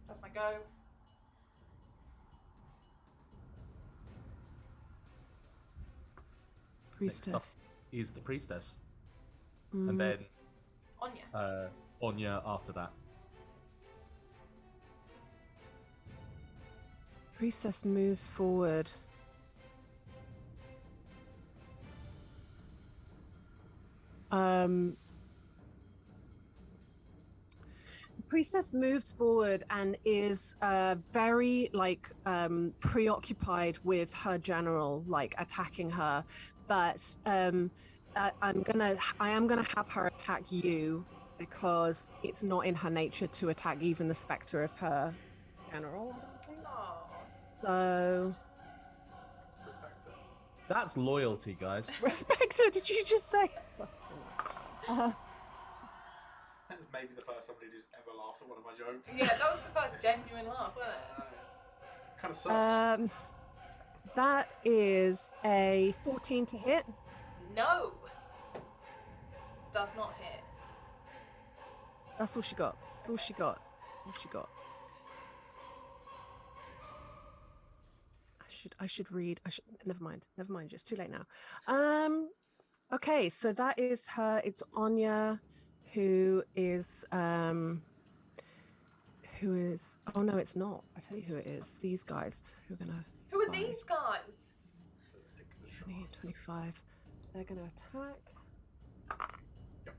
that's my go. Priestess. Is the priestess. Mm. And then Áine. Áine after that. Priestess moves forward. Priestess moves forward and is very preoccupied with her general, like attacking her. But I am gonna have her attack you because it's not in her nature to attack even the spectre of her general. Oh. So Respect it. That's loyalty, guys. respect her. Did you just say? That's maybe the first somebody who's ever laughed at one of my jokes. Yeah, that was the first genuine laugh, wasn't it? Kind of sucks. That is a 14 to hit. No. Does not hit. That's all she got. That's all she got. That's all she got. I should read. Never mind. It's too late now. Okay, so that is her. It's Áine, who is. Oh no, it's not. I tell you who it is. These guys who are gonna. Who are these guys? 20, 25. They're gonna attack. Yep.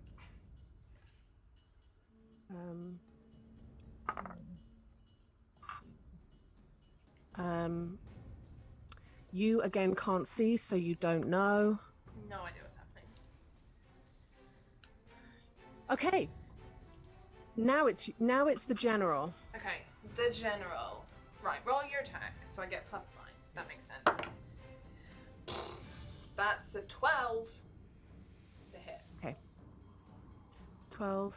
You again can't see, so you don't know. No idea what's happening. Okay. Now it's the general. Okay, the general. Right, roll your attack, so I get +9. That makes sense. That's a 12 to hit. Okay. 12.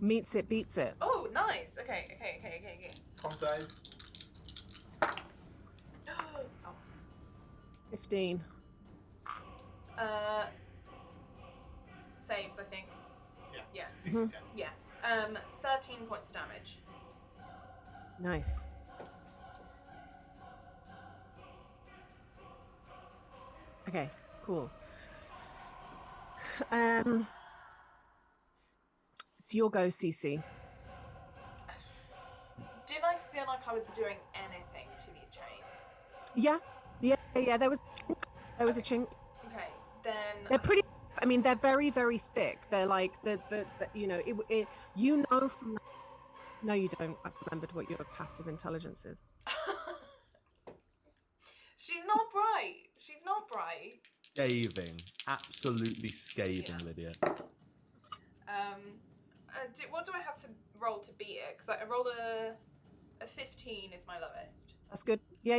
Meets it, beats it. Oh, nice. Okay. Con save. Oh. 15. Saves, I think. Yeah. Yeah. DC 10. Yeah. 13 points of damage. Nice. Okay, cool. It's your go, Cece. Did I feel like I was doing anything to these chains? Yeah. There was a chink. Okay, then. They're pretty. I mean, they're very, very thick. They're like the you know it. You know from. No, you don't. I've remembered what your passive intelligence is. She's not bright. Scathing. Absolutely scathing, Yeah. Lydia. What do I have to roll to beat it? Because I rolled a 15 is my lowest. That's good. Yeah.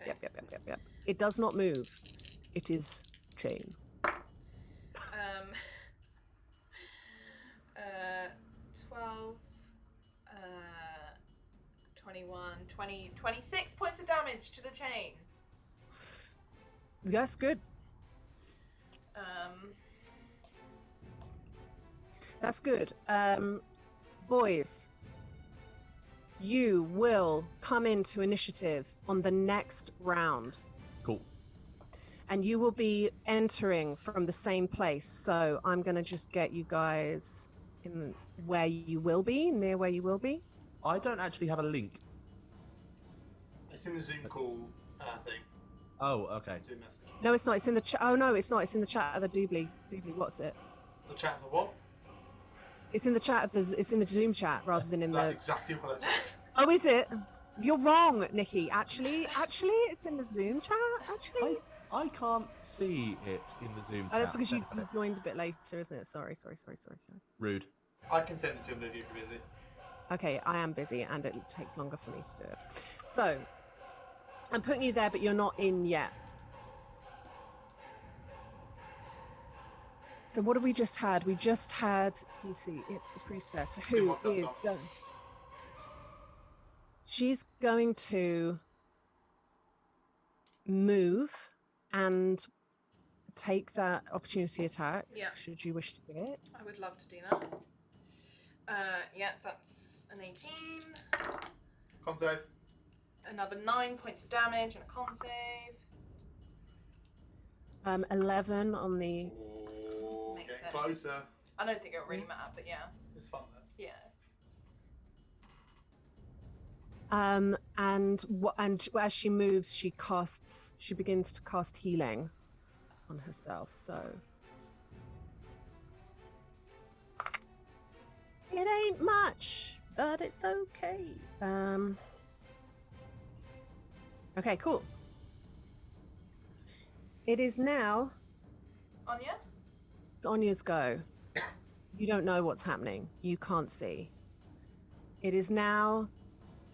Okay. Yep. It does not move. It is chain. 21, 20, 26 points of damage to the chain. That's good. That's good. Boys, you will come into initiative on the next round. Cool. And you will be entering from the same place. So I'm going to just get you guys in where you will be, near where you will be. I don't actually have a link. It's in the Zoom call thing. Oh, okay. Zoom message. No, it's not. It's in the chat. Oh, no, it's not. It's in the chat of the Doobly. What's it? The chat for what? It's in the chat of the. It's in the Zoom chat rather than in That's the. exactly what I said. Oh, is it? You're wrong, Nikki. Actually, it's in the Zoom chat. Actually, I can't see it in the Zoom. oh, that's chat. because you joined a bit later, isn't it? Sorry. Rude. I can send it to him if you're busy. Okay, I am busy, and it takes longer for me to do it. So, I'm putting you there, but you're not in yet. So what have we just had? We just had Cece. It's the priestess who is going. She's going to move and take that opportunity attack. Yeah. Should you wish to do it? I would love to do that. Yeah, that's an 18. Con save. Another 9 points of damage and a con save. 11 on the. Ooh, Makes getting sense. closer. I don't think it will really matter, but yeah. It's fun though. Yeah. And as she moves, she begins to cast healing on herself. So it ain't much, but it's okay. Okay, cool. It is now Anya? it's Anya's go. You don't know what's happening. You can't see. It is now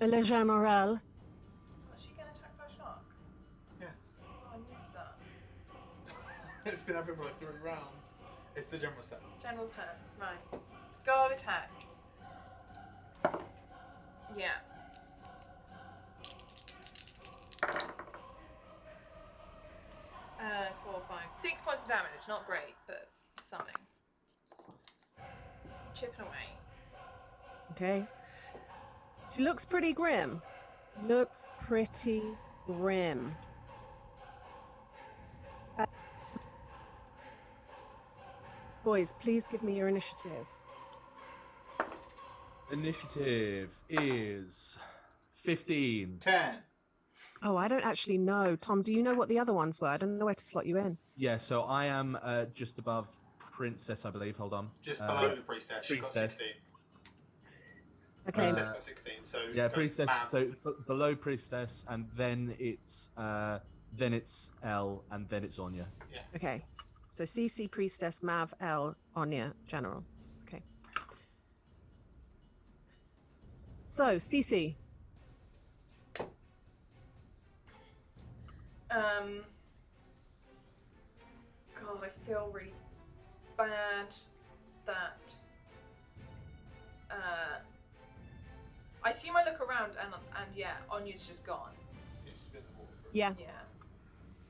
Le General. Was she going to attack by shark? Yeah. I missed that. It's been happening for like 3 rounds. It's the general's turn. General's turn. Right. Guard attack. Yeah. Four, 5, 6 points of damage. Not great, but it's something. Chipping away. Okay. She looks pretty grim. Boys, please give me your initiative. Initiative is 15. 10. Oh, I don't actually know. Tom, do you know what the other ones were? I don't know where to slot you in. Yeah, so I am just above Princess, I believe. Hold on. Just below the priestess. She got Priestess. 16. Okay. Priestess got 16. So Yeah, it goes Priestess. mad. So below Priestess, and then it's L, and then it's Anya. Okay. So CC, Priestess, Mav, L, Anya, General. Okay. So, CC. God, I feel really bad that. I assume I look around and yeah, Anya's just gone. She's been in the water for Yeah. Yeah,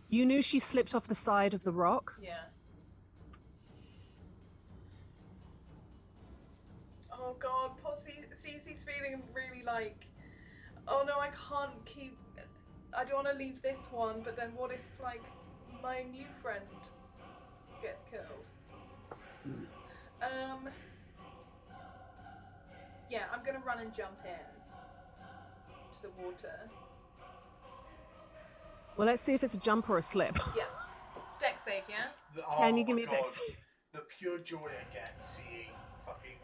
You knew she slipped off the side of the rock. yeah. Oh God, poor Cece's feeling really like, oh no, I can't keep. I don't want to leave this one, but then what if like my new friend gets killed? Yeah, I'm gonna run and jump in to the water. Well, let's see if it's a jump or a slip. Yeah. Deck save, yeah? Can you give my me a dex God. save? The pure joy I get seeing fucking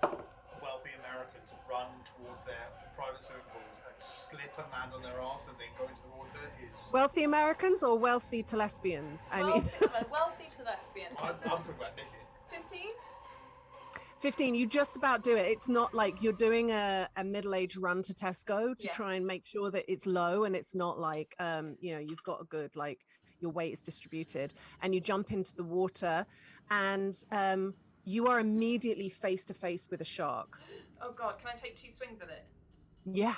wealthy Americans run towards their private swimming pools and slip and land on their arse and then go into the water is... Wealthy Americans or wealthy to lesbians? I mean, Wealthy to lesbian. I'm talking about Nikki. 15? 15, you just about do it. It's not like you're doing a middle-aged run to Tesco to Yeah. try and make sure that it's low and it's not like, you've got a good, like, your weight is distributed. And you jump into the water and you are immediately face to face with a shark. Oh god, can I take 2 swings at it? Yeah.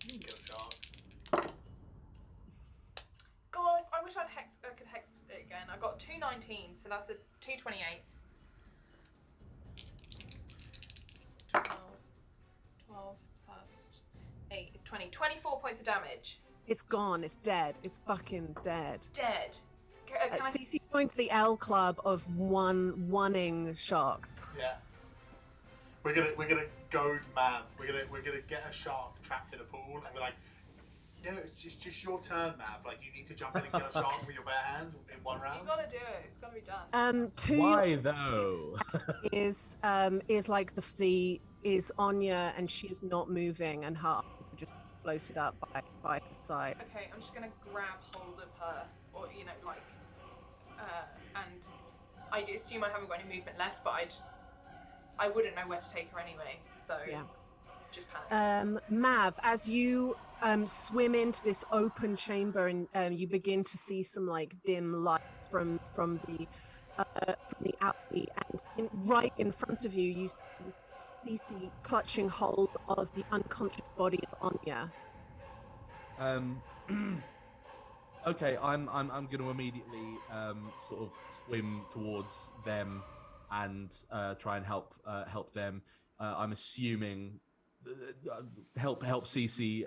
You can kill a shark. God, I wish I could hex it again. I got 2 19s, so that's a 2 28s. 12 plus 8 is 20. 24 points of damage. It's gone. It's dead. It's fucking dead. Dead. Can I see? Cece joined the L club of one-ing sharks. Yeah. We're gonna goad Mav. We're gonna get a shark trapped in a pool, and we're like, no, it's just your turn, Mav. Like, you need to jump in and kill a shark with your bare hands in one round. You gotta do it. It's gotta be done. Why though? is like is Áine, and she's not moving, and her arms are just floated up by her side. Okay, I'm just gonna grab hold of her, or and I assume I haven't got any movement left, but I wouldn't know where to take her anyway, so Yeah. just panic. Mav, as you swim into this open chamber, and you begin to see some like dim lights from the alley, and right in front of you, you see the clutching hold of the unconscious body of Áine. Okay, I'm going to immediately sort of swim towards them and try and help them. I'm assuming help Cece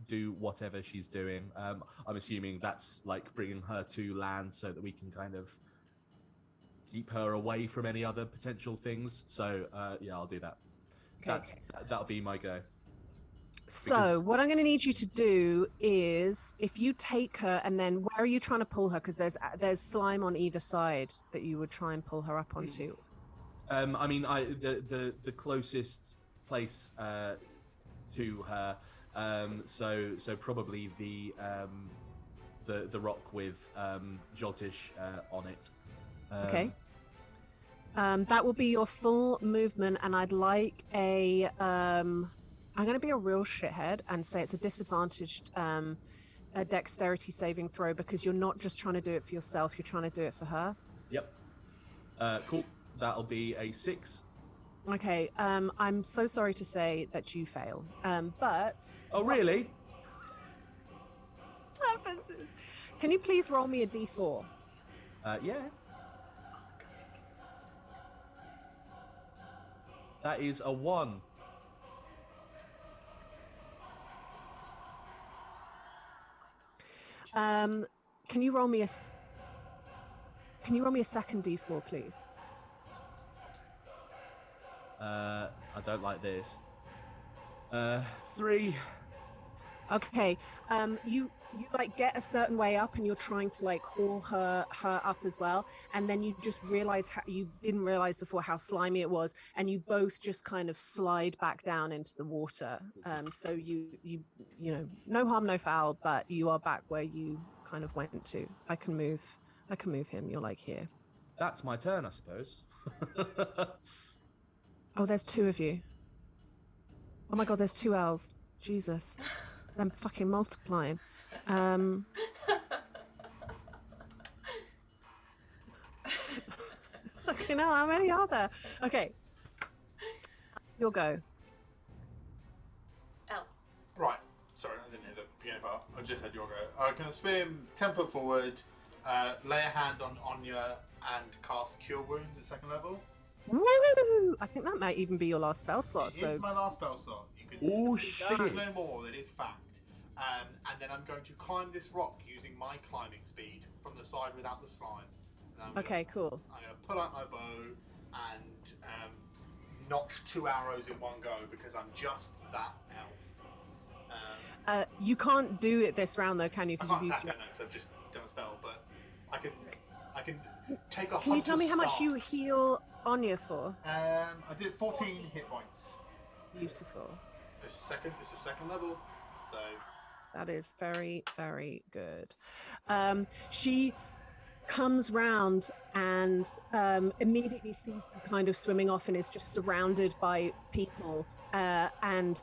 do whatever she's doing. I'm assuming that's like bringing her to land so that we can kind of keep her away from any other potential things. So yeah, I'll do that. Okay. That'll be my go. So what I'm going to need you to do is, if you take her, and then where are you trying to pull her? Because there's slime on either side that you would try and pull her up onto. I mean, the closest place to her. So probably the rock with Ljótur on it. Okay. That will be your full movement, and I'd like a. I'm going to be a real shithead and say it's a disadvantaged a dexterity saving throw, because you're not just trying to do it for yourself; you're trying to do it for her. Yep. Cool. That'll be a 6. Okay. I'm so sorry to say that you fail. But. Oh really? What happens is, can you please roll me a d4? Yeah. That is a 1. Can you roll me a second d4, please? I don't like this. 3. Okay. You like get a certain way up, and you're trying to like haul her up as well, and then you just realize how you didn't realize before how slimy it was, and you both just kind of slide back down into the water. So you know, no harm, no foul, but you are back where you kind of went to. I can move him. You're like here. That's my turn, I suppose. Oh, there's 2 of you. Oh my god, there's 2 L's. Jesus. I'm fucking multiplying. Fucking hell, how many are there? Okay. You'll go. L. Right. Sorry, I didn't hear the beginning part. I just heard your go. I'm going to swim 10 foot forward, lay a hand on Áine, and cast Cure Wounds at 2nd level. Woo! I think that might even be your last spell slot. It So is my last spell slot. You can Oh, think shit. no more. That is fact. And then I'm going to climb this rock using my climbing speed from the side without the slime. And okay, cool. I'm going to pull out my bow and notch 2 arrows in one go, because I'm just that elf. You can't do it this round though, can you? I Because can't you've used attack your... her because I've just done a spell, but I can take a. Can you tell me how much you stance. heal Áine for? I did 14 hit points. Beautiful. This is second level, so. That is very, very good. She comes round and immediately sees you kind of swimming off, and is just surrounded by people. And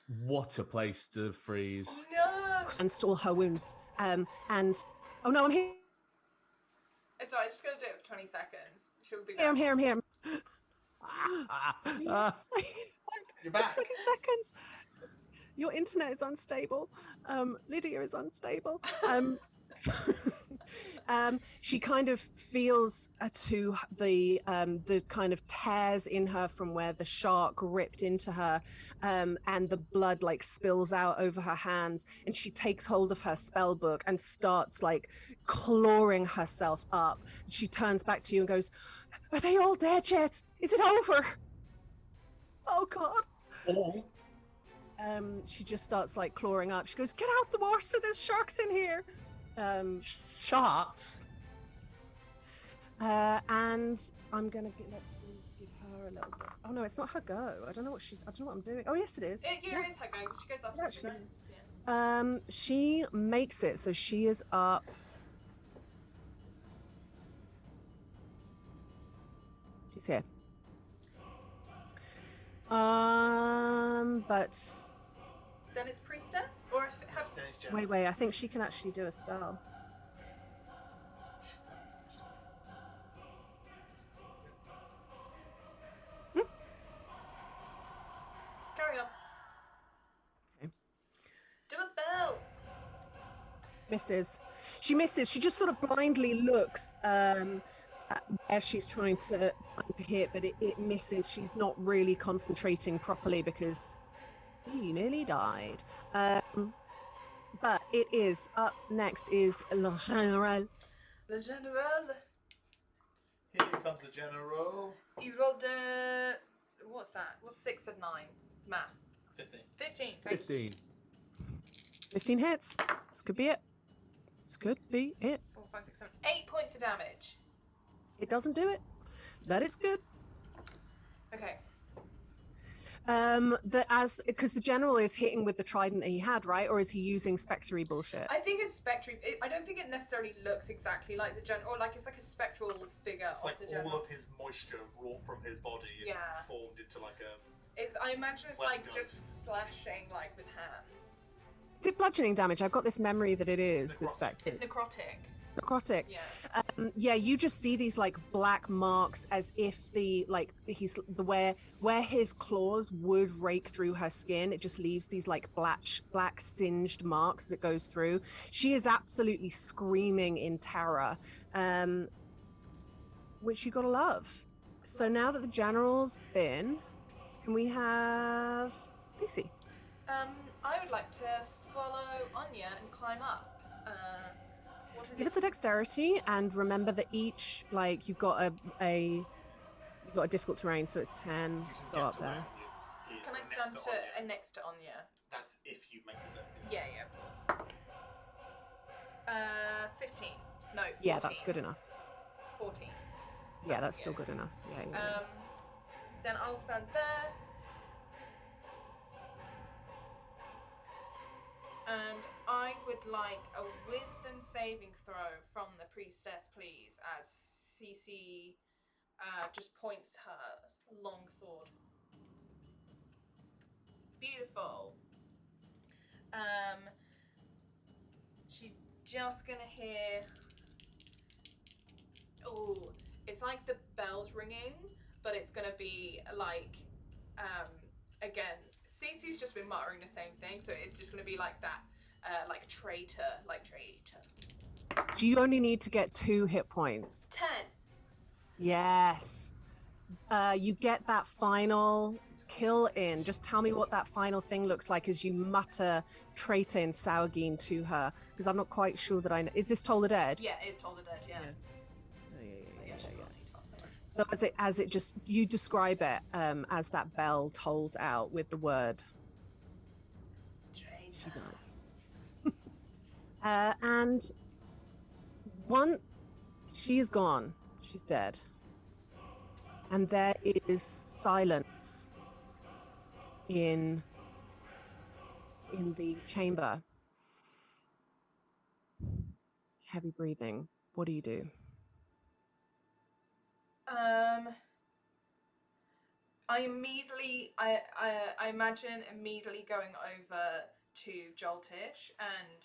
What a place to freeze. No! and stall her wounds. And oh no, I'm here. It's alright, just gonna do it for 20 seconds. She'll be back. Here, I'm here, I'm here. You're back. 20 seconds. Your internet is unstable. Lydia is unstable. She kind of feels to the kind of tears in her from where the shark ripped into her, and the blood like spills out over her hands, and she takes hold of her spell book and starts like clawing herself up. She turns back to you and goes, "Are they all dead yet? Is it over? Oh God." She just starts like clawing up. She goes, "Get out the water, there's sharks in here." Sharks? And I'm gonna let's give her a little bit. Oh no, it's not her go. I don't know what I'm doing. Oh yes, it is. It is her go. She goes up. Actually, yeah. She makes it, so she is up. She's here. But Then it's priestess, or have wait. I think she can actually do a spell. carry on. Okay. Do a spell. Misses. She misses. She just sort of blindly looks at where she's trying to hit, but it misses. She's not really concentrating properly because he nearly died. But it is up next is Le Général. The general. Here comes the general. You rolled the. What's that? What's 6 and 9? Math. 15. 15. Thank you. 15. 15 hits. This could be it. This could be it. 4, 5, 6, 7. 8 points of damage. It doesn't do it, but it's good. Okay. Because the general is hitting with the trident that he had, right? Or is he using spectry bullshit? I think it's spectral. I don't think it necessarily looks exactly like the general, or like it's like a spectral figure It's of like the all general. of his moisture brought from his body and Yeah. formed into like a. I imagine it's Well, like no. just slashing like with hands. Is it bludgeoning damage? I've got this memory that it is with necrotic. spectre. It's necrotic. Necrotic. Yeah. Yeah, you just see these like black marks as if where his claws would rake through her skin. It just leaves these like black singed marks as it goes through. She is absolutely screaming in terror, which you gotta love. So now that the general's been, can we have Cece? I would like to follow Anya and climb up. What is Give it? us a dexterity, and remember that each you've got a difficult terrain, so it's 10 You to can go get up to there. where Can I next stand to to Anya. next to Anya? That's if you make a zone. Yeah, of course. 15. No, 14. Yeah, that's good enough. 14. Yeah, that's still good enough. Yeah. Then I'll stand there. And I would like a wisdom saving throw from the priestess, please, as Cece just points her long sword. Beautiful. She's just gonna hear. Oh, it's like the bells ringing, but it's gonna be like, again, Cece's just been muttering the same thing, so it's just gonna be like that, like traitor. Do you only need to get 2 hit points? 10. Yes. You get that final kill in. Just tell me what that final thing looks like as you mutter traitor in sauaghin to her, because I'm not quite sure that I know. Is this Toll the Dead? Yeah, it's Toll the Dead. Yeah. So as it just, you describe it as that bell tolls out with the word. She does. And she is gone. She's dead. And there is silence in the chamber. Heavy breathing. What do you do? I imagine immediately going over to Joltish and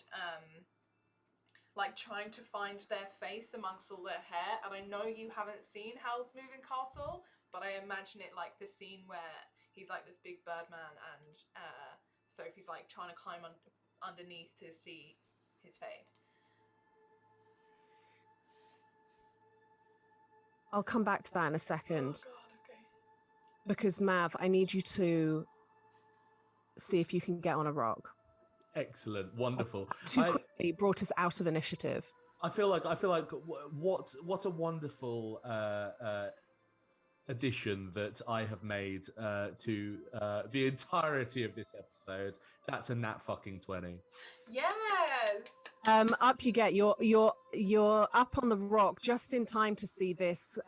like trying to find their face amongst all their hair. And I know you haven't seen Howl's Moving Castle, but I imagine it like the scene where he's like this big birdman and Sophie's like trying to climb underneath to see his face. I'll come back to that in a second. Oh God, okay. Because Mav, I need you to see if you can get on a rock. Excellent, wonderful. Too quickly brought us out of initiative. I feel like what a wonderful addition that I have made to the entirety of this episode. That's a nat fucking 20. Yes. Up you get. You're up on the rock just in time to see this.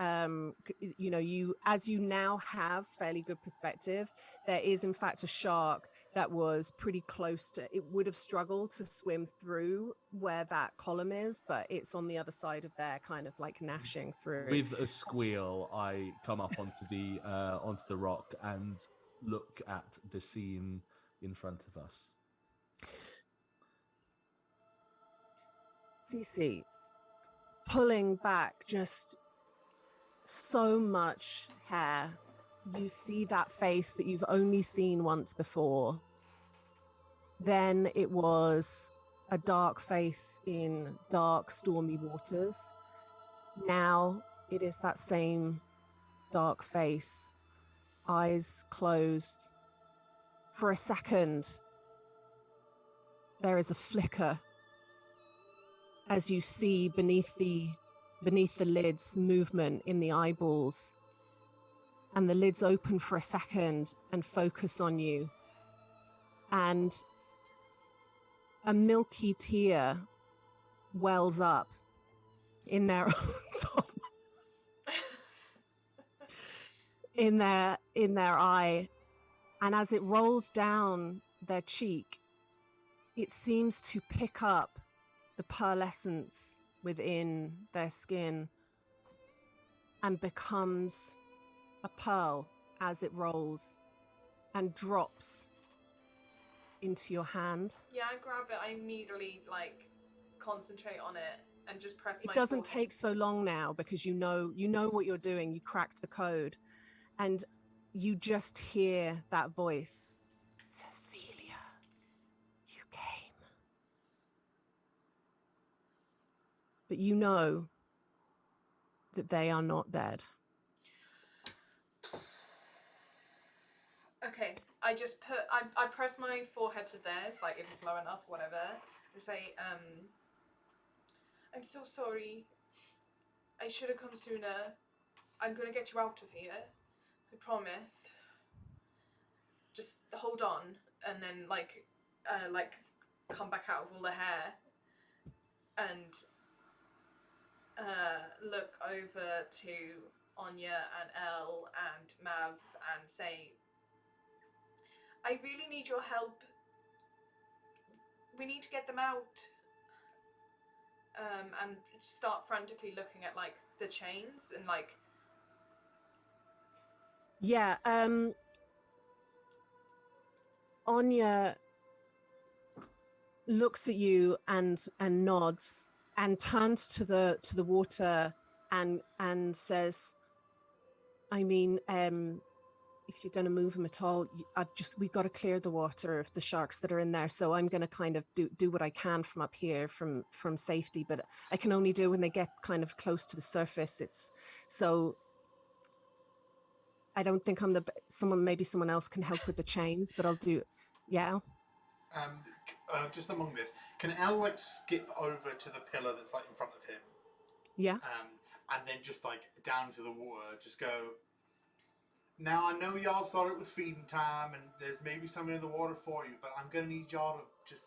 You now have fairly good perspective. There is in fact a shark that was pretty close to. It would have struggled to swim through where that column is, but it's on the other side of there, kind of like gnashing through. With a squeal, I come up onto the rock and look at the scene in front of us. Cece, pulling back just so much hair, you see that face that you've only seen once before. Then it was a dark face in dark, stormy waters. Now it is that same dark face, eyes closed. For a second, there is a flicker as you see beneath the lids movement in the eyeballs, and the lids open for a second and focus on you, and a milky tear wells up in their in their eye, and as it rolls down their cheek, it seems to pick up the pearlescence within their skin and becomes a pearl as it rolls and drops into your hand. Yeah, I grab it. I immediately like concentrate on it and just press my. It doesn't forehead. take so long now because you know what you're doing. You cracked the code, and you just hear that voice. Cecilia, you came. But you know that they are not dead. Okay, I just I press my forehead to theirs, like if it's low enough, whatever, and say, I'm so sorry. I should have come sooner. I'm gonna get you out of here. I promise. Just hold on, and then like come back out of all the hair, and look over to Áine and Elle and Mav and say, I really need your help. We need to get them out. And start frantically looking at like the chains and like. Yeah, Áine looks at you and nods and turns to the water and says, I mean, if you're going to move them at all, we've got to clear the water of the sharks that are in there. So I'm going to kind of do what I can from up here from safety, but I can only do when they get kind of close to the surface. So I don't think maybe someone else can help with the chains, but I'll do, yeah. Just among this, can Elle like skip over to the pillar that's like in front of him? Yeah. And then just like down to the water, just go, now I know y'all thought it was feeding time and there's maybe something in the water for you, but I'm going to need y'all to just,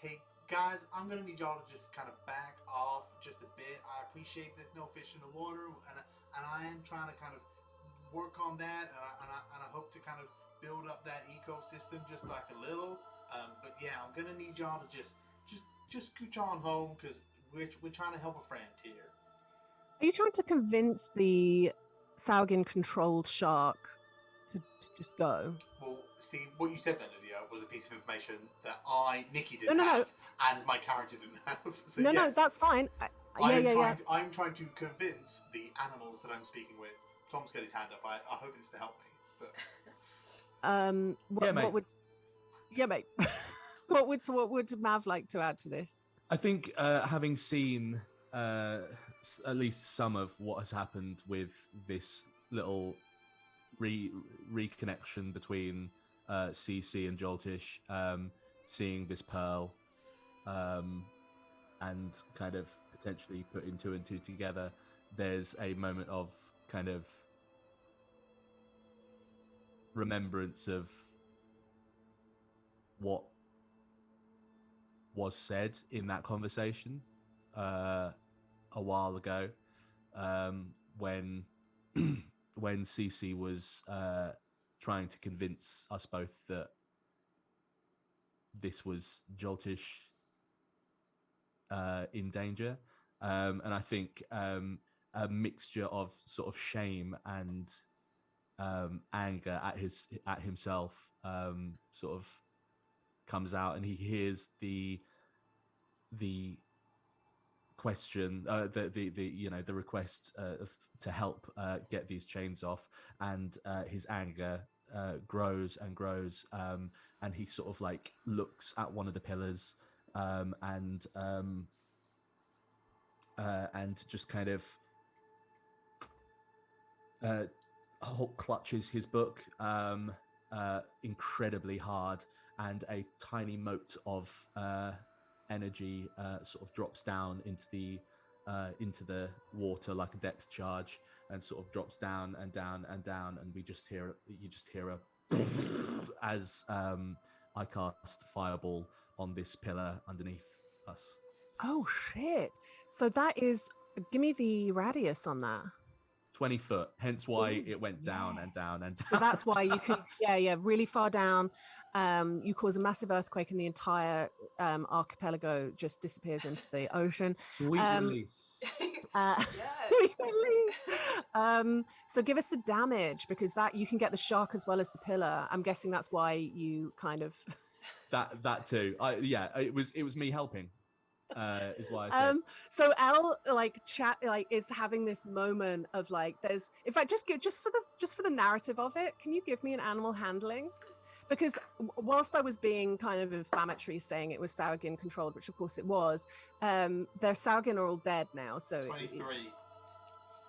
hey guys, I'm going to need y'all to just kind of back off just a bit. I appreciate there's no fish in the water and I am trying to kind of work on that and I hope to kind of build up that ecosystem just like a little. But yeah, I'm going to need y'all to just scooch on home because we're trying to help a friend here. Are you trying to convince the sauaghin controlled shark to just go? Well, see, what you said then, Lydia, was a piece of information that Nikki No, didn't no, no. have, and my character didn't have. So No, yes, that's fine. I'm trying to convince the animals that I'm speaking with. Tom's got his hand up. I hope it's to help me. But What would? Yeah, mate. what would Mav like to add to this? I think having seen at least some of what has happened with this little reconnection between Cece and Joltish, seeing this pearl, and kind of potentially putting two and two together, there's a moment of kind of remembrance of what was said in that conversation a while ago, when when Cece was trying to convince us both that this was Joltish in danger, and I think a mixture of sort of shame and anger at himself sort of comes out, and he hears the question, the request to help get these chains off, and his anger grows and grows, and he sort of like looks at one of the pillars, and just kind of Hulk clutches his book incredibly hard, and a tiny mote of energy sort of drops down into the water like a depth charge, and sort of drops down and down and down, and you just hear a as I cast fireball on this pillar underneath us. Oh shit! So that is. Give me the radius on that. 20 foot, hence why it went down and down and down. So that's why you could, really far down. You cause a massive earthquake, and the entire archipelago just disappears into the ocean. Sweet release. Sweet release. So give us the damage, because that you can get the shark as well as the pillar. I'm guessing that's why you kind of that too. It was me helping. Is why I said. So Elle is having this moment of like, there's, in fact, just for the narrative of it, can you give me an animal handling? Because whilst I was being kind of inflammatory saying it was sauaghin controlled, which of course it was, their sauaghin are all dead now. So 23.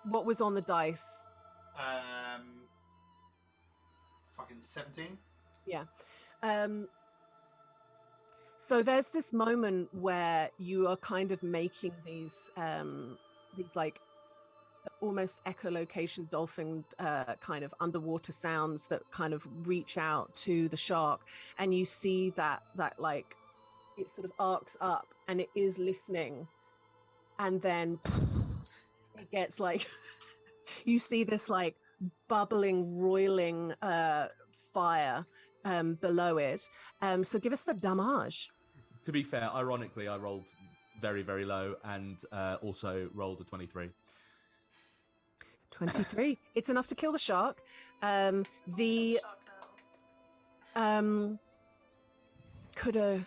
What was on the dice? Fucking 17. Yeah. So there's this moment where you are kind of making these like almost echolocation dolphin kind of underwater sounds that kind of reach out to the shark, and you see that like it sort of arcs up and it is listening, and then it gets like you see this like bubbling, roiling fire below it. So give us the damage. To be fair, ironically, I rolled very, very low, and also rolled a 23. 23. It's enough to kill the shark. Could have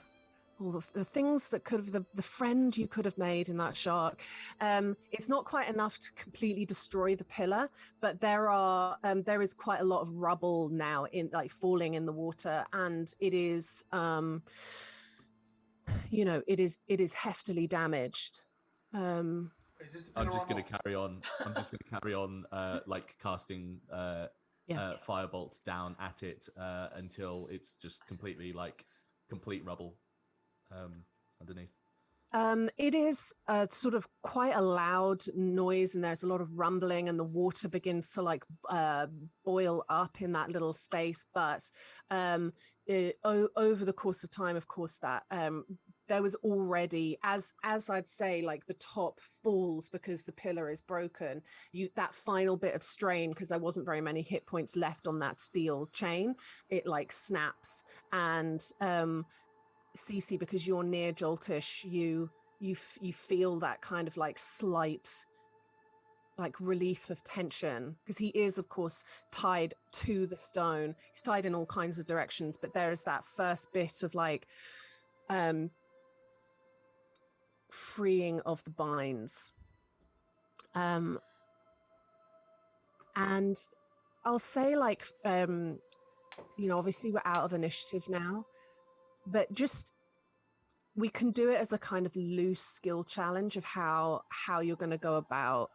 all the things that could have the friend you could have made in that shark. It's not quite enough to completely destroy the pillar, but there is quite a lot of rubble now in like falling in the water, and it is it is heftily damaged. Is this the I'm pillar just or going to not? carry on. I'm just going to carry on, like casting firebolt down at it until it's just completely like complete rubble underneath. It is sort of quite a loud noise, and there's a lot of rumbling, and the water begins to like boil up in that little space. But over the course of time, of course, that there was already, as I'd say, like the top falls because the pillar is broken. That final bit of strain, because there wasn't very many hit points left on that steel chain, it like snaps, and Cece, because you're near Joltish, you feel that kind of like slight like relief of tension, because he is of course tied to the stone. He's tied in all kinds of directions, but there is that first bit of like freeing of the binds. And I'll say like obviously we're out of initiative now, but just we can do it as a kind of loose skill challenge of how you're going to go about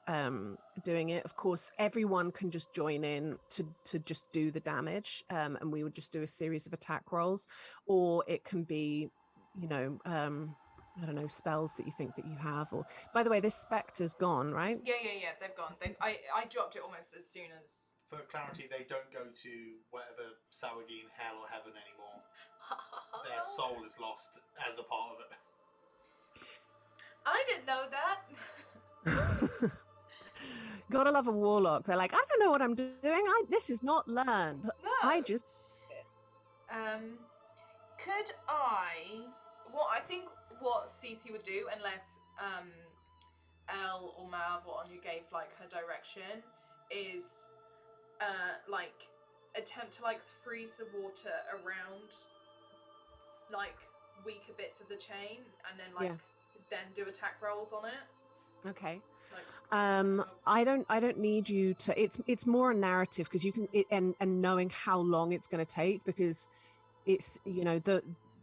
doing it. Of course, everyone can just join in to just do the damage, and we would just do a series of attack rolls, or it can be, I don't know, spells that you think that you have. Or, by the way, this spectre's gone, right? Yeah, they've gone. I dropped it almost as soon as. For clarity, they don't go to whatever sauaghin, hell or heaven anymore. Their soul is lost as a part of it. I didn't know that. Gotta love a warlock. They're like, I don't know what I'm doing. This is not learned. No. I just. Could I? I think what Cece would do, unless Elle or Mav or Anya gave like her direction, is like attempt to like freeze the water around like weaker bits of the chain, and then then do attack rolls on it. Okay. Like, I don't need you to. It's more a narrative, because you can and knowing how long it's going to take, because it's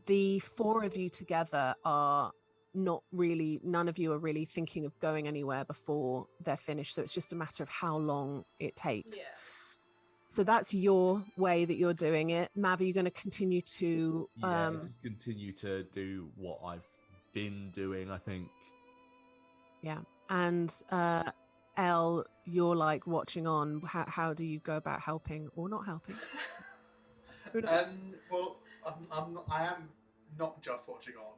the four of you together are not really. None of you are really thinking of going anywhere before they're finished. So it's just a matter of how long it takes. yeah. So that's your way that you're doing it. Mav, are you going to continue to just continue to do what I've been doing, I think. Yeah. And Elle, you're like watching on. How do you go about helping or not helping? Well, I am not just watching on.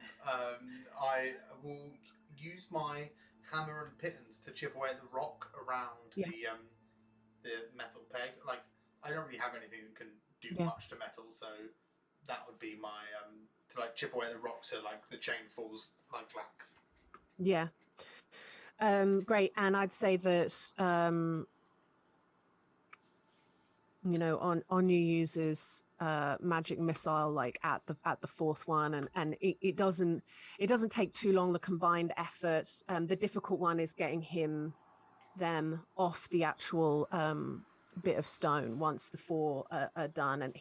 I will use my hammer and pittance to chip away at the rock around the metal peg. Like, I don't really have anything that can do much to metal, so that would be my to like chip away at the rock so like the chain falls like lax. Yeah. Great. And I'd say that Anya uses magic missile like at the fourth one, and it doesn't take too long, the combined effort. The difficult one is getting them off the actual bit of stone once the four are done, and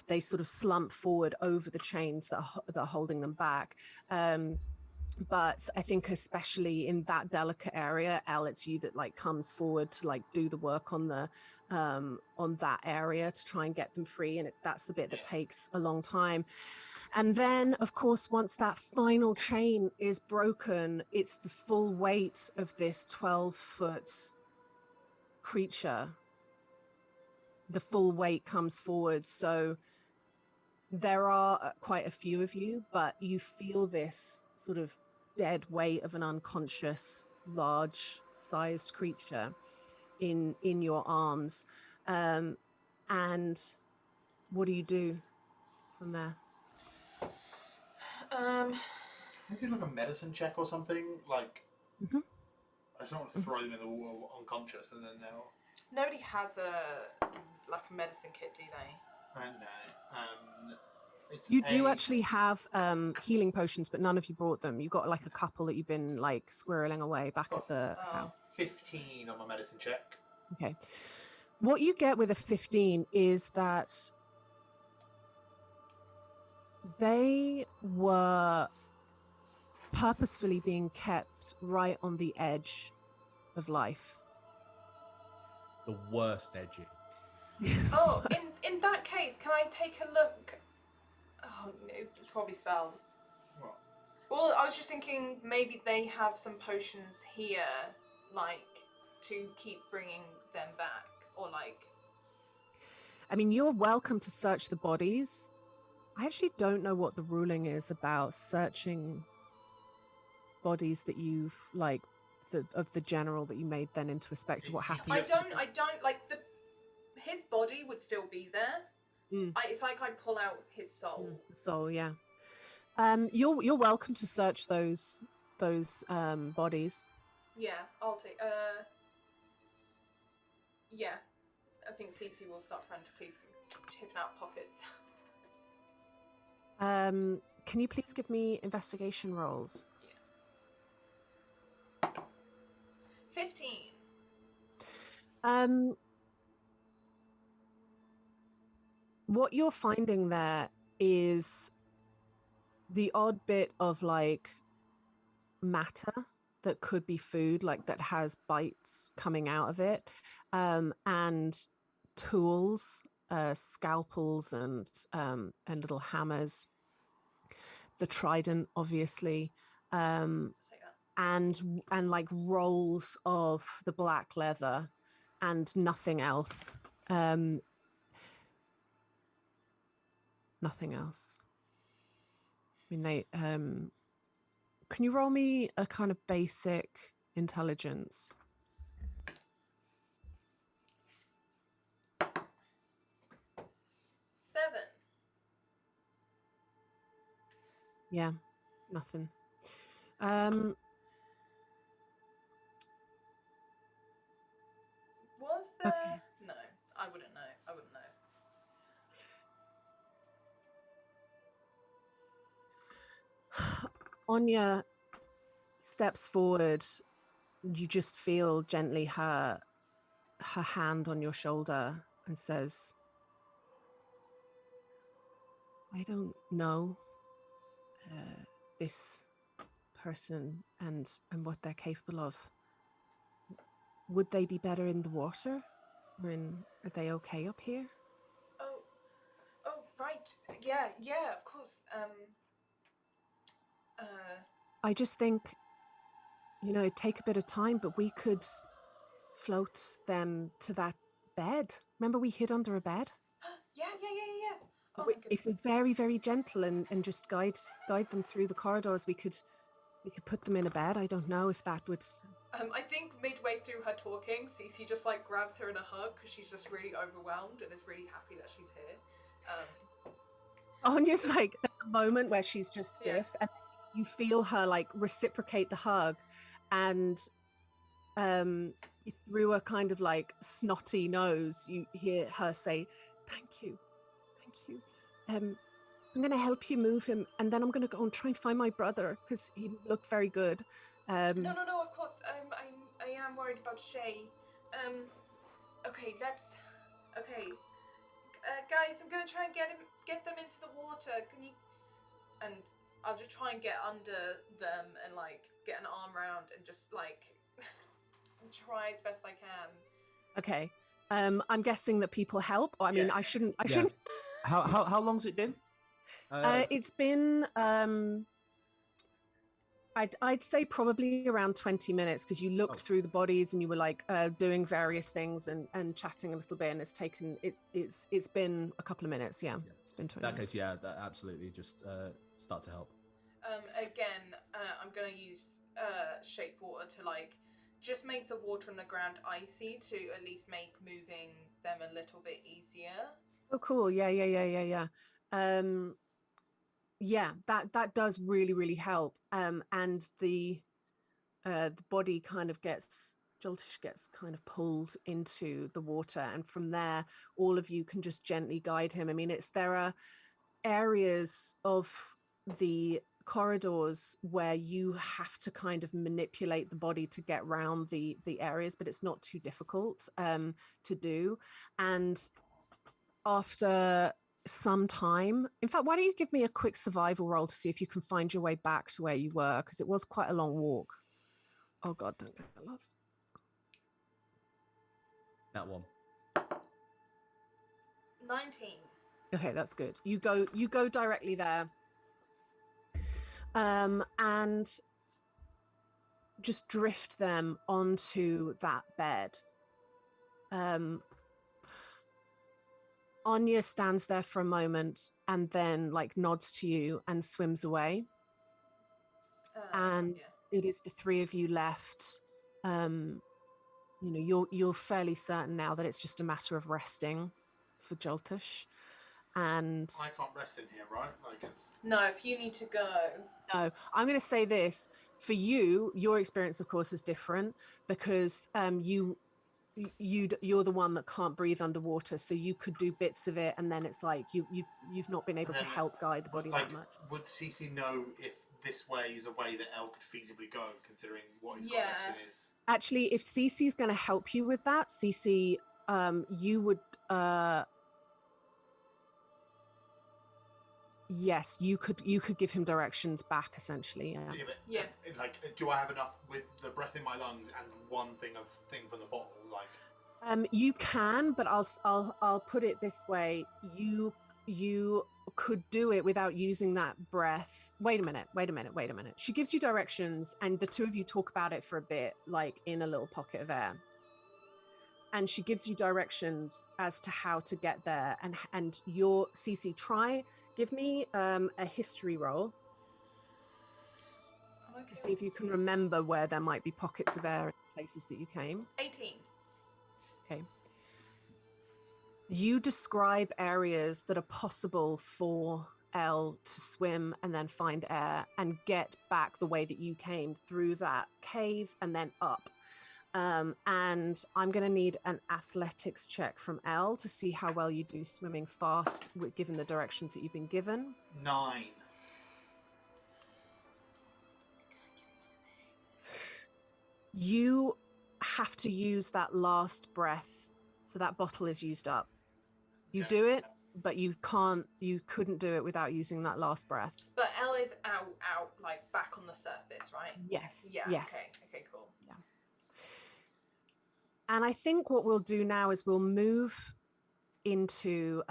they sort of slump forward over the chains that are holding them back. But I think especially in that delicate area, Elle, it's you that like comes forward to like do the work on that area to try and get them free, and that's the bit that takes a long time. And then, of course, once that final chain is broken, it's the full weight of this 12-foot creature. The full weight comes forward. So there are quite a few of you, but you feel this sort of dead weight of an unconscious, large-sized creature in your arms. And what do you do from there? Can I do like a medicine check or something? Like, Mm-hmm. I just don't want to throw them in the water unconscious and then they'll. Nobody has a medicine kit, do they? No. You do actually have healing potions, but none of you brought them. You got like a couple that you've been like squirreling away back at the house. 15 on my medicine check. Okay. What you get with a 15 is that they were purposefully being kept right on the edge of life. The worst edging. Oh, in that case, can I take a look? Oh, no, it's probably spells. What? Well, I was just thinking maybe they have some potions here, like, to keep bringing them back, or like... I mean, you're welcome to search the bodies. I actually don't know what the ruling is about searching bodies that you like, of the general that you made then into a spectre. What happened? I don't like his body would still be there. It's like I pull out his soul. Soul, yeah. You're welcome to search those bodies. Yeah, I'll take. Yeah, I think Cece will start frantically tipping out pockets. Can you please give me investigation rolls? Yeah. 15. What you're finding there is the odd bit of like matter that could be food, like that has bites coming out of it, and tools, scalpels and little hammers, the trident, obviously, I'll take that. and like rolls of the black leather and nothing else. Nothing else. I mean, they can you roll me a kind of basic intelligence? 7. Yeah, nothing. Was there? Okay. No, I wouldn't know. I wouldn't know. Áine steps forward. You just feel gently her hand on your shoulder and says, I don't know this person and what they're capable of. Would they be better in the water? Are they okay up here? Oh, right. Yeah, of course. I just think, it'd take a bit of time, but we could float them to that bed. Remember we hid under a bed? Yeah. Oh my goodness. If we're very, very gentle and just guide them through the corridors, we could put them in a bed. I don't know if that would... I think midway through her talking, Cece just like grabs her in a hug because she's just really overwhelmed and is really happy that she's here. Anya's like, there's a moment where she's just stiff, and you feel her like reciprocate the hug, and through a kind of like snotty nose, you hear her say, "Thank you. I'm going to help you move him, and then I'm going to go and try and find my brother because he looked very good." No, of course. I am worried about Shay. Okay. Guys, I'm gonna try and get them into the water. Can you? And I'll just try and get under them and like get an arm round and just like try as best I can. Okay. I'm guessing that people help. I mean, I shouldn't. How long's it been? It's been. I'd say probably around 20 minutes because you looked through the bodies and you were like doing various things and chatting a little bit, and it's been a couple of minutes. Yeah, it's been 20 In that minutes. case, yeah, that absolutely just start to help. Again, I'm gonna use shape water to like just make the water on the ground icy to at least make moving them a little bit easier. Oh, cool. Yeah. Yeah, that does really, really help. And the body kind of Joltish gets kind of pulled into the water, and from there, all of you can just gently guide him. I mean, there are areas of the corridors where you have to kind of manipulate the body to get around the areas, but it's not too difficult to do. And after some time, in fact, why don't you give me a quick survival roll to see if you can find your way back to where you were, because it was quite a long walk. Oh god, don't get lost. That one. 19. Okay, that's good. You go directly there, and just drift them onto that bed. Áine stands there for a moment and then like nods to you and swims away. And it is the three of you left. You're fairly certain now that it's just a matter of resting for Joltish. And I can't rest in here, right? Like it's... No, if you need to go. No, I'm going to say this. For you, your experience, of course, is different because you you're the one that can't breathe underwater, so you could do bits of it, and then it's like you've not been able to help guide the body that much. Would Cece know if this way is a way that El could feasibly go, considering what he's got left in his... Actually, if Cece's going to help you with that, Cece, you would... Yes, you could give him directions back, essentially. Yeah. Like, do I have enough with the breath in my lungs and one thing from the bottle? Like, you can, but I'll put it this way: you could do it without using that breath. Wait a minute. She gives you directions, and the two of you talk about it for a bit, like in a little pocket of air. And she gives you directions as to how to get there. And your Cece, give me a history roll to see if you can remember where there might be pockets of air in places that you came. 18. Okay. You describe areas that are possible for Elle to swim and then find air and get back the way that you came through that cave and then up. And I'm going to need an athletics check from Elle to see how well you do swimming fast, given the directions that you've been given. 9. You have to use that last breath, so that bottle is used up. You do it, but you couldn't do it without using that last breath. But Elle is out, like back on the surface, right? Yes. Yeah. Yes. Okay, cool. Yeah. And I think what we'll do now is we'll move into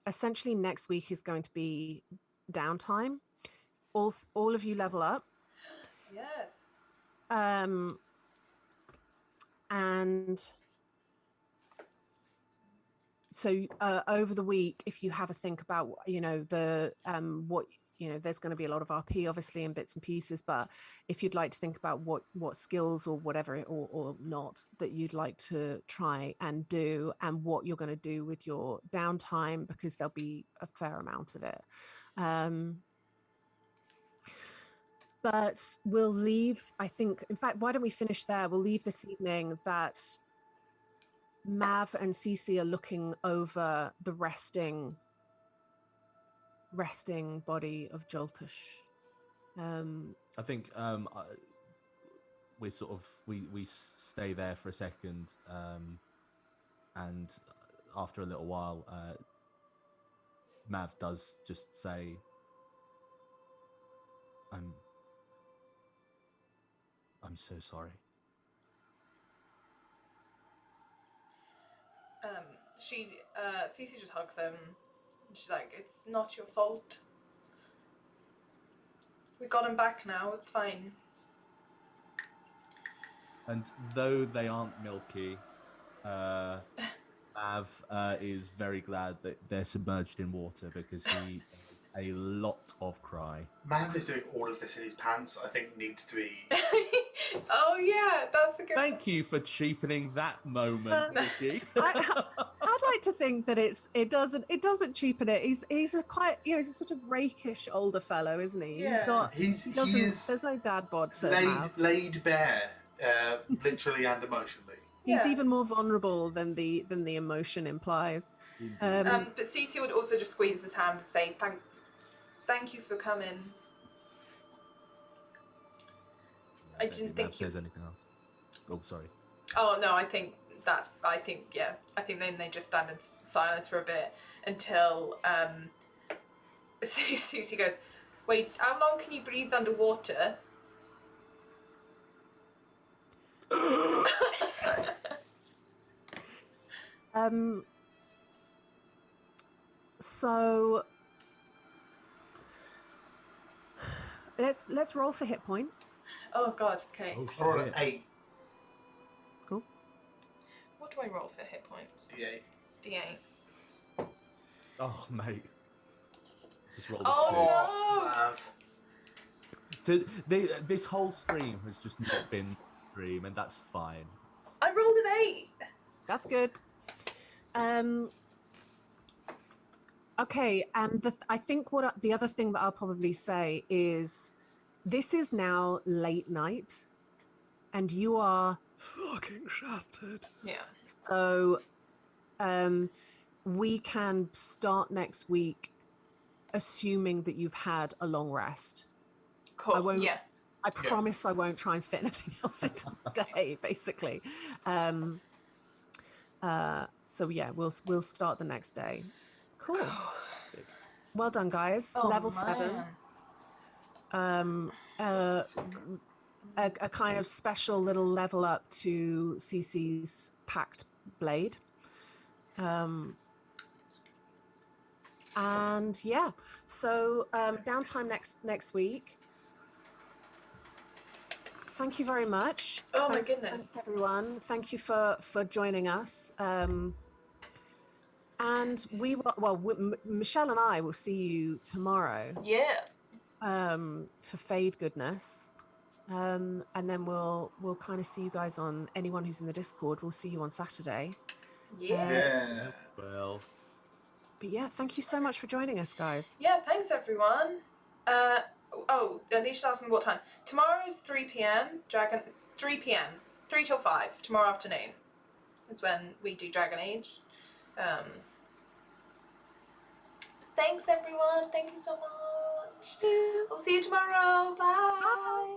essentially next week is going to be downtime. All of you level up. Yes. And so over the week, if you have a think about there's going to be a lot of RP obviously in bits and pieces, but if you'd like to think about what skills or whatever or not that you'd like to try and do, and what you're going to do with your downtime, because there'll be a fair amount of it. But we'll leave, I think, in fact, why don't we finish there? We'll leave this evening that Mav and Cece are looking over the resting body of Joltush. I think we stay there for a second, and after a little while, Mav does just say, I'm so sorry. Cece just hugs him. She's like, it's not your fault. We got him back now, it's fine. And though they aren't milky, Mav is very glad that they're submerged in water, because he has a lot of cry. Mav is doing all of this in his pants. I think needs to be... Oh yeah, that's a good... Thank you for cheapening that moment, Nikki. I'd like to think that it doesn't cheapen it. He's a quite, he's a sort of rakish older fellow, isn't he? Yeah. He is. There's no dad bod to Mav. Laid bare, literally and emotionally. He's even more vulnerable than the emotion implies. But Cece would also just squeeze his hand and say, thank you for coming. I didn't think says anything else. Oh, sorry. Oh no, I think then they just stand in silence for a bit until Cece goes, wait, how long can you breathe underwater? So let's roll for hit points. Oh god, okay. Oh, I rolled an 8. Cool. What do I roll for hit points? D8. D8. Oh, mate. Just roll Oh no! This whole stream has just not been stream, and that's fine. I rolled an 8! That's good. Okay, and I think the other thing that I'll probably say is, this is now late night, and you are fucking shattered. Yeah. So, we can start next week, assuming that you've had a long rest. Cool. I won't. Yeah. I promise I won't try and fit anything else into the day. Basically, so yeah, we'll start the next day. Cool. Well done, guys. Oh, Level man. 7. A kind of special little level up to Cece's packed blade. And yeah, so downtime next week. Thank you very much. Oh my Thanks, goodness. thanks everyone. Thank you for joining us. And we will, Michelle and I will see you tomorrow. Yeah. For Fade Goodness. And then we'll kind of see you guys on, anyone who's in the Discord, we'll see you on Saturday. Yeah. Well, But yeah, thank you so much for joining us, guys. Yeah, thanks everyone. Alicia's asking what time. Tomorrow is 3 p.m. 3 p.m. 3 till 5 tomorrow afternoon. Is when we do Dragon Age. Thanks everyone. Thank you so much. We'll see you tomorrow. Bye.